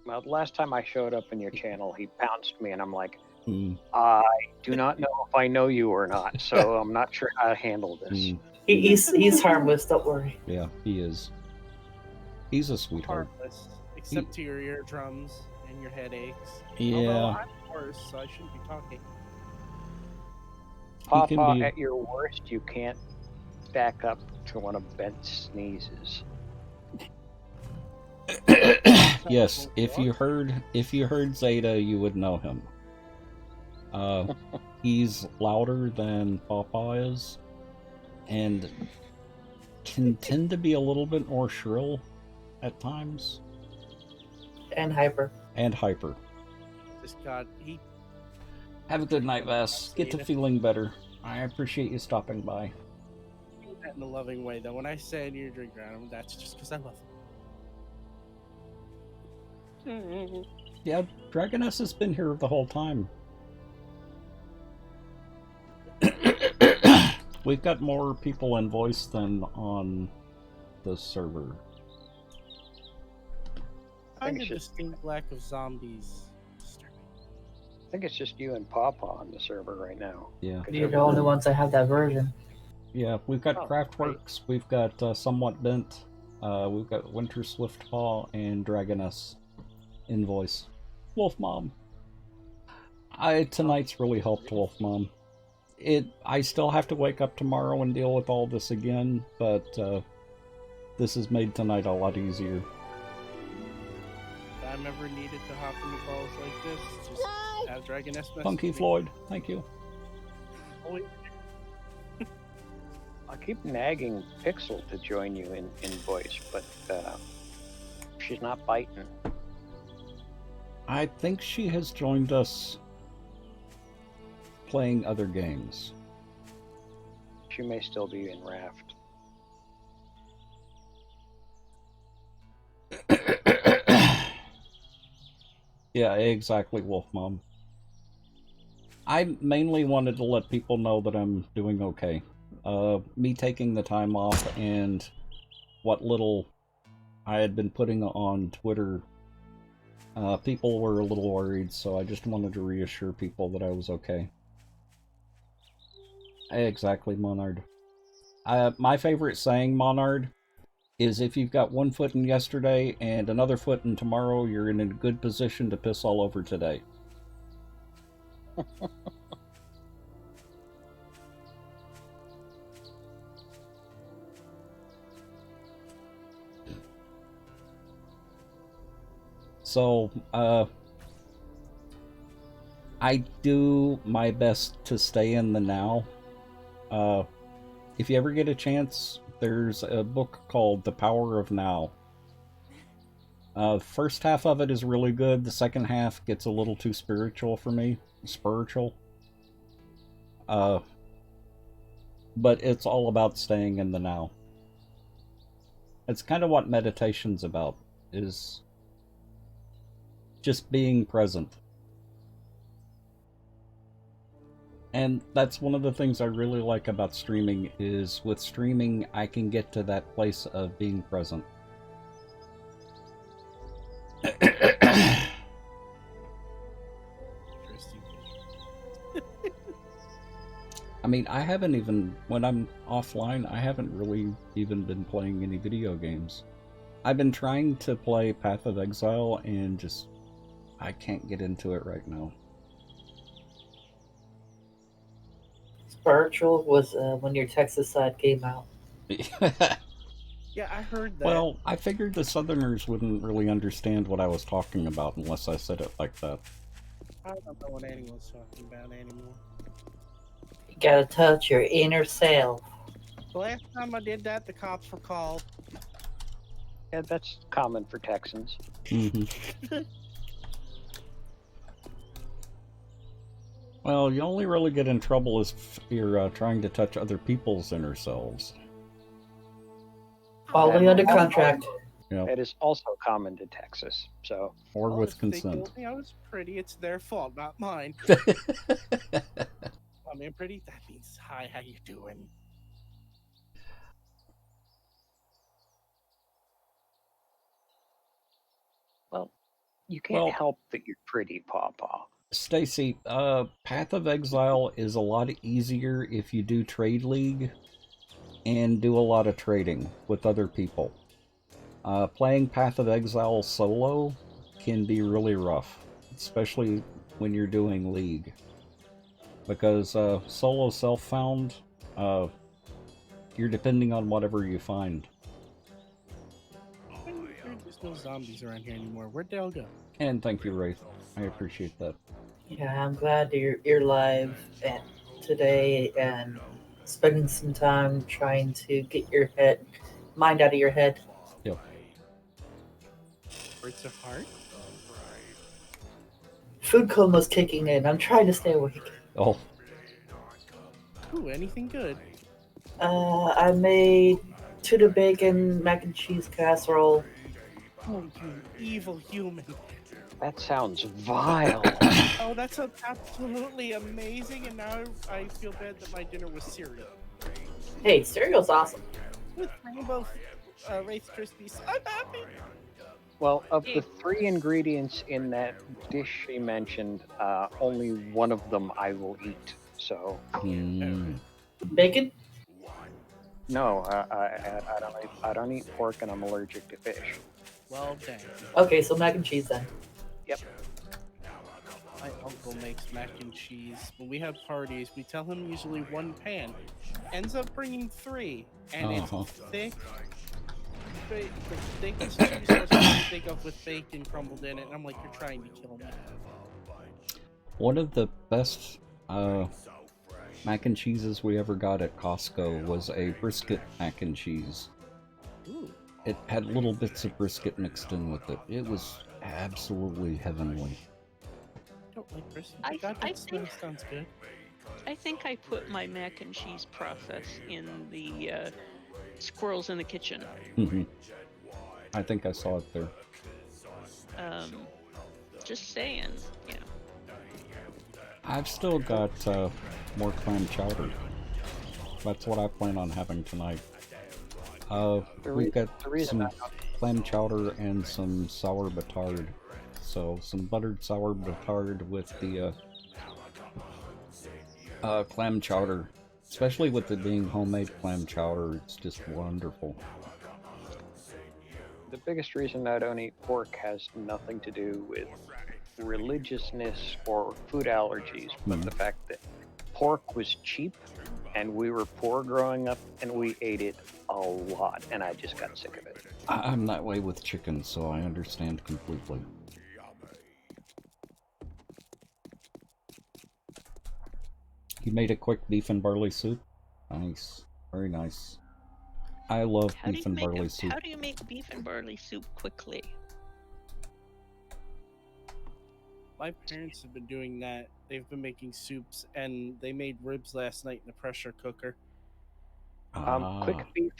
Speaker 4: Well, the last time I showed up in your channel, he pounced me, and I'm like,
Speaker 1: Mm.
Speaker 4: I do not know if I know you or not, so I'm not sure how to handle this.
Speaker 1: Mm.
Speaker 2: He's harmless. Don't worry.
Speaker 1: Yeah, he is. He's a sweetheart.
Speaker 6: Harmless, except to your eardrums and your headaches.
Speaker 1: Yeah.
Speaker 6: Although I'm worse, so I shouldn't be talking.
Speaker 1: He can
Speaker 4: Papa,
Speaker 1: be-
Speaker 4: at your worst, you can't stack up to one of Bent's sneezes.
Speaker 1: Yes, if you heard Zeta, you would know him. He's louder than Papa is, and can tend to be a little bit more shrill at times,
Speaker 2: And hyper.
Speaker 1: and hyper.
Speaker 6: This God, he
Speaker 1: Have a good night, Vass. Get to feeling better. I appreciate you stopping by.
Speaker 6: did that in a loving way, though. When I say I need a drink around him, that's just because I love him.
Speaker 1: Yeah, Dragoness has been here the whole time. We've got more people in voice than on the server.
Speaker 6: I
Speaker 4: think
Speaker 6: find
Speaker 4: it's
Speaker 6: a
Speaker 4: just-
Speaker 6: distinct lack of zombies disturbing.
Speaker 4: I think it's just you and Papa on the server right now.
Speaker 1: Yeah.
Speaker 2: You're the only ones that have that version.
Speaker 1: Yeah, we've got
Speaker 4: Oh,
Speaker 1: Craftworks, we've got Somewhat Bent, we've got Winter Swiftpaw, and Dragoness in voice. Wolf Mom. Tonight's really helped Wolf Mom. I still have to wake up tomorrow and deal with all this again, but this has made tonight a lot easier.
Speaker 6: If I'm ever needed to hop into calls like this, just have Dragoness message
Speaker 1: Funky
Speaker 6: me.
Speaker 1: Floyd, thank you.
Speaker 6: Always-
Speaker 4: I keep nagging Pixel to join you in voice, but she's not biting.
Speaker 1: I think she has joined us playing other games.
Speaker 4: She may still be in Raft.
Speaker 1: Yeah, exactly, Wolf Mom. I mainly wanted to let people know that I'm doing okay. Me taking the time off and what little I had been putting on Twitter, people were a little worried, so I just wanted to reassure people that I was okay. Exactly, Monard. My favorite saying, Monard, is if you've got one foot in yesterday and another foot in tomorrow, you're in a good position to piss all over today. So, I do my best to stay in the now. If you ever get a chance, there's a book called The Power of Now. First half of it is really good. The second half gets a little too spiritual for me. But it's all about staying in the now. It's kind of what meditation's about, is just being present. And that's one of the things I really like about streaming, is with streaming I can get to that place of being present.
Speaker 6: Interesting.
Speaker 1: I mean, I haven't even, when I'm offline, I haven't really even been playing any video games. I've been trying to play Path of Exile and just, I can't get into it right now.
Speaker 2: Spiritual was when your Texas side came out.
Speaker 6: Yeah, I heard that.
Speaker 1: Well, I figured the Southerners wouldn't really understand what I was talking about unless I said it like that.
Speaker 6: I don't know what anyone's talking about anymore.
Speaker 2: You gotta touch your inner self.
Speaker 6: The last time I did that, the cops were called.
Speaker 4: Yeah, that's common for Texans.
Speaker 1: Mm-hmm. Well, you only really get in trouble if you're trying to touch other people's inner selves.
Speaker 2: Only under contract.
Speaker 1: Yeah,
Speaker 4: It is also common to Texas. So
Speaker 1: or
Speaker 6: Well,
Speaker 1: with
Speaker 6: if they
Speaker 1: consent.
Speaker 6: told me I was pretty, it's their fault, not mine. I mean, pretty. That means hi. How you doing?
Speaker 4: well, you can't
Speaker 1: Well,
Speaker 4: help that you're pretty, Pawpaw.
Speaker 1: Stacy, Path of Exile is a lot easier if you do Trade League and do a lot of trading with other people. Playing Path of Exile solo can be really rough, especially when you're doing League. Because solo self-found, you're depending on whatever you find.
Speaker 6: There's no zombies around here anymore. Where'd they all go?
Speaker 1: And thank you, Wraith. I appreciate that.
Speaker 2: Yeah, I'm glad you're live and today and spending some time trying to get your mind out of your head.
Speaker 1: Yep.
Speaker 6: Words are hard.
Speaker 2: Food coma's kicking in. I'm trying to stay awake.
Speaker 1: Oh,
Speaker 6: Ooh, anything good?
Speaker 2: I made tuna bacon mac and cheese casserole.
Speaker 6: Oh, you evil human!
Speaker 4: That sounds vile.
Speaker 6: Oh, that's absolutely amazing. And now I feel bad that my dinner was cereal
Speaker 2: Hey, cereal's awesome.
Speaker 6: with rainbow Wraith Krispies. I'm happy.
Speaker 4: Well, of the 3 ingredients in that dish she mentioned, only one of them I will eat. So
Speaker 2: Bacon?
Speaker 4: no, I don't eat pork, and I'm allergic to fish.
Speaker 6: Well, dang.
Speaker 2: Okay, so mac and cheese then.
Speaker 4: Yep.
Speaker 6: My uncle makes mac and cheese. When we have parties, we tell him usually 1 pan. Ends up bringing 3, and it's thick. The thickest cheese sauce I can think of with bacon crumbled in it, and I'm like, you're trying to kill me.
Speaker 1: one of the best mac and cheeses we ever got at Costco was a brisket mac and cheese.
Speaker 6: Ooh.
Speaker 1: It had little bits of brisket mixed in with it. It was absolutely heavenly.
Speaker 6: Don't like brisket.
Speaker 5: I
Speaker 6: God, that
Speaker 5: think-
Speaker 6: sounds good.
Speaker 5: I think I put my mac and cheese process in the squirrels in the kitchen.
Speaker 1: I think I saw it there.
Speaker 5: Just saying, you know.
Speaker 1: I've still got more clam chowder. That's what I plan on having tonight. We've got some clam chowder and some sour batard. So some buttered sour batard with the clam chowder. Especially with it being homemade clam chowder, it's just wonderful.
Speaker 4: The biggest reason I don't eat pork has nothing to do with religiousness or food allergies, but the fact that pork was cheap and we were poor growing up and we ate it a lot, and I just got sick of it.
Speaker 1: I'm that way with chicken, so I understand completely. You made a quick beef and barley soup? Nice. Very nice. I love beef and barley soup.
Speaker 5: How do you make beef and barley soup quickly?
Speaker 6: My parents have been doing that. They've been making soups, and they made ribs last night in the pressure cooker.
Speaker 4: Quick beef,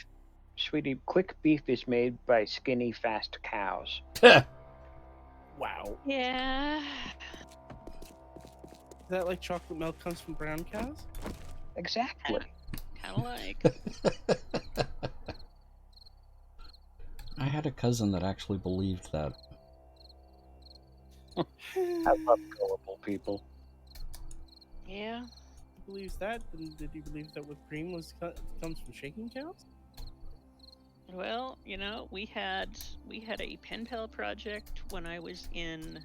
Speaker 4: sweetie. Quick beef is made by skinny, fast cows.
Speaker 6: Wow.
Speaker 5: Yeah.
Speaker 6: Is that like chocolate milk comes from brown cows?
Speaker 4: Exactly.
Speaker 5: Kind of like.
Speaker 1: I had a cousin that actually believed that.
Speaker 4: I love gullible people.
Speaker 5: Yeah.
Speaker 6: He believes that? Then did he believe that whipped cream comes from shaking cows?
Speaker 5: Well, you know, we had a pen pal project when I was in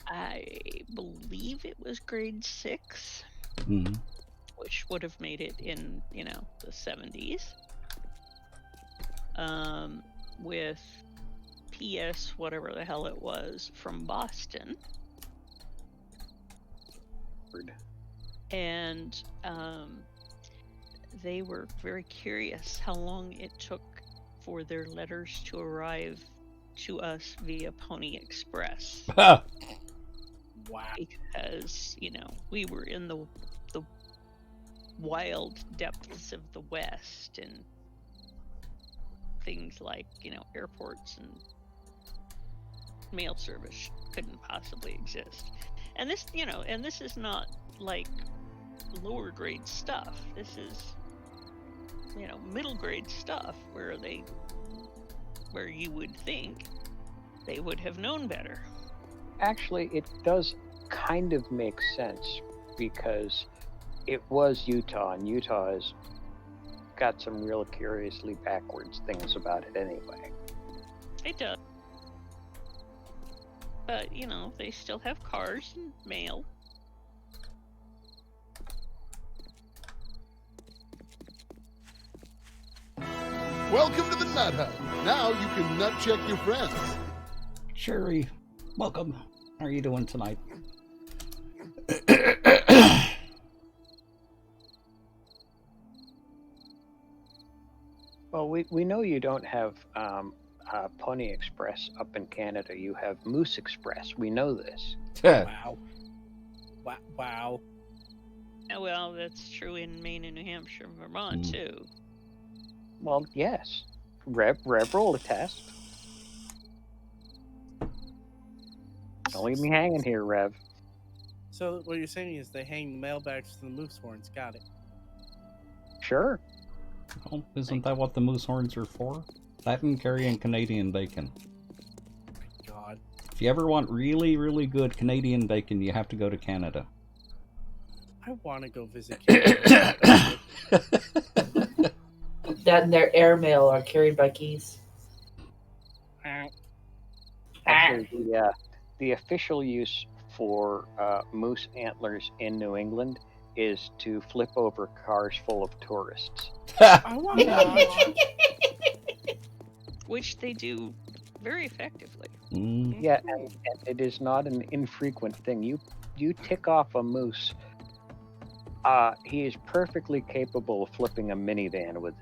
Speaker 5: I believe it was grade 6, which would have made it in, you know, the 70s. With PS whatever the hell it was from Boston. And they were very curious how long it took for their letters to arrive to us via Pony Express.
Speaker 6: Wow.
Speaker 5: Because, you know, we were in the wild depths of the West and things like, airports and mail service couldn't possibly exist. And this, and this is not like lower grade stuff. This is, middle grade stuff where you would think they would have known better.
Speaker 4: Actually, it does kind of make sense because it was Utah, and Utah has got some real curiously backwards things about it anyway.
Speaker 5: It does. But, they still have cars and mail.
Speaker 3: Welcome to the Nut Hut. Now you can nut check your friends.
Speaker 1: Sherry, welcome. How are you doing tonight?
Speaker 4: Well, we know you don't have Pony Express up in Canada. You have Moose Express. We know this.
Speaker 6: Wow. Wow.
Speaker 5: Oh, well, that's true in Maine and New Hampshire and Vermont, too.
Speaker 4: Well, yes. Rev, roll a test. Don't leave me hanging here, Rev.
Speaker 6: So what you're saying is they hang the mailbags to the moose horns. Got it.
Speaker 4: Sure.
Speaker 1: Well, isn't that what the moose horns are for? That and carrying Canadian bacon.
Speaker 6: God.
Speaker 1: If you ever want really, really good Canadian bacon, you have to go to Canada.
Speaker 6: I want to go visit Canada.
Speaker 2: That and their airmail are carried by geese.
Speaker 4: Actually, the official use for moose antlers in New England is to flip over cars full of tourists.
Speaker 6: I want to watch.
Speaker 5: Which they do very effectively.
Speaker 4: Yeah, and it is not an infrequent thing. You tick off a moose, he is perfectly capable of flipping a minivan with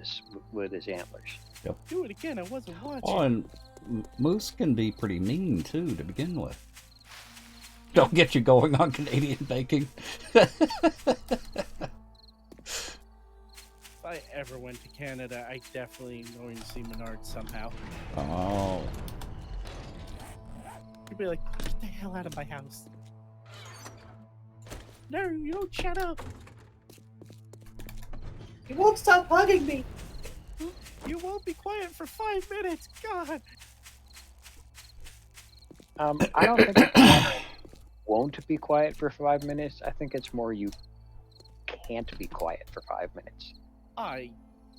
Speaker 4: his antlers.
Speaker 1: Yep.
Speaker 6: Do it again. I wasn't watching.
Speaker 1: Oh, and moose can be pretty mean too to begin with. Don't get you going on Canadian bacon.
Speaker 6: If I ever went to Canada, I definitely am going to see Menards somehow.
Speaker 1: Oh.
Speaker 6: You'd be like, get the hell out of my house. No, you don't shut up.
Speaker 2: He won't stop hugging me.
Speaker 6: You won't be quiet for 5 minutes. God.
Speaker 4: I don't think it's won't be quiet for 5 minutes. I think it's more you can't be quiet for 5 minutes.
Speaker 6: I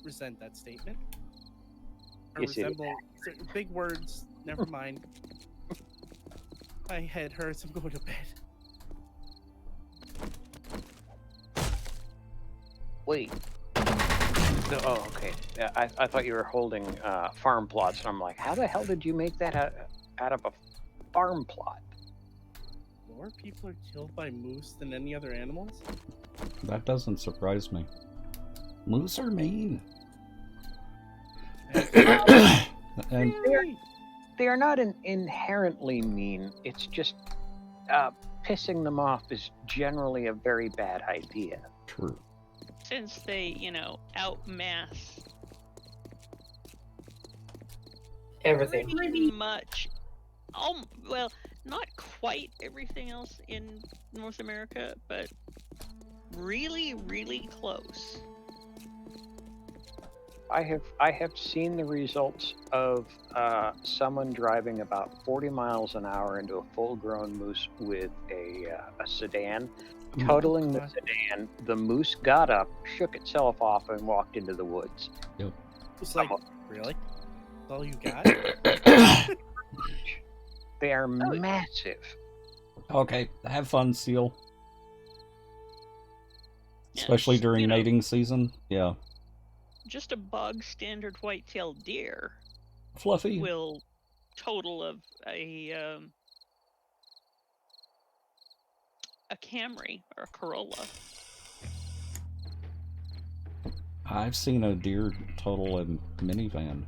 Speaker 6: resent that statement. I
Speaker 4: Yes, it is.
Speaker 6: resemble big words. Never mind. My head hurts. I'm going to bed.
Speaker 4: Wait. No, oh, okay. Yeah, I thought you were holding farm plots, and I'm like, how the hell did you make that out of a farm plot?
Speaker 6: More people are killed by moose than any other animals?
Speaker 1: That doesn't surprise me. Moose are mean. And
Speaker 6: Really?
Speaker 4: They are not inherently mean. It's just pissing them off is generally a very bad idea.
Speaker 1: true.
Speaker 5: Since they, outmass
Speaker 2: Everything.
Speaker 5: pretty much, well, not quite everything else in North America, but really, really close.
Speaker 4: I have seen the results of someone driving about 40 miles an hour into a full-grown moose with a sedan, totaling the sedan. The moose got up, shook itself off, and walked into the woods.
Speaker 6: It's like, really? That's all you got?
Speaker 4: They are massive.
Speaker 1: Okay, have fun, Seal.
Speaker 5: Yeah,
Speaker 1: Especially during
Speaker 5: know,
Speaker 1: mating season. Yeah.
Speaker 5: Just a bog standard white-tailed deer
Speaker 1: Fluffy.
Speaker 5: will total of a Camry or a Corolla.
Speaker 1: I've seen a deer total a minivan.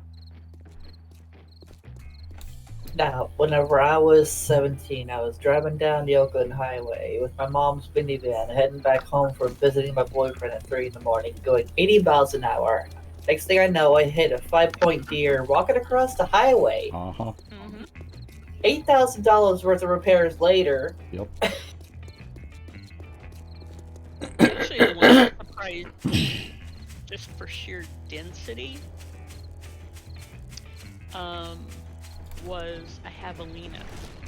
Speaker 2: Now, whenever I was 17, I was driving down the Oakland Highway with my mom's minivan, heading back home from visiting my boyfriend at 3 in the morning, going 80 miles an hour. Next thing I know, I hit a 5-point deer walking across the highway.
Speaker 1: Uh-huh.
Speaker 5: Mm-hmm.
Speaker 2: $8,000 worth of repairs later.
Speaker 1: Yep.
Speaker 5: Actually, the one that surprised just for sheer density was a javelina.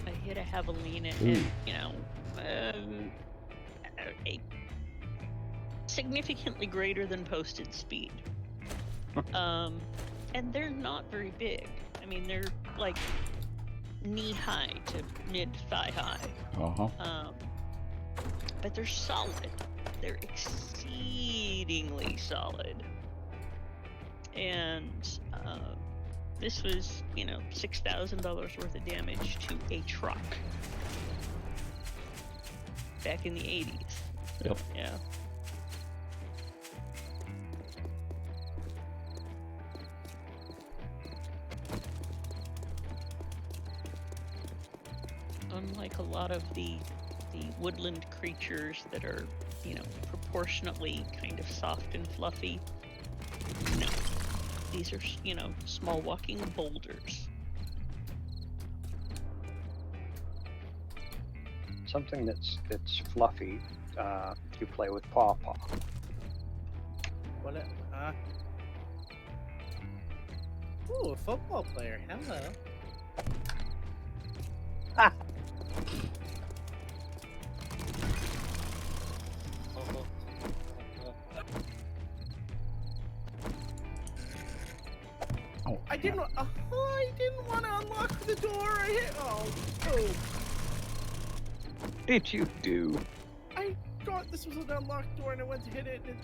Speaker 5: I hit a javelina
Speaker 1: Ooh.
Speaker 5: at, you know, a significantly greater than posted speed. And they're not very big. I mean, they're like knee high to mid thigh high.
Speaker 1: Uh-huh.
Speaker 5: But they're solid. They're exceedingly solid. And this was, you know, $6,000 worth of damage to a truck back in the 80s.
Speaker 1: Yep.
Speaker 5: Yeah. Unlike a lot of the woodland creatures that are, you know, proportionately kind of soft and fluffy, no. These are, you know, small walking boulders.
Speaker 4: Something that's fluffy. You play with Paw Paw.
Speaker 6: What? Ooh, a football player. Hello.
Speaker 4: Ah.
Speaker 1: Oh,
Speaker 6: I didn't want to unlock the door. I hit. Oh.
Speaker 4: Did you do?
Speaker 6: I thought this was an unlocked door, and I went to hit it, and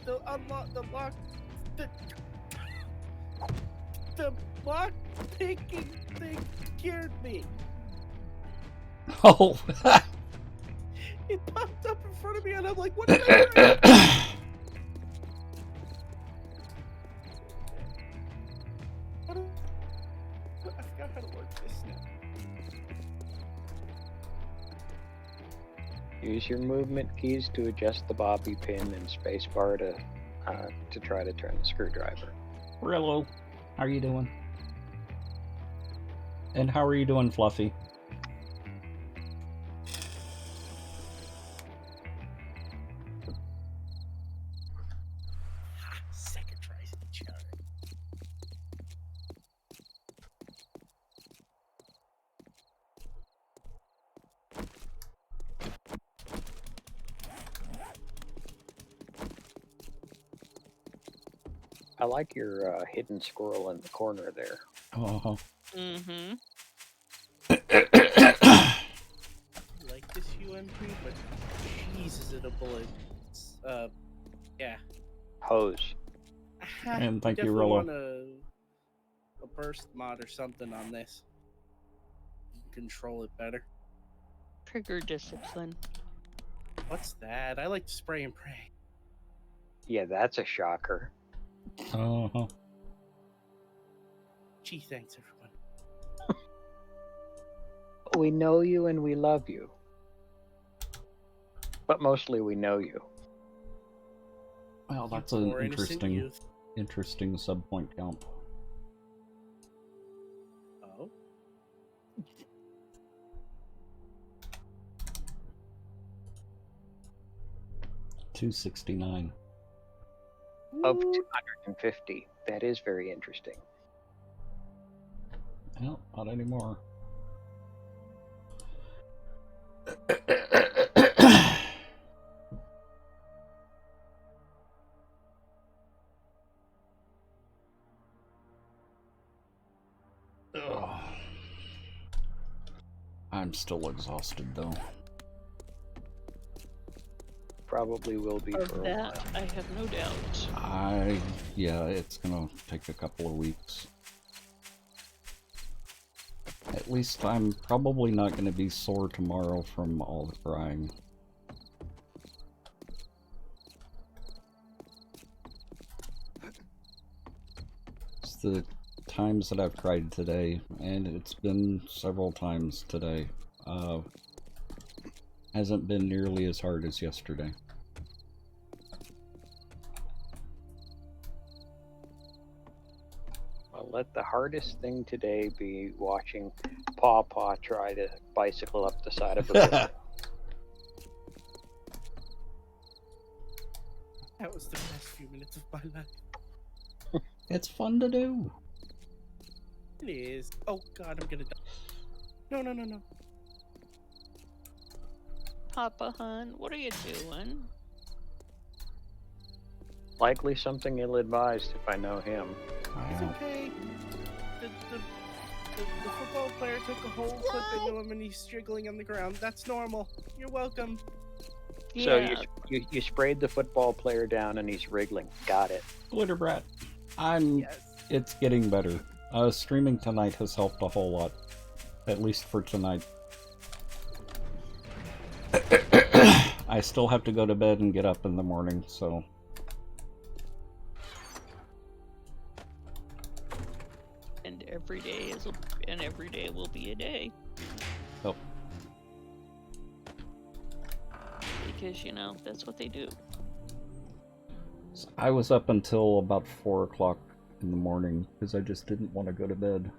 Speaker 6: the lock picking thing scared me.
Speaker 1: Oh.
Speaker 6: It popped up in front of me, and I'm like, what did I do? I forgot how to work this now.
Speaker 4: Use your movement keys to adjust the bobby pin and spacebar to try to turn the screwdriver.
Speaker 1: Rillo, how are you doing? And how are you doing, Fluffy?
Speaker 6: Second tries each other.
Speaker 4: I like your hidden squirrel in the corner there.
Speaker 1: Uh-huh.
Speaker 5: Mm-hmm.
Speaker 6: I like this UMP, but Jesus, it a bullet. It's, yeah.
Speaker 4: Hose.
Speaker 1: And thank you,
Speaker 6: Definitely
Speaker 1: Rollo.
Speaker 6: want a burst mod or something on this. Control it better.
Speaker 5: Trigger discipline.
Speaker 6: What's that? I like to spray and pray.
Speaker 4: Yeah, that's a shocker.
Speaker 1: Uh-huh.
Speaker 6: Gee, thanks everyone.
Speaker 4: We know you and we love you. But mostly we know you.
Speaker 1: Well, that's
Speaker 6: You
Speaker 1: an
Speaker 6: poor innocent youth.
Speaker 1: interesting sub-point count.
Speaker 6: Oh?
Speaker 1: $269.
Speaker 4: Of 250. That is very interesting.
Speaker 1: Well, not anymore. Ugh. I'm still exhausted, though.
Speaker 4: Probably will be
Speaker 5: Of
Speaker 4: for a
Speaker 5: that,
Speaker 4: while.
Speaker 5: I have no doubt.
Speaker 1: Yeah, it's gonna take a couple of weeks. At least I'm probably not gonna be sore tomorrow from all the crying. It's the times that I've cried today, and it's been several times today. Hasn't been nearly as hard as yesterday.
Speaker 4: Well, let the hardest thing today be watching Paw try to bicycle up the side of a building.
Speaker 6: That was the best few minutes of my life.
Speaker 1: It's fun to do.
Speaker 6: It is. Oh god, I'm gonna die. No, no, no, no.
Speaker 5: Papa Hun, what are you doing?
Speaker 4: Likely something ill-advised if I know him.
Speaker 6: It's okay. The football player took a whole clip into him and he's jiggling on the ground. That's normal. You're welcome.
Speaker 4: So
Speaker 5: Yeah.
Speaker 4: you sprayed the football player down and he's wriggling. Got it.
Speaker 1: Glitter Brat.
Speaker 6: Yes.
Speaker 1: It's getting better. Streaming tonight has helped a whole lot. At least for tonight. I still have to go to bed and get up in the morning, so...
Speaker 5: And every day will be a day.
Speaker 1: Oh.
Speaker 5: Because, you know, that's what they do.
Speaker 1: So I was up until about 4 o'clock in the morning, because I just didn't want to go to bed.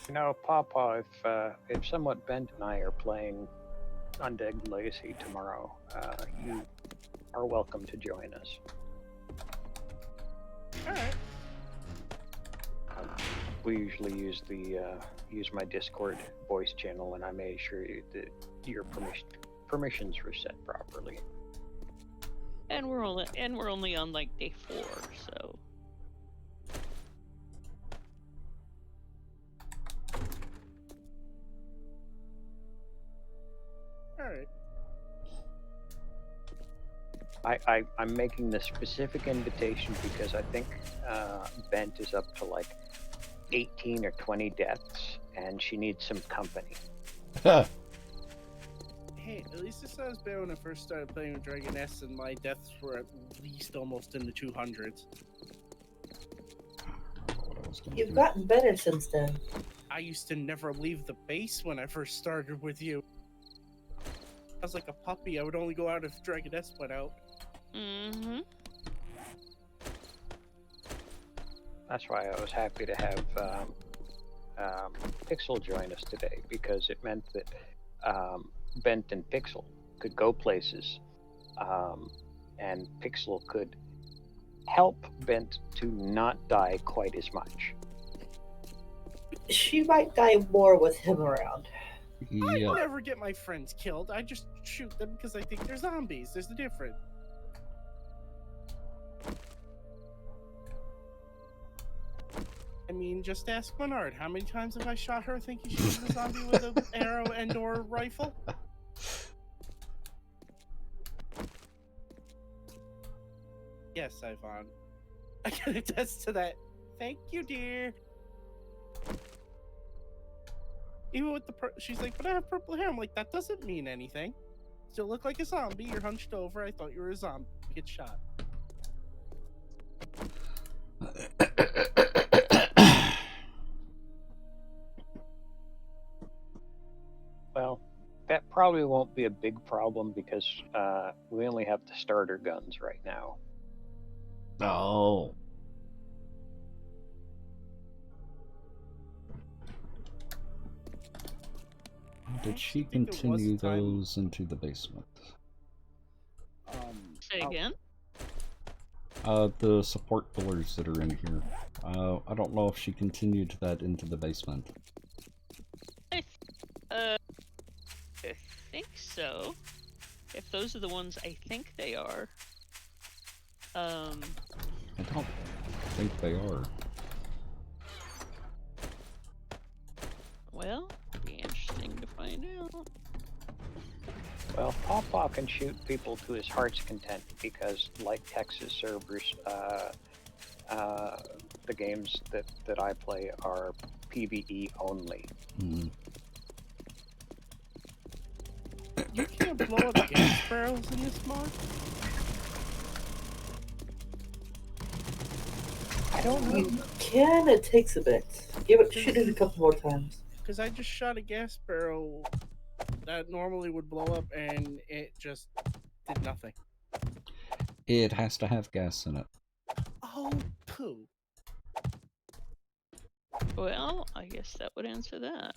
Speaker 4: You know, Papa, if somewhat Bent and I are playing Undead Legacy tomorrow, you are welcome to join us.
Speaker 6: Alright.
Speaker 4: We usually use my Discord voice channel, and I made sure that your permissions were set properly.
Speaker 5: And we're only on like day 4, so
Speaker 6: Alright.
Speaker 4: I'm making the specific invitation because I think Bent is up to like 18 or 20 deaths, and she needs some company.
Speaker 6: Hey, at least this sounds better when I first started playing with Dragon S, and my deaths were at least almost in the 200s.
Speaker 2: You've gotten better since then.
Speaker 6: I used to never leave the base when I first started with you. I was like a puppy. I would only go out if Dragon S went out.
Speaker 5: mm-hmm.
Speaker 4: That's why I was happy to have Pixel join us today, because it meant that Bent and Pixel could go places, and Pixel could help Bent to not die quite as much.
Speaker 2: She might die more with him around.
Speaker 6: I
Speaker 1: Yeah.
Speaker 6: never get my friends killed. I just shoot them because I think they're zombies. There's a difference. I mean, just ask Menard. How many times have I shot her thinking she was a zombie with an arrow and or rifle? Yes, Ivan. I can attest to that. Thank you, dear. Even with the she's like, but I have purple hair. I'm like, that doesn't mean anything. Still look like a zombie. You're hunched over. I thought you were a zombie. Get shot.
Speaker 4: Well, that probably won't be a big problem because we only have the starter guns right now.
Speaker 1: Oh. Did she
Speaker 6: think it was
Speaker 1: continue
Speaker 6: time-
Speaker 1: those into the basement?
Speaker 5: Say again?
Speaker 1: The support pillars that are in here. I don't know if she continued that into the basement.
Speaker 5: I think so. If those are the ones I think they are.
Speaker 1: I don't think they are.
Speaker 5: Well, be interesting to find out.
Speaker 4: Well, Pawpaw can shoot people to his heart's content because, like Texas servers, the games that I play are PvE only.
Speaker 1: Hmm.
Speaker 6: gonna blow up gas barrels in this mod?
Speaker 4: I don't know.
Speaker 2: You can. It takes a bit. Shoot it a couple more times.
Speaker 6: Because I just shot a gas barrel that normally would blow up, and it just did nothing.
Speaker 1: It has to have gas in it.
Speaker 6: Oh, poo.
Speaker 5: Well, I guess that would answer that.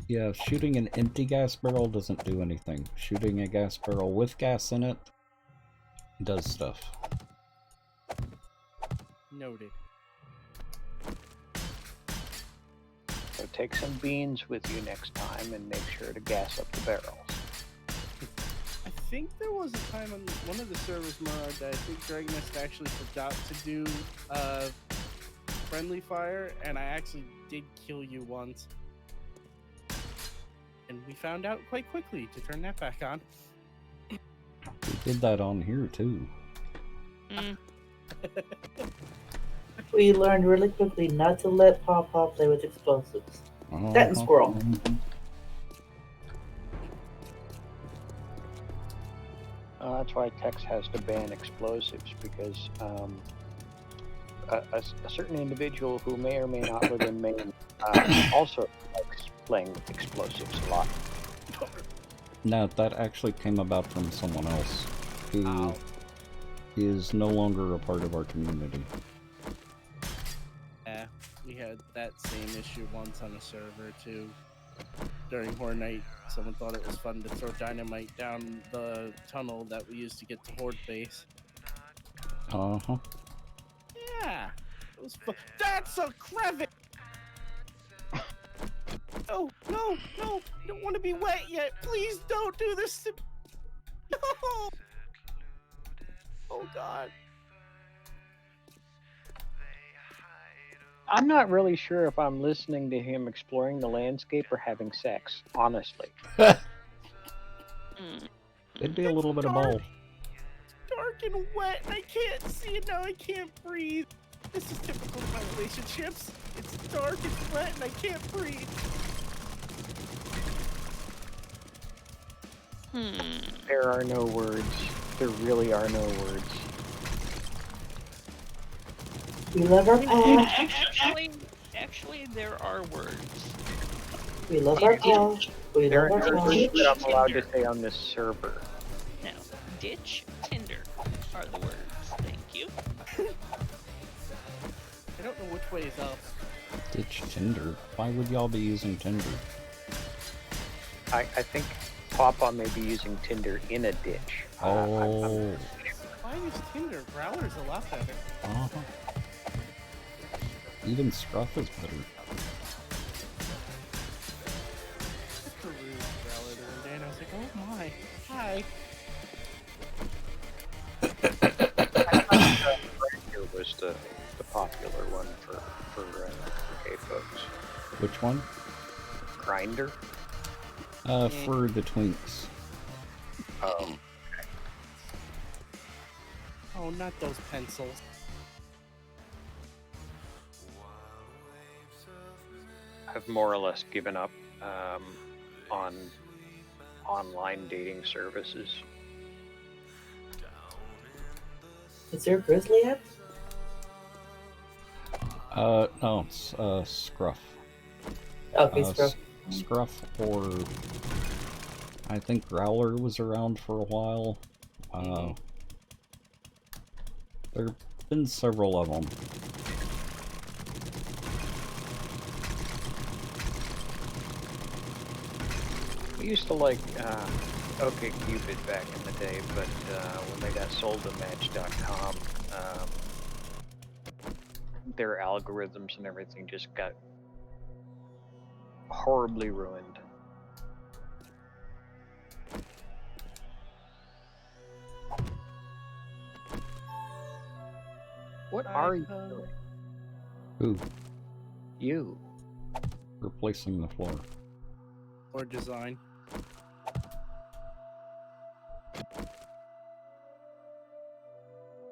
Speaker 1: Yeah, shooting an empty gas barrel doesn't do anything. Shooting a gas barrel with gas in it does stuff.
Speaker 6: Noted.
Speaker 4: So take some beans with you next time and make sure to gas up the barrels.
Speaker 6: I think there was a time on one of the servers, Murad, that I think Dragonist actually forgot to do friendly fire, and I actually did kill you once. And we found out quite quickly to turn that back on.
Speaker 1: We did that on here too.
Speaker 5: Mm.
Speaker 2: We learned really quickly not to let Pawpaw play with explosives. That and Squirrel.
Speaker 4: That's why Tex has to ban explosives, because a certain individual who may or may not live in Maine also likes playing with explosives a lot.
Speaker 1: No, that actually came about from someone else who is no longer a part of our community.
Speaker 6: Yeah, we had that same issue once on a server too. During Horde Night, someone thought it was fun to throw dynamite down the tunnel that we used to get to Horde base.
Speaker 1: Uh-huh.
Speaker 6: Yeah, it was fun. That's a crevice! No, no, no! I don't want to be wet yet! Please don't do this to me! No! Oh god.
Speaker 4: I'm not really sure if I'm listening to him exploring the landscape or having sex, honestly.
Speaker 1: It'd be a little bit of both.
Speaker 6: Dark and wet, and I can't see it now, I can't breathe. This is typical of my relationships. It's dark, it's wet, and I can't breathe.
Speaker 4: There are no words. There really are no words.
Speaker 2: We love our paw.
Speaker 5: Actually, there are words.
Speaker 2: We love our paw. We
Speaker 4: There
Speaker 2: love
Speaker 4: are
Speaker 2: our
Speaker 4: no words
Speaker 2: paw.
Speaker 4: that I'm allowed to say on this server.
Speaker 5: Now, ditch, tinder are the words. Thank you.
Speaker 6: I don't know which way is up.
Speaker 1: Ditch Tinder? Why would y'all be using Tinder?
Speaker 4: I think Papa may be using Tinder in a ditch.
Speaker 1: Oh.
Speaker 6: Why use Tinder? Growler's a lot better.
Speaker 1: Uh-huh. Even Scruff is better.
Speaker 6: Peruse Growler the other day, and I was like, oh my, hi.
Speaker 4: Here was the popular one for gay folks.
Speaker 1: Which one?
Speaker 4: Grinder.
Speaker 1: For the twinks.
Speaker 6: Oh, not those pencils.
Speaker 4: I've more or less given up on online dating services.
Speaker 2: Is there a Grizzly app?
Speaker 1: No, it's Scruff.
Speaker 2: Okay, Scruff.
Speaker 1: Scruff, or I think Growler was around for a while. There have been several of them.
Speaker 4: We used to like OkCupid back in the day, but when they got sold to Match.com, their algorithms and everything just got horribly ruined. What are you doing?
Speaker 1: Who?
Speaker 4: You.
Speaker 1: Replacing the floor.
Speaker 6: Or design.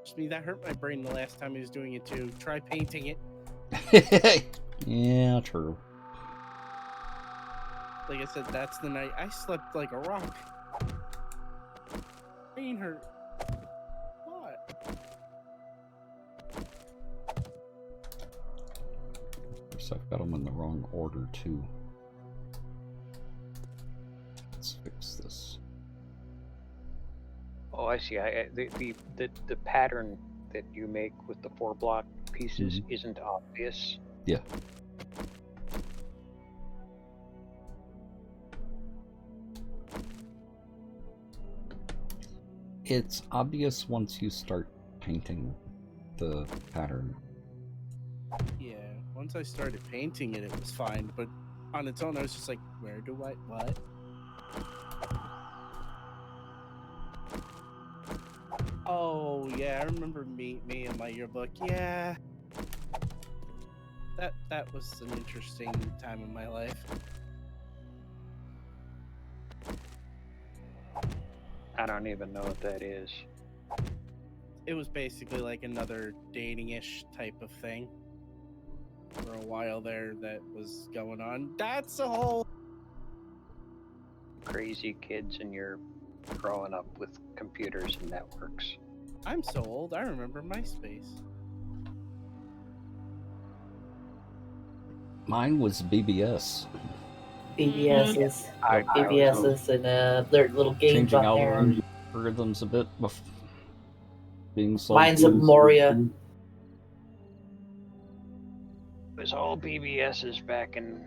Speaker 6: Just me, that hurt my brain the last time he was doing it too. Try painting it.
Speaker 1: Yeah, true.
Speaker 6: Like I said, that's the night I slept like a rock. Train her. What?
Speaker 1: So I've got them in the wrong order too. Let's fix this.
Speaker 4: Oh, I see. The pattern that you make with the 4 block pieces isn't obvious.
Speaker 1: Yeah. It's obvious once you start painting the pattern.
Speaker 6: Yeah, once I started painting it, it was fine, but on its own, I was just like, where do I, what? Oh, yeah, I remember me in my yearbook. Yeah. That was an interesting time in my life.
Speaker 4: I don't even know what that is.
Speaker 6: It was basically like another dating-ish type of thing. For a while there, that was going on. That's a whole...
Speaker 4: Crazy kids, and you're growing up with computers and networks.
Speaker 6: I'm so old, I remember MySpace.
Speaker 1: Mine was BBS.
Speaker 2: BBSs,
Speaker 4: I
Speaker 2: BBSs, and their little games
Speaker 1: Changing
Speaker 2: on there.
Speaker 1: algorithms a bit. Being sold.
Speaker 2: Mine's of Moria.
Speaker 4: It was all BBSs back in,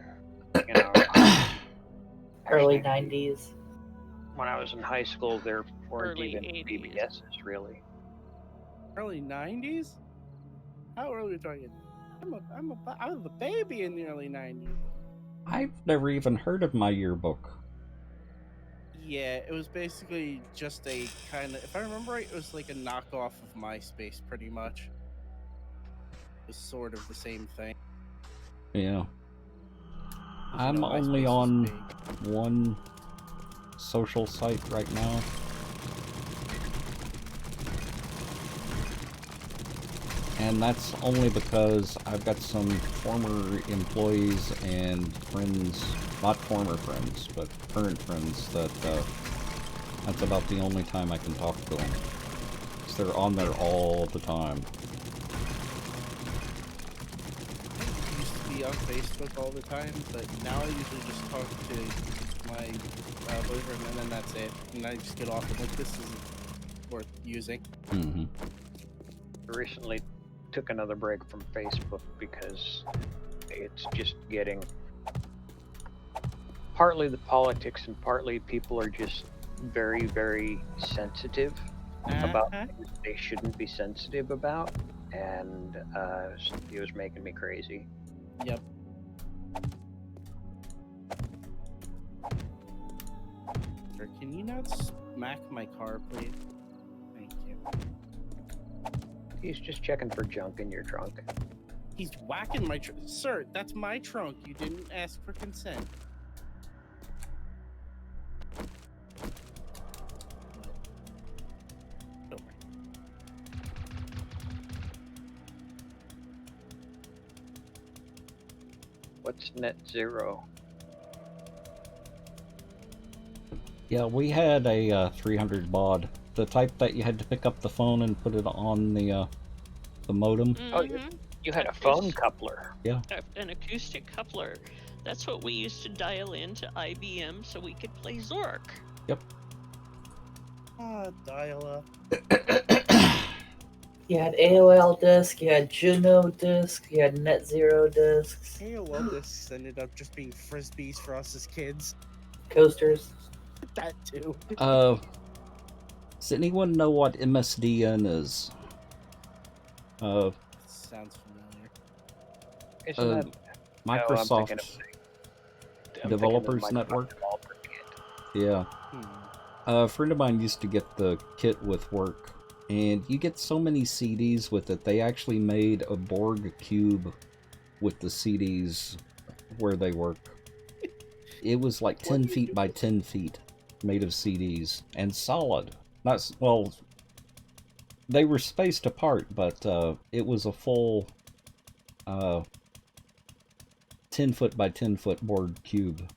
Speaker 2: Early 90s.
Speaker 4: When I was in high school, there weren't
Speaker 5: Early
Speaker 4: even
Speaker 5: 80s.
Speaker 4: BBSs, really.
Speaker 6: Early 90s? How early are we talking? I was a baby in the early 90s.
Speaker 1: I've never even heard of my yearbook.
Speaker 6: Yeah, it was basically just a kind of, if I remember right, it was like a knockoff of MySpace, pretty much. It was sort of the same thing.
Speaker 1: Yeah. I'm
Speaker 6: MySpace
Speaker 1: only
Speaker 6: was
Speaker 1: on
Speaker 6: big.
Speaker 1: one social site right now. And that's only because I've got some former employees and friends, not former friends, but current friends, that that's about the only time I can talk to them. Because they're on there all the time.
Speaker 6: I used to be on Facebook all the time, but now I usually just talk to my boyfriend, and then that's it. And I just get off and like, this isn't worth using.
Speaker 1: Mm-hmm.
Speaker 4: I recently took another break from Facebook because it's just getting partly the politics and partly people are just very, very sensitive about things they shouldn't be sensitive about, and it was making me crazy.
Speaker 6: Yep. Sir, can you not smack my car, please? Thank you.
Speaker 4: He's just checking for junk in your trunk.
Speaker 6: He's whacking my trunk. Sir, that's my trunk. You didn't ask for consent. Don't worry.
Speaker 4: What's net zero?
Speaker 1: Yeah, we had a 300 baud. The type that you had to pick up the phone and put it on the modem.
Speaker 4: Oh, you had a phone coupler.
Speaker 1: Yeah.
Speaker 5: An acoustic coupler. That's what we used to dial into IBM so we could play Zork.
Speaker 1: Yep.
Speaker 6: Ah, dial up.
Speaker 2: You had AOL disk, you had Juno disk, you had Net Zero disks,
Speaker 6: AOL discs ended up just being frisbees for us as kids.
Speaker 2: coasters.
Speaker 6: That too.
Speaker 1: Does anyone know what MSDN is?
Speaker 6: Sounds familiar.
Speaker 4: Isn't that
Speaker 1: Microsoft Developers Network? Yeah. A friend of mine used to get the kit with work, and you get so many CDs with it. They actually made a Borg cube with the CDs where they work. It was like 10 feet by 10 feet, made of CDs, and solid. Not, well, they were spaced apart, but it was a full 10 foot by 10 foot Borg cube.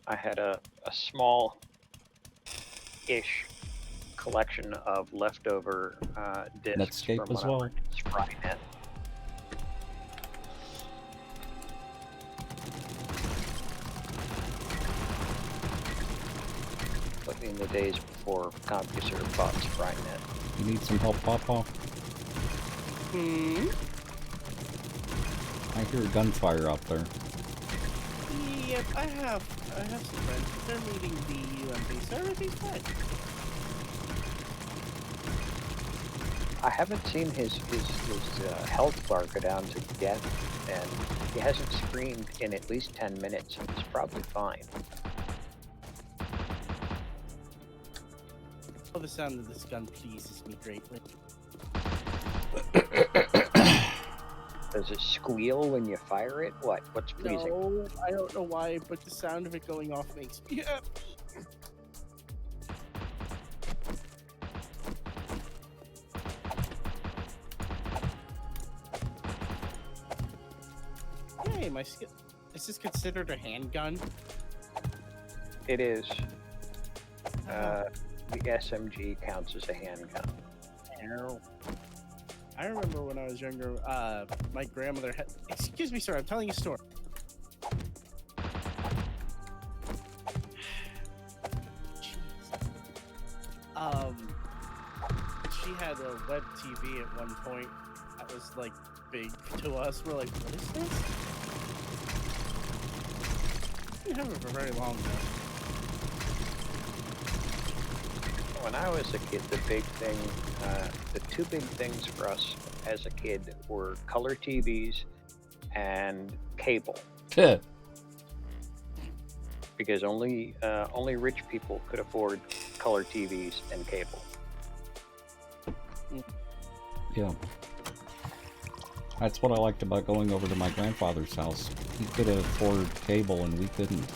Speaker 4: I had a small ish collection of leftover discs
Speaker 1: Netscape
Speaker 4: from
Speaker 1: as
Speaker 4: when I
Speaker 1: well?
Speaker 4: worked at Sprynet. But in the days before CompuServe bought Sprynet.
Speaker 1: You need some help, Papa?
Speaker 6: Hmm.
Speaker 1: I hear gunfire out there.
Speaker 6: Yep, I have some friends. They're meeting the UMP, so everything's fine.
Speaker 4: I haven't seen his health bar go down to death, and he hasn't screamed in at least 10 minutes, and he's probably fine.
Speaker 6: Oh, the sound of this gun pleases me greatly.
Speaker 4: Does it squeal when you fire it? What's pleasing?
Speaker 6: No, I don't know why, but the sound of it going off makes me happy. Hey, my skill. Is this considered a handgun?
Speaker 4: It is. The SMG counts as a handgun.
Speaker 6: Ow. I remember when I was younger, my grandmother had. Excuse me, sir. I'm telling you a story. She had a web TV at one point. That was like big to us. We're like, what is this? We didn't have it for very long though.
Speaker 4: When I was a kid, the two big things for us as a kid were color TVs and cable, because only rich people could afford color TVs and cable.
Speaker 1: Yeah. That's what I liked about going over to my grandfather's house. He could afford cable and we couldn't.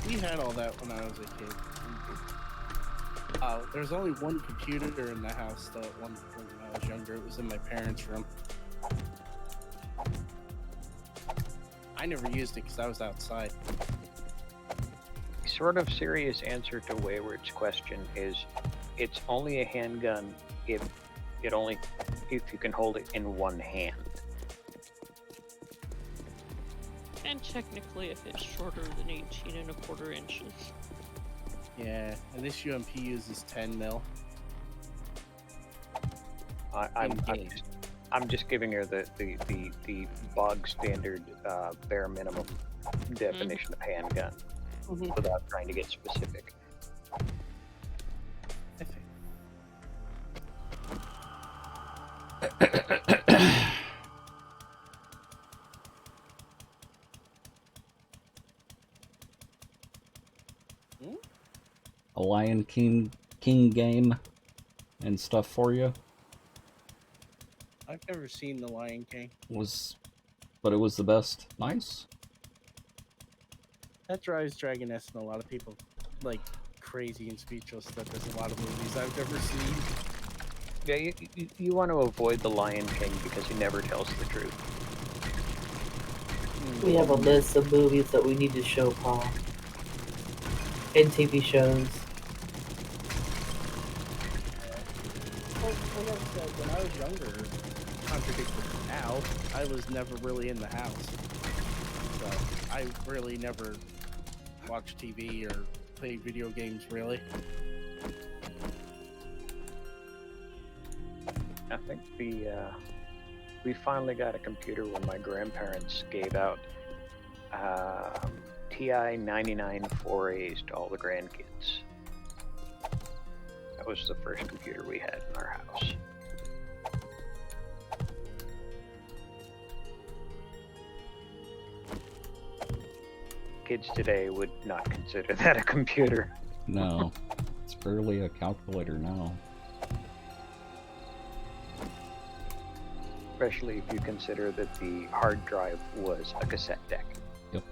Speaker 6: We had all that when I was a kid. There was only one computer in the house though at one point when I was younger. It was in my parents' room. I never used it because I was outside.
Speaker 4: The sort of serious answer to Wayward's question is, it's only a handgun if you can hold it in one hand.
Speaker 5: And technically, if it's shorter than 18.25 inches.
Speaker 6: Yeah, and this UMP uses 10 mil.
Speaker 4: I'm just giving her the bog standard bare minimum definition of handgun, without trying to get specific.
Speaker 1: A Lion King game and stuff for you.
Speaker 6: I've never seen The Lion King.
Speaker 1: But it was the best. Nice.
Speaker 6: That drives Dragoness and a lot of people like crazy and speechless that there's a lot of movies I've never seen.
Speaker 4: Yeah, you want to avoid the Lion King because he never tells the truth.
Speaker 2: We have a list of movies that we need to show Paul. And TV shows.
Speaker 6: Well, like I said, when I was younger, contradicted now, I was never really in the house. So I really never watched TV or played video games, really.
Speaker 4: I think we finally got a computer when my grandparents gave out TI 99.3s to all the grandkids. That was the first computer we had in our house. Kids today would not consider that a computer.
Speaker 1: No, it's barely a calculator now.
Speaker 4: Especially if you consider that the hard drive was a cassette deck.
Speaker 1: Yep.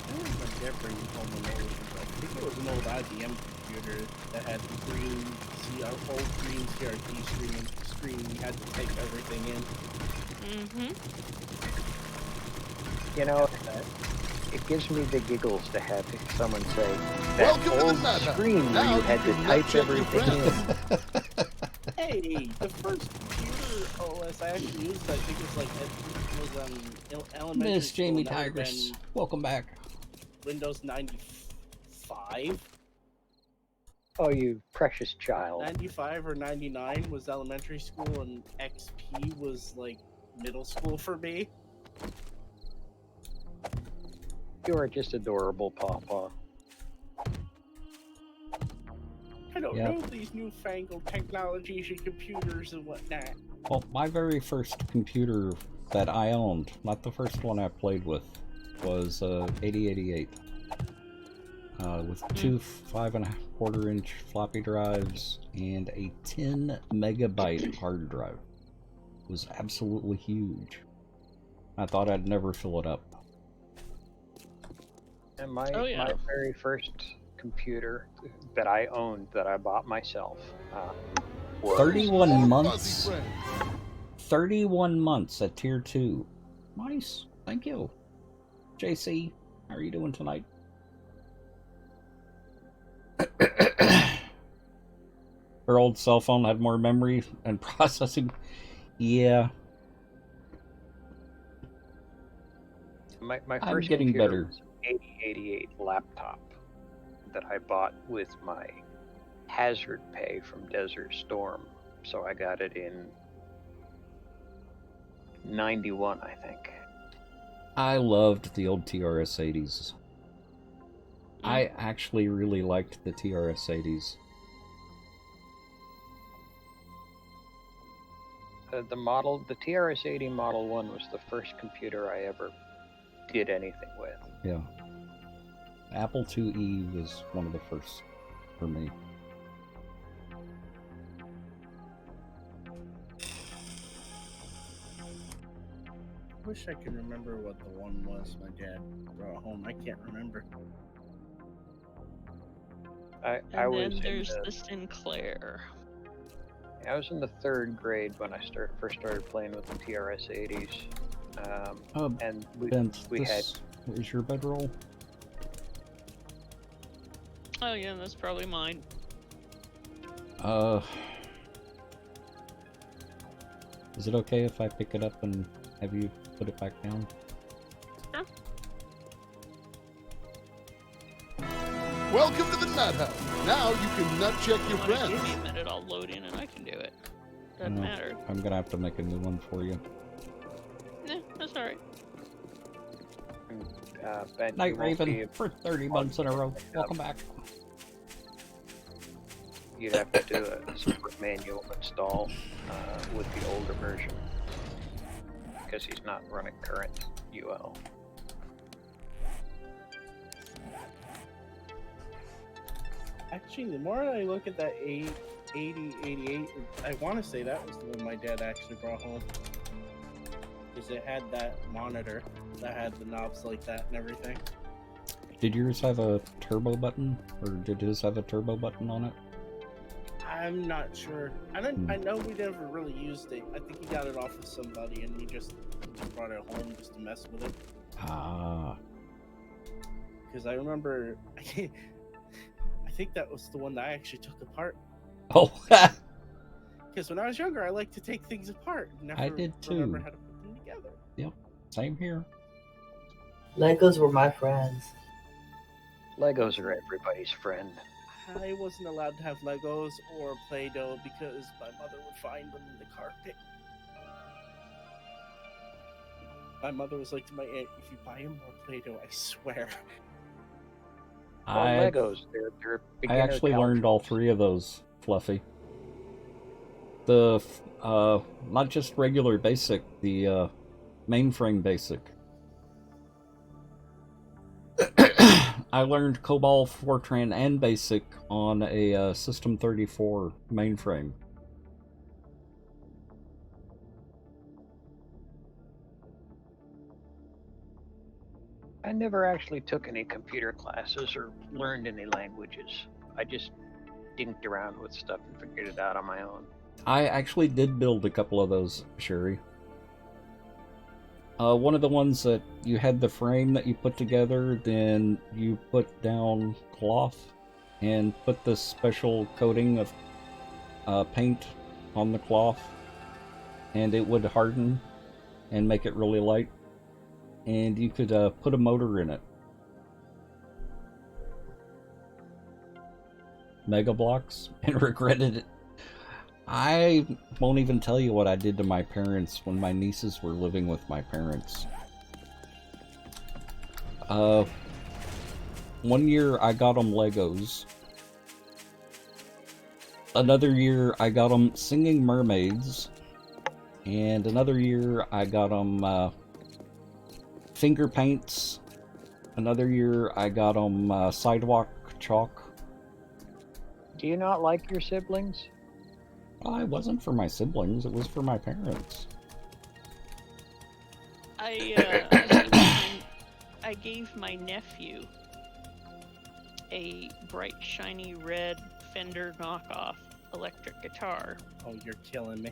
Speaker 6: I remember bringing home an old, I think it was an old IBM computer that had green, old green CRT screen. You had to type everything in.
Speaker 4: You know, it gives me the giggles to have someone say, that
Speaker 3: Welcome to the
Speaker 4: old
Speaker 3: Nut Hut.
Speaker 4: screen where
Speaker 3: Now
Speaker 4: you had to
Speaker 3: can
Speaker 4: type
Speaker 3: nut check your
Speaker 4: everything in.
Speaker 3: friends.
Speaker 6: Hey, the first computer OS I actually used, I think was elementary
Speaker 1: Miss
Speaker 6: school,
Speaker 1: Jamie
Speaker 6: and that would've
Speaker 1: Tigers,
Speaker 6: been
Speaker 1: welcome back.
Speaker 6: Windows 95.
Speaker 4: Oh, you precious child.
Speaker 6: 95 or 99 was elementary school, and XP was like middle school for me.
Speaker 4: You are just adorable, Pawpaw.
Speaker 6: I don't
Speaker 1: Yep.
Speaker 6: know these newfangled technologies and computers and whatnot.
Speaker 1: Well, my very first computer that I owned, not the first one I played with, was 8088. With two 5.25-inch floppy drives and a 10 megabyte hard drive. It was absolutely huge. I thought I'd never fill it up.
Speaker 4: And my
Speaker 5: Oh, yeah.
Speaker 4: my very first computer that I owned, that I bought myself, was
Speaker 1: 31
Speaker 3: More
Speaker 1: months.
Speaker 3: fuzzy friends.
Speaker 1: 31 months at tier 2. Nice. Thank you. JC, how are you doing tonight? Her old cell phone had more memory and processing. Yeah,
Speaker 4: my
Speaker 1: I'm
Speaker 4: first
Speaker 1: getting
Speaker 4: computer
Speaker 1: better.
Speaker 4: was an 8088 laptop that I bought with my hazard pay from Desert Storm. So I got it in 91, I think.
Speaker 1: I loved the old TRS-80s. I actually really liked the TRS-80s.
Speaker 4: The TRS-80 Model 1 was the first computer I ever did anything with.
Speaker 1: Yeah. Apple IIe was one of the first for me.
Speaker 6: Wish I could remember what the one was my dad brought home. I can't remember.
Speaker 4: I
Speaker 5: And
Speaker 4: was
Speaker 5: then there's
Speaker 4: in
Speaker 5: the Sinclair.
Speaker 4: I was in the 3rd grade when I first started playing with the TRS-80s. And
Speaker 1: Vince,
Speaker 4: we had.
Speaker 1: this is your bedroll?
Speaker 5: Oh yeah, that's probably mine.
Speaker 1: Is it okay if I pick it up and have you put it back down?
Speaker 5: Sure.
Speaker 3: Welcome to the Nut Hut. Now you can nut check your
Speaker 5: Wanna give
Speaker 3: friends.
Speaker 5: me a minute, I'll load in and I can do it. Doesn't
Speaker 1: No,
Speaker 5: matter.
Speaker 1: I'm gonna have to make a new one for you.
Speaker 5: Yeah, that's alright.
Speaker 4: Ben,
Speaker 1: Night
Speaker 4: you won't be
Speaker 1: Raven,
Speaker 4: able-
Speaker 1: for 30 months in a row. Welcome back.
Speaker 4: You'd have to do a separate manual install with the older version, because he's not running current UL.
Speaker 6: Actually, the more I look at that 8088, I want to say that was the one my dad actually brought home. Because it had that monitor that had the knobs like that and everything.
Speaker 1: Did yours have a turbo button? Or did his have a turbo button on it?
Speaker 6: I'm not sure. I know we never really used it. I think he got it off of somebody and he just brought it home just to mess with it.
Speaker 1: Ah.
Speaker 6: Because I remember, I think that was the one that I actually took apart.
Speaker 1: Oh,
Speaker 6: Because when I was younger, I liked to take things apart. Never
Speaker 1: I did too.
Speaker 6: remember how to put them together.
Speaker 1: Yep, same here.
Speaker 2: Legos were my friends.
Speaker 4: Legos are everybody's friend.
Speaker 6: I wasn't allowed to have Legos or Play-Doh because my mother would find them in the carpet. My mother was like to my aunt, if you buy him more Play-Doh, I swear.
Speaker 4: Well,
Speaker 1: I
Speaker 4: Legos, they're beginner
Speaker 1: actually learned all
Speaker 4: calculus.
Speaker 1: 3 of those, Fluffy. The, not just regular basic, the, mainframe basic. I learned COBOL, Fortran, and BASIC on a System 34 mainframe.
Speaker 4: I never actually took any computer classes or learned any languages. I just dinked around with stuff and figured it out on my own.
Speaker 1: I actually did build a couple of those, Sherry. One of the ones that you had the frame that you put together, then you put down cloth and put this special coating of paint on the cloth, and it would harden and make it really light, and you could put a motor in it. Mega Blocks, and regretted it. I won't even tell you what I did to my parents when my nieces were living with my parents. One year I got them Legos. Another year I got them singing mermaids. And another year I got them finger paints. Another year I got them sidewalk chalk.
Speaker 4: Do you not like your siblings?
Speaker 1: It wasn't for my siblings, it was for my parents.
Speaker 5: I gave my nephew a bright, shiny red Fender knockoff electric guitar.
Speaker 6: Oh, you're killing me.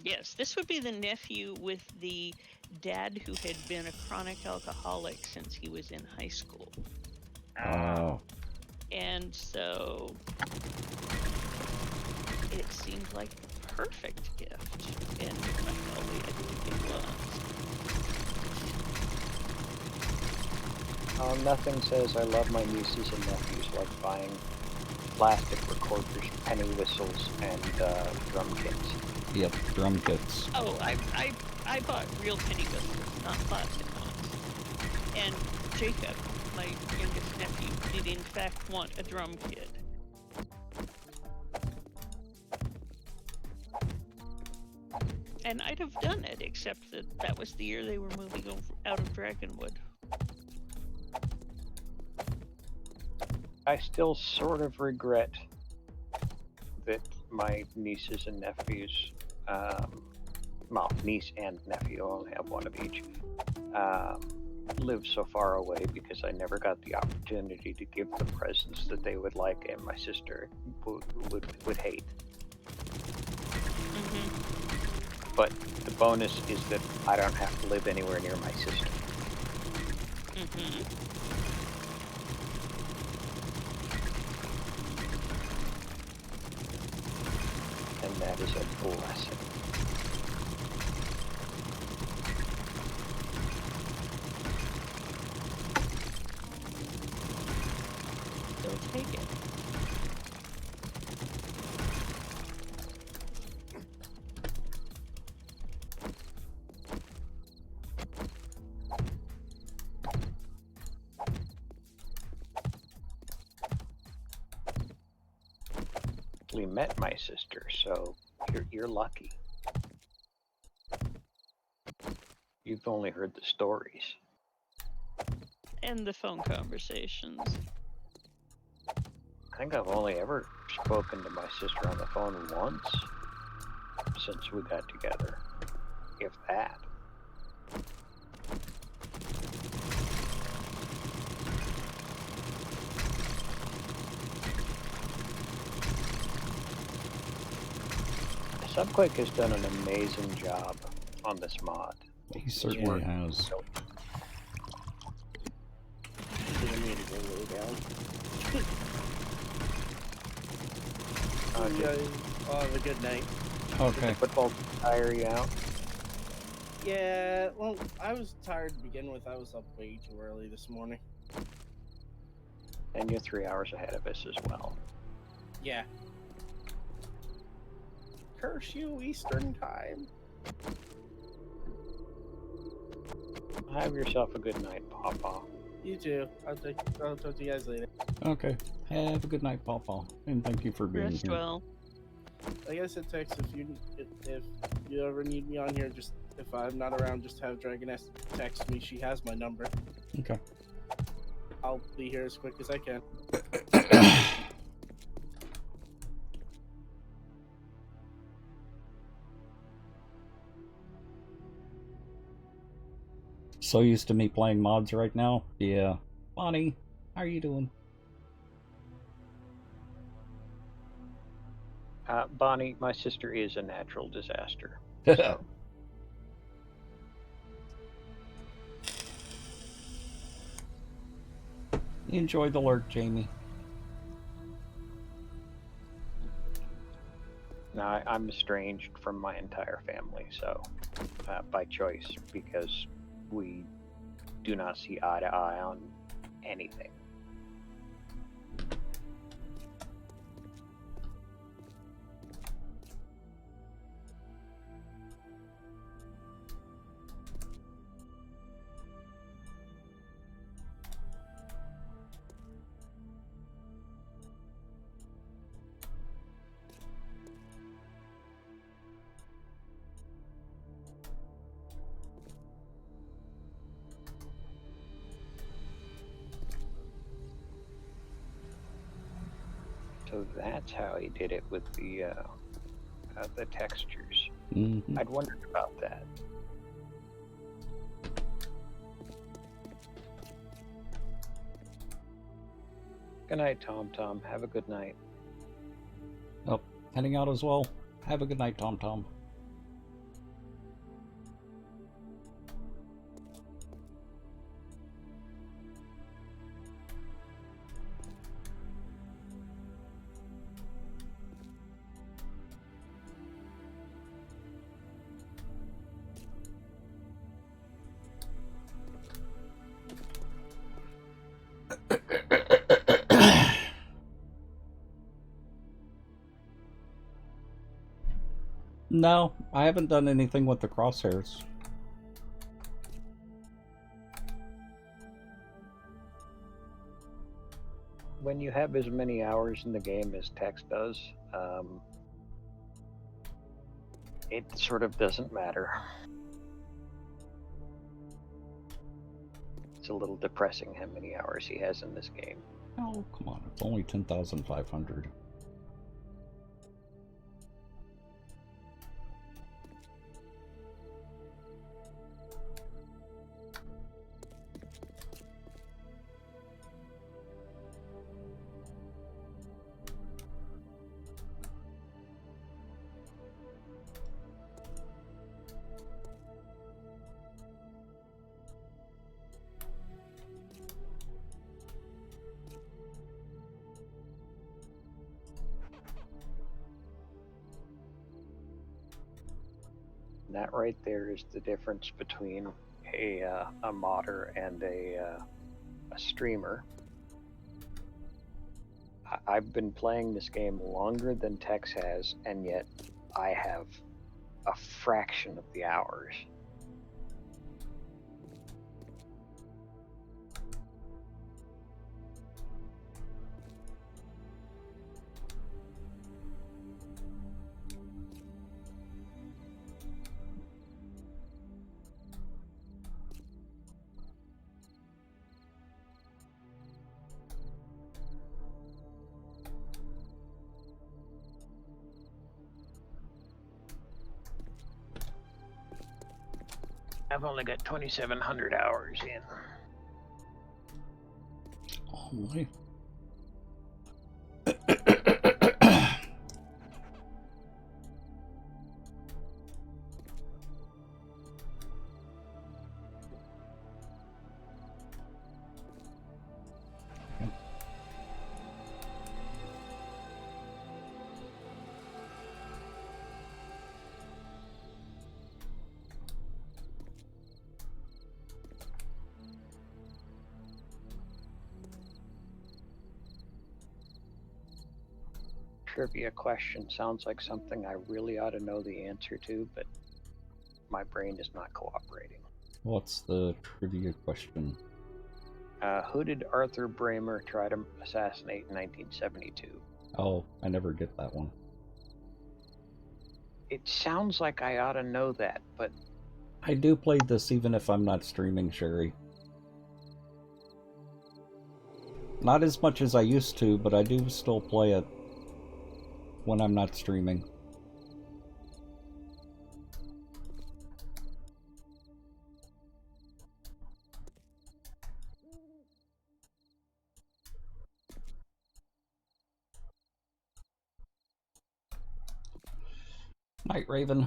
Speaker 5: Yes, this would be the nephew with the dad who had been a chronic alcoholic since he was in high school.
Speaker 1: Oh.
Speaker 5: And so it seemed like the perfect gift. And finally, I think it was.
Speaker 4: Nothing says I love my nieces and nephews like buying plastic recorders, penny whistles, and drum kits.
Speaker 1: Yep, drum kits.
Speaker 5: Oh, I bought real penny whistles, not plastic ones. And Jacob, my youngest nephew, did in fact want a drum kit. And I'd have done it, except that that was the year they were moving out of Dragonwood.
Speaker 4: I still sort of regret that my nieces and nephews, well, niece and nephew, I only have one of each, live so far away because I never got the opportunity to give them presents that they would like and my sister would hate.
Speaker 5: Mm-hmm.
Speaker 4: But the bonus is that I don't have to live anywhere near my sister.
Speaker 5: Mm-hmm.
Speaker 4: And that is a blessing.
Speaker 5: They'll take it.
Speaker 4: We met my sister, so you're lucky. You've only heard the stories.
Speaker 5: And the phone conversations.
Speaker 4: I think I've only ever spoken to my sister on the phone once since we got together, if that. Subquake has done an amazing job on this mod.
Speaker 1: He certainly has.
Speaker 6: I need to go lay down. You guys all have a good night.
Speaker 1: Okay.
Speaker 4: Did the football tire you out?
Speaker 6: Yeah, well, I was tired to begin with. I was up way too early this morning.
Speaker 4: And you're 3 hours ahead of us as well.
Speaker 6: Yeah. Curse you, Eastern time.
Speaker 4: Have yourself a good night, Pawpaw.
Speaker 6: You too. I'll talk to you guys later.
Speaker 1: Okay. Have a good night, Pawpaw. And thank you for being
Speaker 5: Rest
Speaker 1: here.
Speaker 5: well.
Speaker 6: Like I said, Tex, if you ever need me on here, just if I'm not around, just have Dragoness text me. She has my number.
Speaker 1: Okay.
Speaker 6: I'll be here as quick as I can.
Speaker 1: So used to me playing mods right now. Yeah. Bonnie, how are you doing?
Speaker 4: Bonnie, my sister is a natural disaster.
Speaker 1: So. Enjoy the lurk, Jamie.
Speaker 4: Now, I'm estranged from my entire family, so by choice, because we do not see eye to eye on anything. So that's how he did it with the textures.
Speaker 1: Mm-hmm.
Speaker 4: I'd wondered about that. Good night, Tom Tom. Have a good night.
Speaker 1: Oh, heading out as well. Have a good night, Tom Tom. No, I haven't done anything with the crosshairs.
Speaker 4: When you have as many hours in the game as Tex does, it sort of doesn't matter. It's a little depressing how many hours he has in this game.
Speaker 1: Oh, come on. It's only 10,500.
Speaker 4: That right there is the difference between a modder and a streamer. I've been playing this game longer than Tex has, and yet I have a fraction of the hours. I've only got 2,700 hours in.
Speaker 1: Holy.
Speaker 4: Trivia question sounds like something I really ought to know the answer to, but my brain is not cooperating.
Speaker 1: What's the trivia question?
Speaker 4: Who did Arthur Bramer try to assassinate in 1972?
Speaker 1: Oh, I never get that one.
Speaker 4: It sounds like I ought to know that, but
Speaker 1: I do play this even if I'm not streaming, Sherry. Not as much as I used to, but I do still play it when I'm not streaming. Night Raven.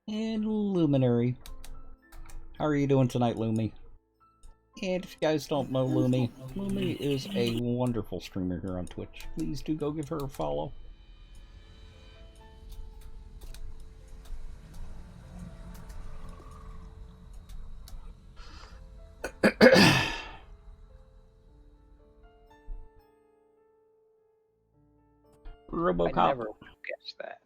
Speaker 1: And Luminary. How are you doing tonight, Lumi? And if you guys don't know Lumi, Lumi is a wonderful streamer here on Twitch. Please do go give her a follow. RoboCop.
Speaker 4: I never guessed that.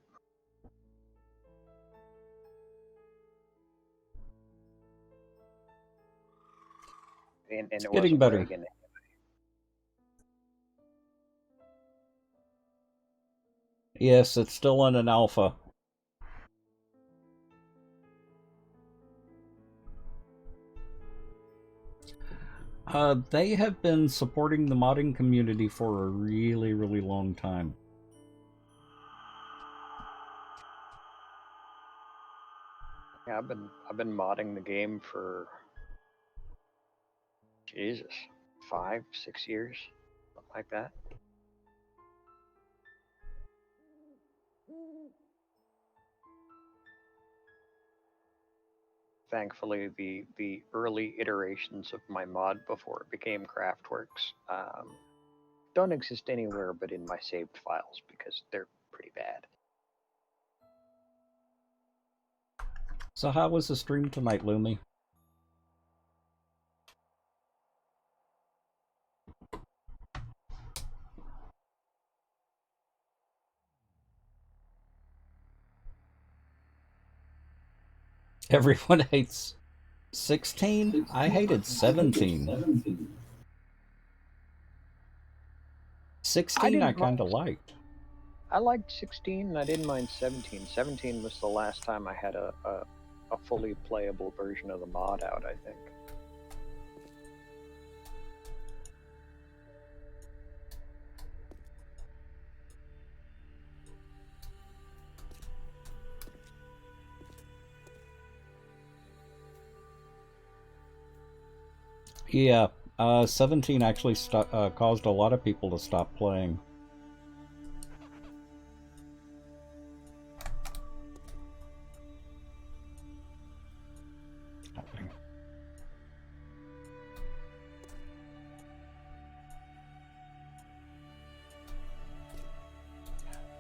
Speaker 4: And
Speaker 1: It's
Speaker 4: it
Speaker 1: getting
Speaker 4: wasn't
Speaker 1: better.
Speaker 4: Reagan.
Speaker 1: Yes, it's still in an alpha. They have been supporting the modding community for a really, really long time.
Speaker 4: Yeah, I've been modding the game for Jesus, 5, 6 years, something like that. Thankfully, the early iterations of my mod before it became Craftworks don't exist anywhere but in my saved files because they're pretty bad.
Speaker 1: So how was the stream tonight, Lumi? Everyone hates 16? I hated 17. 16 I kind of liked.
Speaker 4: I liked 16 and I didn't mind 17. 17 was the last time I had a fully playable version of the mod out, I think.
Speaker 1: Yeah, 17 actually caused a lot of people to stop playing.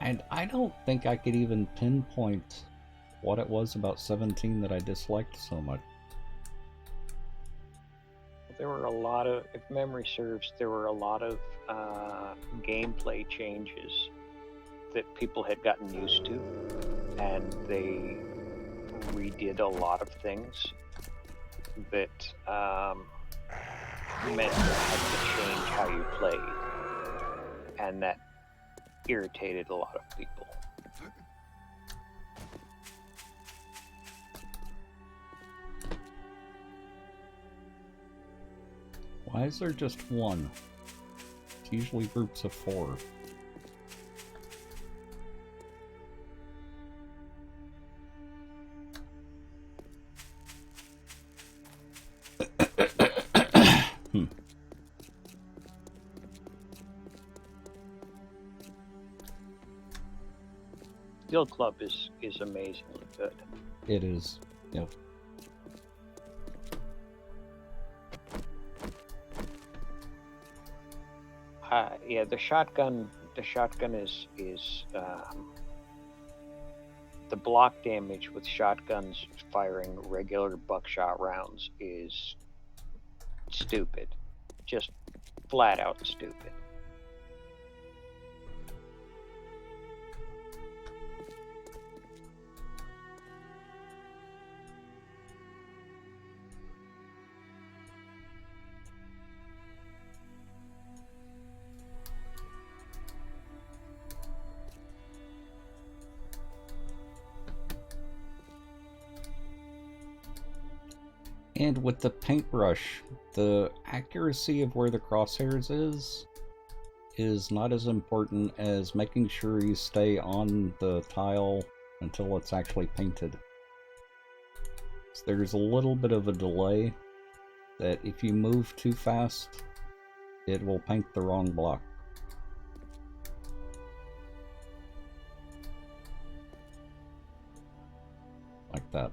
Speaker 1: And I don't think I could even pinpoint what it was about 17 that I disliked so much.
Speaker 4: There were a lot of, if memory serves, there were a lot of gameplay changes that people had gotten used to, and they redid a lot of things that meant you had to change how you played, and that irritated a lot of people.
Speaker 1: Why is there just one? It's usually groups of 4.
Speaker 4: Guild Club is amazingly good.
Speaker 1: It is. Yep.
Speaker 4: Yeah, the shotgun is the block damage with shotguns firing regular buckshot rounds is stupid, just flat out stupid.
Speaker 1: And with the paintbrush, the accuracy of where the crosshairs is not as important as making sure you stay on the tile until it's actually painted. So there's a little bit of a delay that if you move too fast, it will paint the wrong block. Like that.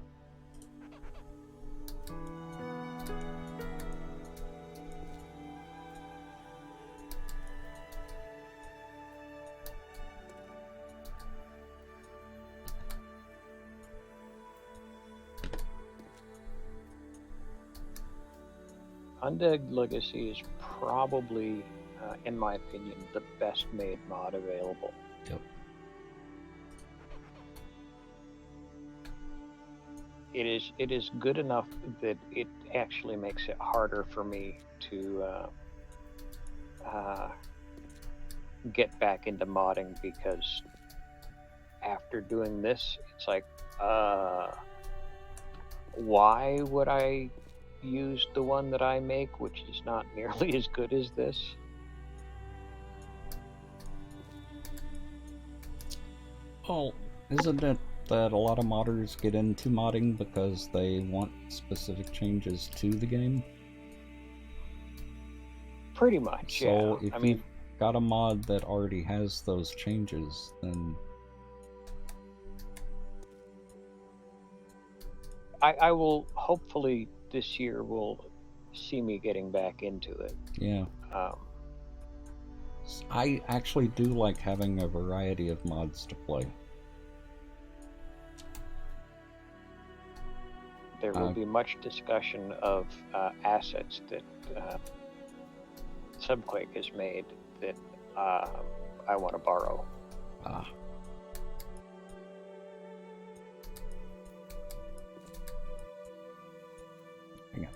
Speaker 4: Undead Legacy is probably, in my opinion, the best made mod available.
Speaker 1: Yep.
Speaker 4: It is good enough that it actually makes it harder for me to get back into modding, because after doing this, it's like, why would I use the one that I make, which is not nearly as good as this?
Speaker 1: Well, isn't it that a lot of modders get into modding because they want specific changes to the game?
Speaker 4: Pretty much,
Speaker 1: So
Speaker 4: yeah.
Speaker 1: if
Speaker 4: I mean,
Speaker 1: you've got a mod that already has those changes, then
Speaker 4: I will, hopefully this year will see me getting back into it.
Speaker 1: yeah. I actually do like having a variety of mods to play.
Speaker 4: There will be much discussion of assets that Subquake has made that I want to borrow.
Speaker 1: Ah. Hang on.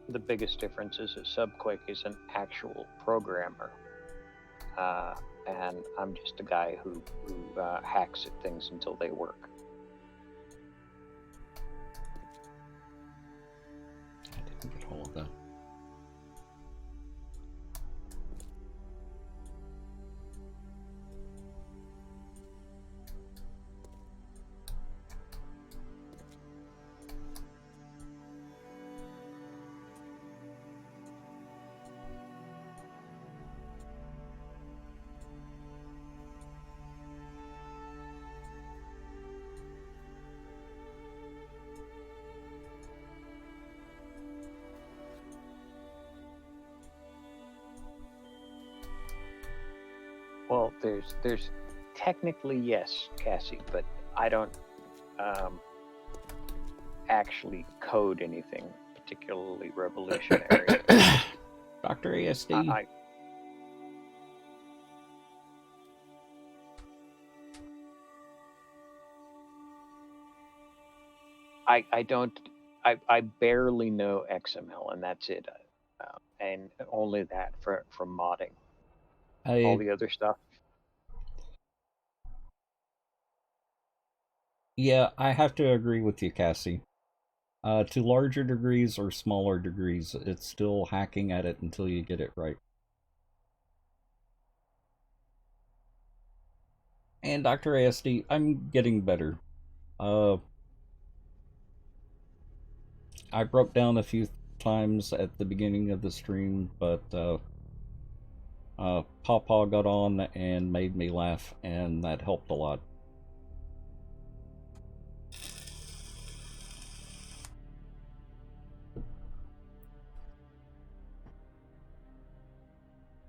Speaker 4: The biggest difference is that Subquake is an actual programmer, and I'm just a guy who hacks at things until they work.
Speaker 1: I didn't get hold of that.
Speaker 4: Well, there's technically yes, Cassie, but I don't actually code anything particularly revolutionary.
Speaker 1: Dr. ASD.
Speaker 4: I barely know XML, and that's it, and only that for modding. All the other stuff.
Speaker 1: Yeah, I have to agree with you, Cassie. To larger degrees or smaller degrees, it's still hacking at it until you get it right. And Dr. ASD, I'm getting better. I broke down a few times at the beginning of the stream, but Pawpaw got on and made me laugh, and that helped a lot.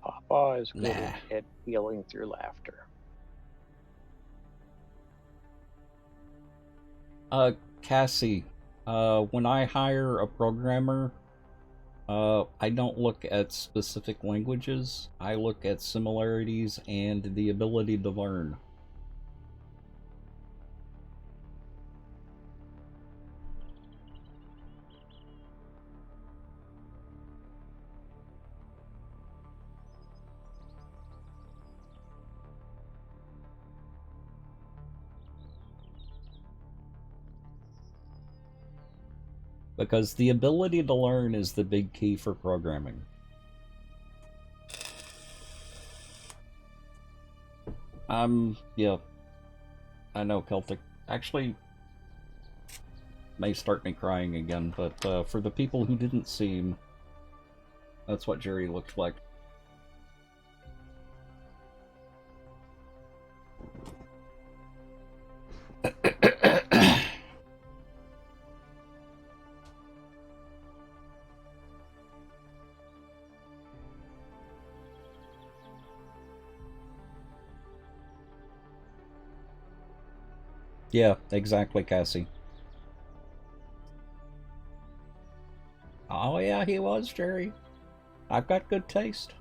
Speaker 4: Pawpaw is good at healing through laughter.
Speaker 1: Cassie, when I hire a programmer, I don't look at specific languages. I look at similarities and the ability to learn. Because the ability to learn is the big key for programming. Yeah. I know Celtic. Actually, may start me crying again, but for the people who didn't see him, that's what Jerry looked like. Yeah, exactly, Cassie. Oh yeah, he was, Jerry. I've got good taste.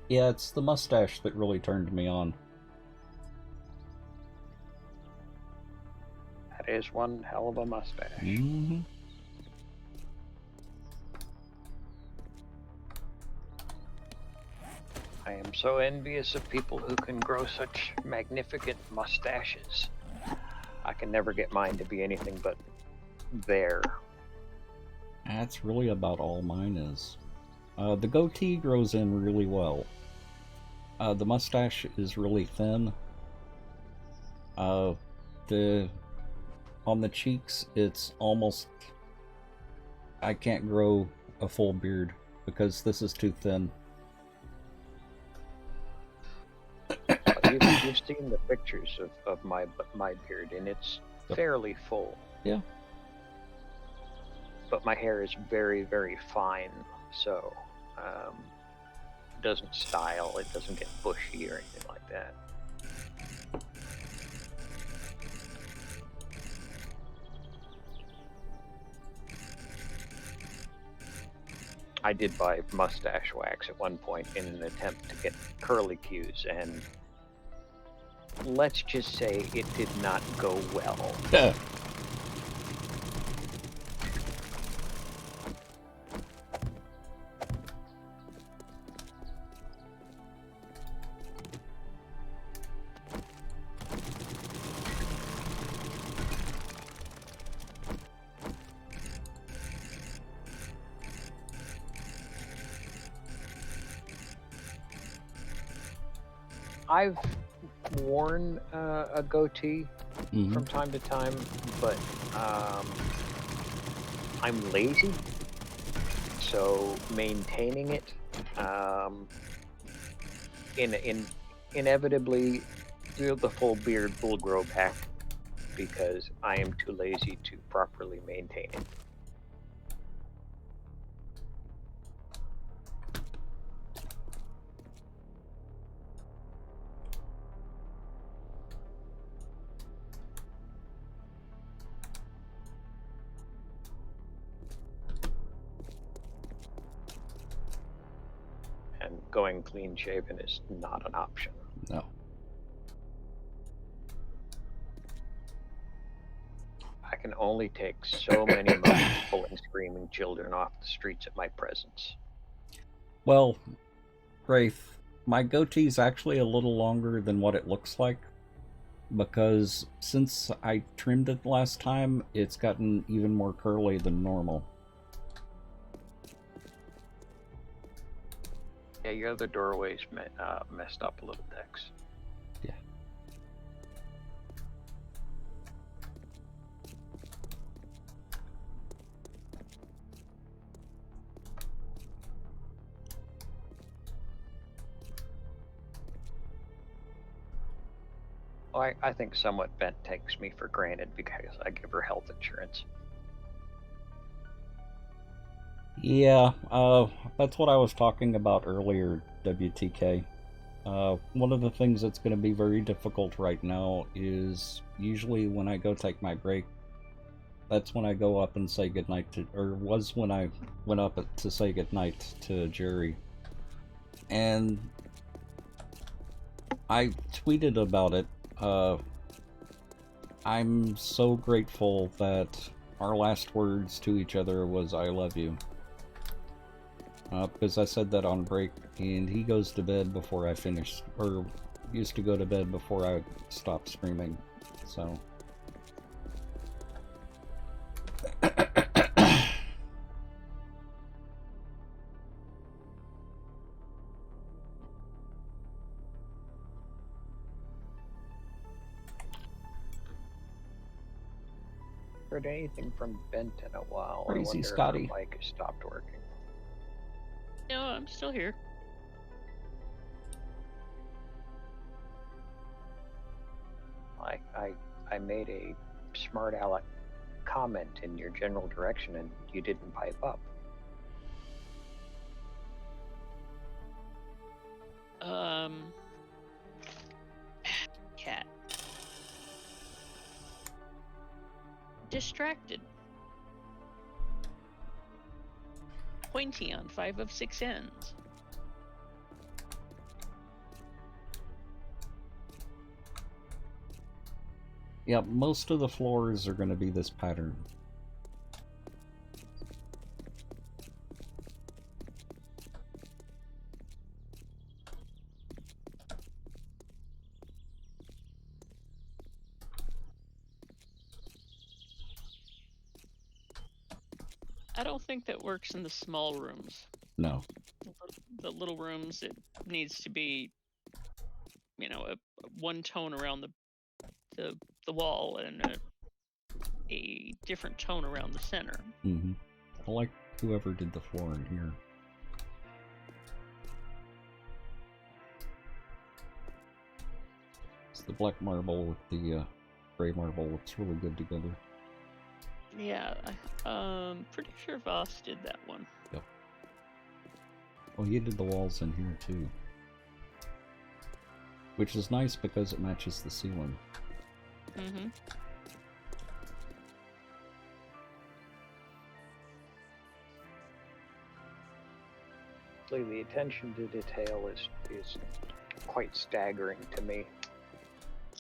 Speaker 1: Yeah, it's the mustache that really turned me on.
Speaker 4: That is one hell of a mustache.
Speaker 1: Mm-hmm.
Speaker 4: I am so envious of people who can grow such magnificent mustaches. I can never get mine to be anything but there.
Speaker 1: That's really about all mine is. The goatee grows in really well. The mustache is really thin. On the cheeks, it's almost... I can't grow a full beard because this is too thin.
Speaker 4: You've seen the pictures of my beard, and it's fairly full.
Speaker 1: Yeah.
Speaker 4: But my hair is very, very fine, so it doesn't style, it doesn't get bushy or anything like that. I did buy mustache wax at one point in an attempt to get curlicues, and let's just say it did not go well. I've worn a goatee from time to time, but I'm lazy, so maintaining it inevitably the full beard will grow back because I am too lazy to properly maintain it. And going clean shaven is not an option.
Speaker 1: No.
Speaker 4: I can only take so many months pulling screaming children off the streets at my presence.
Speaker 1: Well, Wraith, my goatee's actually a little longer than what it looks like, because since I trimmed it last time, it's gotten even more curly than normal.
Speaker 4: Yeah, your other doorway's messed up a little, Dex.
Speaker 1: Yeah.
Speaker 4: Well, I think somewhat Bent takes me for granted because I give her health insurance.
Speaker 1: Yeah, that's what I was talking about earlier, WTK. One of the things that's going to be very difficult right now is usually when I go take my break, that's when I go up and say goodnight to, or was when I went up to say goodnight to Jerry. And I tweeted about it. I'm so grateful that our last words to each other was "I love you." Because I said that on break, and he goes to bed before I finish, or used to go to bed before I stopped screaming. So.
Speaker 4: Heard anything from Bent in a while.
Speaker 1: Crazy
Speaker 4: I wonder
Speaker 1: Scotty.
Speaker 4: if her mic has stopped working.
Speaker 5: No, I'm still here.
Speaker 4: I made a smart aleck comment in your general direction and you didn't pipe up.
Speaker 5: Cat. Distracted. Pointy on 5 of 6 ends.
Speaker 1: Yeah, most of the floors are going to be this pattern.
Speaker 5: I don't think that works in the small rooms.
Speaker 1: No.
Speaker 5: The little rooms, it needs to be, you know, one tone around the wall and a different tone around the center.
Speaker 1: Mm-hmm. I like whoever did the floor in here. It's the black marble with the gray marble. Looks really good together.
Speaker 5: Yeah, I'm pretty sure Voss did that one.
Speaker 1: Yep. Well, he did the walls in here too. Which is nice because it matches the ceiling.
Speaker 5: Mm-hmm.
Speaker 4: The attention to detail is quite staggering to me.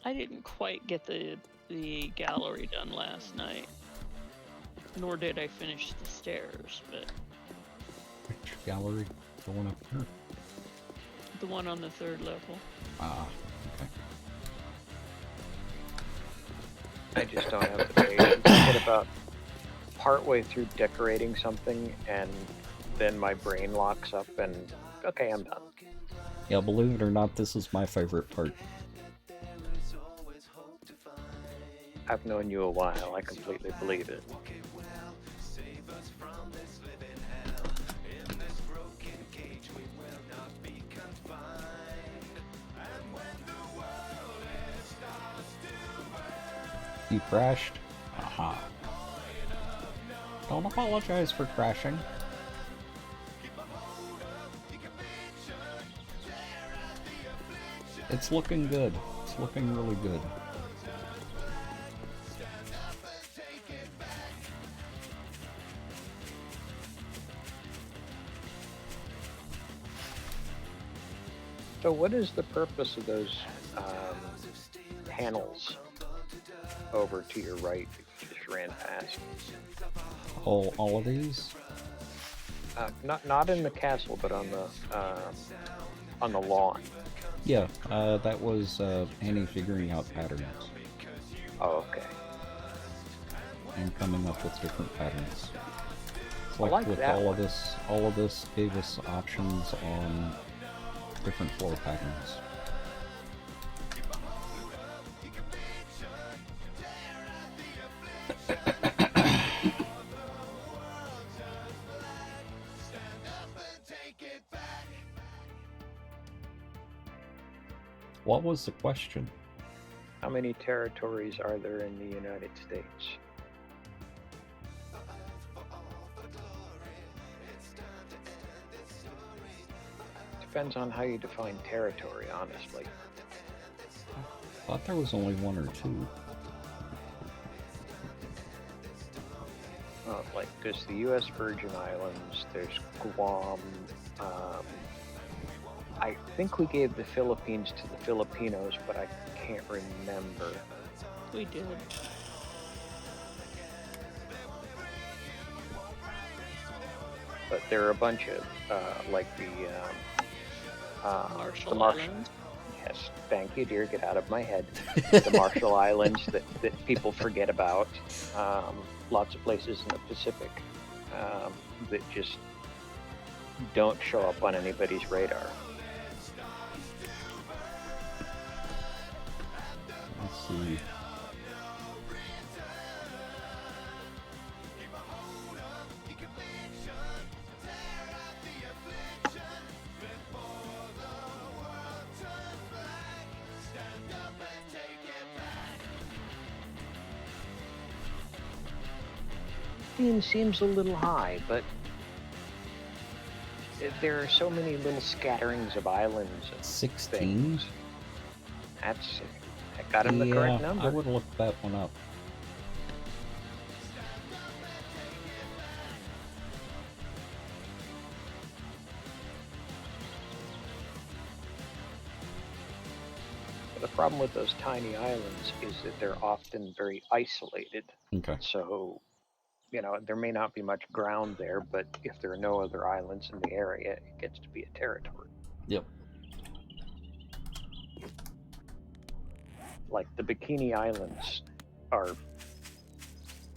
Speaker 5: I didn't quite get the gallery done last night. Nor did I finish the stairs, but...
Speaker 1: Which gallery? The one up here?
Speaker 5: The one on the 3rd level.
Speaker 1: Ah, okay.
Speaker 4: I just don't have the patience to get about partway through decorating something and then my brain locks up and, okay, I'm done.
Speaker 1: Yeah, believe it or not, this is my favorite part.
Speaker 4: I've known you a while, I completely believe it.
Speaker 1: You crashed? Haha. Don't apologize for crashing. It's looking good. It's looking really good.
Speaker 4: So what is the purpose of those panels over to your right that you just ran past?
Speaker 1: All of these?
Speaker 4: Not in the castle, but on the lawn.
Speaker 1: Yeah, that was Annie figuring out patterns.
Speaker 4: Oh, okay.
Speaker 1: And coming up with different patterns. It's
Speaker 4: I like
Speaker 1: with
Speaker 4: that
Speaker 1: all
Speaker 4: one.
Speaker 1: of this gave us options on different floor patterns. What was the question?
Speaker 4: How many territories are there in the United States? Depends on how you define territory, honestly.
Speaker 1: I thought there was only one or two.
Speaker 4: Like, there's the U.S. Virgin Islands, there's Guam. I think we gave the Philippines to the Filipinos, but I can't remember.
Speaker 5: We did.
Speaker 4: But there are a bunch of, like the
Speaker 5: Marshall
Speaker 4: Marshall.
Speaker 5: Islands.
Speaker 4: Yes, thank you, dear. Get out of my head. The Marshall Islands that people forget about. Lots of places in the Pacific that just don't show up on anybody's radar.
Speaker 1: Let's see.
Speaker 4: Seems a little high, but there are so many little scatterings of islands and
Speaker 1: 16?
Speaker 4: things. I got him the correct number.
Speaker 1: I would look that one up.
Speaker 4: The problem with those tiny islands is that they're often very isolated.
Speaker 1: Okay.
Speaker 4: So, there may not be much ground there, but if there are no other islands in the area, it gets to be a territory.
Speaker 1: Yep.
Speaker 4: Like the Bikini Islands are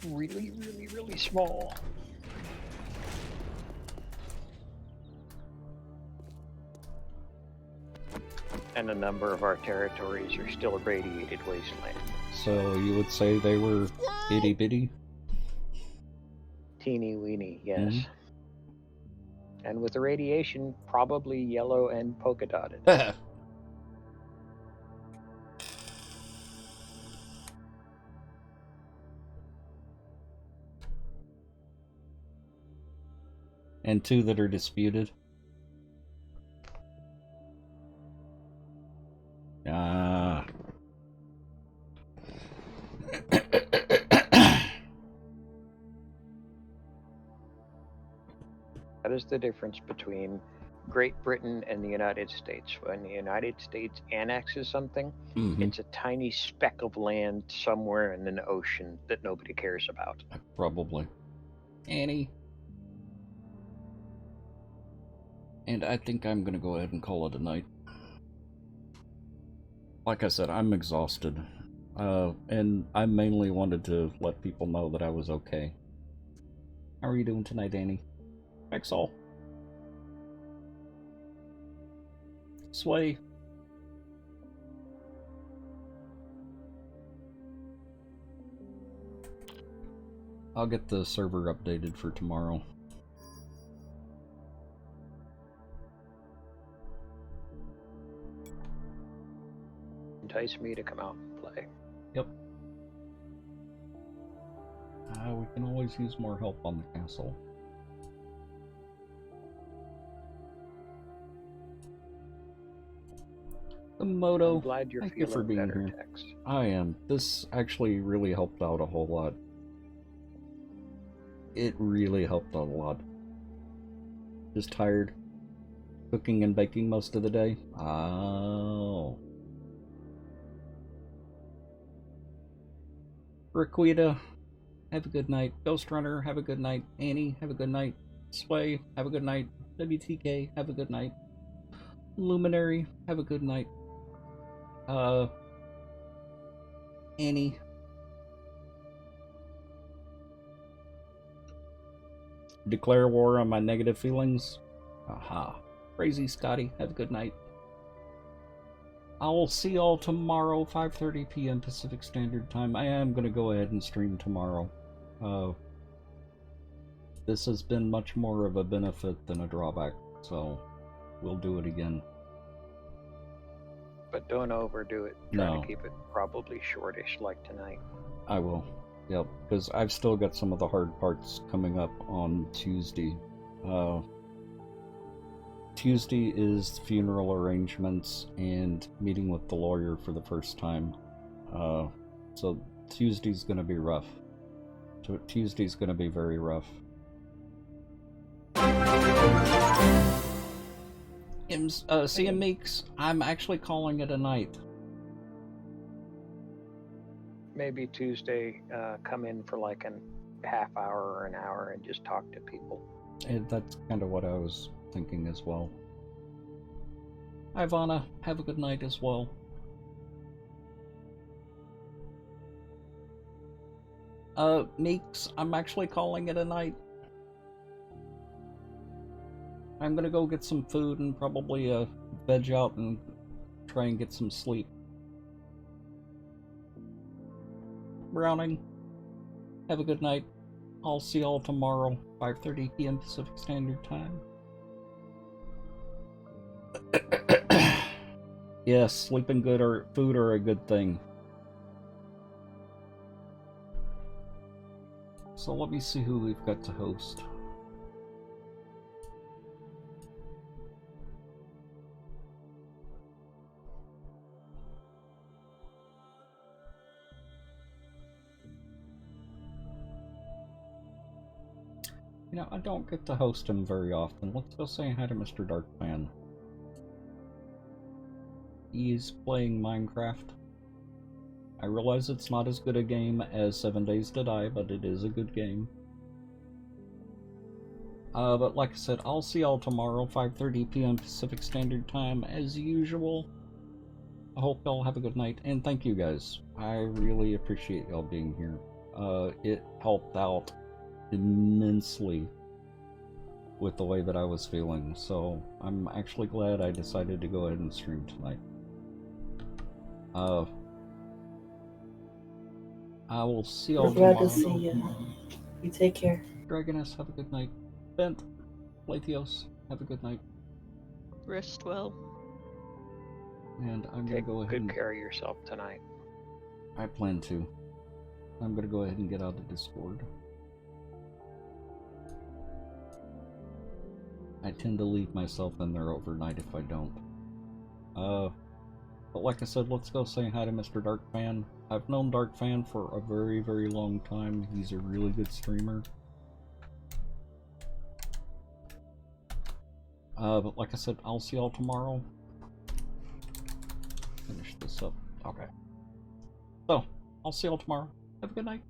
Speaker 4: really, really, really small. And a number of our territories are still a radiated wasteland.
Speaker 1: So you would say they were itty bitty?
Speaker 4: Teeny weeny, yes. And with the radiation, probably yellow and polka dotted.
Speaker 1: And 2 that are disputed? Ah.
Speaker 4: That is the difference between Great Britain and the United States. When the United States annexes something, it's a tiny speck of land somewhere in an ocean that nobody cares about.
Speaker 1: Probably. Annie. And I think I'm gonna go ahead and call it a night. Like I said, I'm exhausted. And I mainly wanted to let people know that I was okay. How are you doing tonight, Annie? Exall. Sway. I'll get the server updated for tomorrow.
Speaker 4: Entice me to come out and play.
Speaker 1: Yep. We can always use more help on the castle. The Moto,
Speaker 4: I'm glad you're
Speaker 1: thank you
Speaker 4: feeling
Speaker 1: for being
Speaker 4: better,
Speaker 1: here.
Speaker 4: Tex.
Speaker 1: I am. This actually really helped out a whole lot. It really helped out a lot. Just tired. Cooking and baking most of the day. Oh. Raquita, have a good night. Ghost Runner, have a good night. Annie, have a good night. Sway, have a good night. WTK, have a good night. Luminary, have a good night. Annie. Declare war on my negative feelings. Aha. Crazy Scotty, have a good night. I will see y'all tomorrow, 5:30 p.m. Pacific Standard Time. I am going to go ahead and stream tomorrow. This has been much more of a benefit than a drawback, so we'll do it again.
Speaker 4: But don't overdo it. Try to keep it probably shortish like tonight.
Speaker 1: I will. Yep, because I've still got some of the hard parts coming up on Tuesday. Tuesday is funeral arrangements and meeting with the lawyer for the first time. So Tuesday's going to be rough. Tuesday's going to be very rough. CM Meeks, I'm actually calling it a night.
Speaker 4: Maybe Tuesday, come in for like a half hour or an hour and just talk to people.
Speaker 1: And that's kind of what I was thinking as well. Ivana, have a good night as well. Meeks, I'm actually calling it a night. I'm gonna go get some food and probably veg out and try and get some sleep. Browning, have a good night. I'll see y'all tomorrow, 5:30 p.m. Pacific Standard Time. Yes, sleeping good or food are a good thing. So let me see who we've got to host. You know, I don't get to host him very often. Let's go say hi to Mr. Darkman. He's playing Minecraft. I realize it's not as good a game as 7 Days to Die, but it is a good game. But like I said, I'll see y'all tomorrow, 5:30 p.m. Pacific Standard Time, as usual. I hope y'all have a good night, and thank you guys. I really appreciate y'all being here. It helped out immensely with the way that I was feeling, so I'm actually glad I decided to go ahead and stream tonight. I will see y'all
Speaker 2: We're glad
Speaker 1: tomorrow.
Speaker 2: to see you. You take care.
Speaker 1: Dragoness, have a good night. Bent, Lathios, have a good night.
Speaker 5: Rest well.
Speaker 1: And I'm gonna
Speaker 4: Take
Speaker 1: go ahead
Speaker 4: good
Speaker 1: and
Speaker 4: care of yourself tonight.
Speaker 1: I plan to. I'm gonna go ahead and get out of Discord. I tend to leave myself in there overnight if I don't. But like I said, let's go say hi to Mr. Darkfan. I've known Darkfan for a very, very long time. He's a really good streamer. But like I said, I'll see y'all tomorrow. Finish this up. Okay. So, I'll see y'all tomorrow. Have a good night.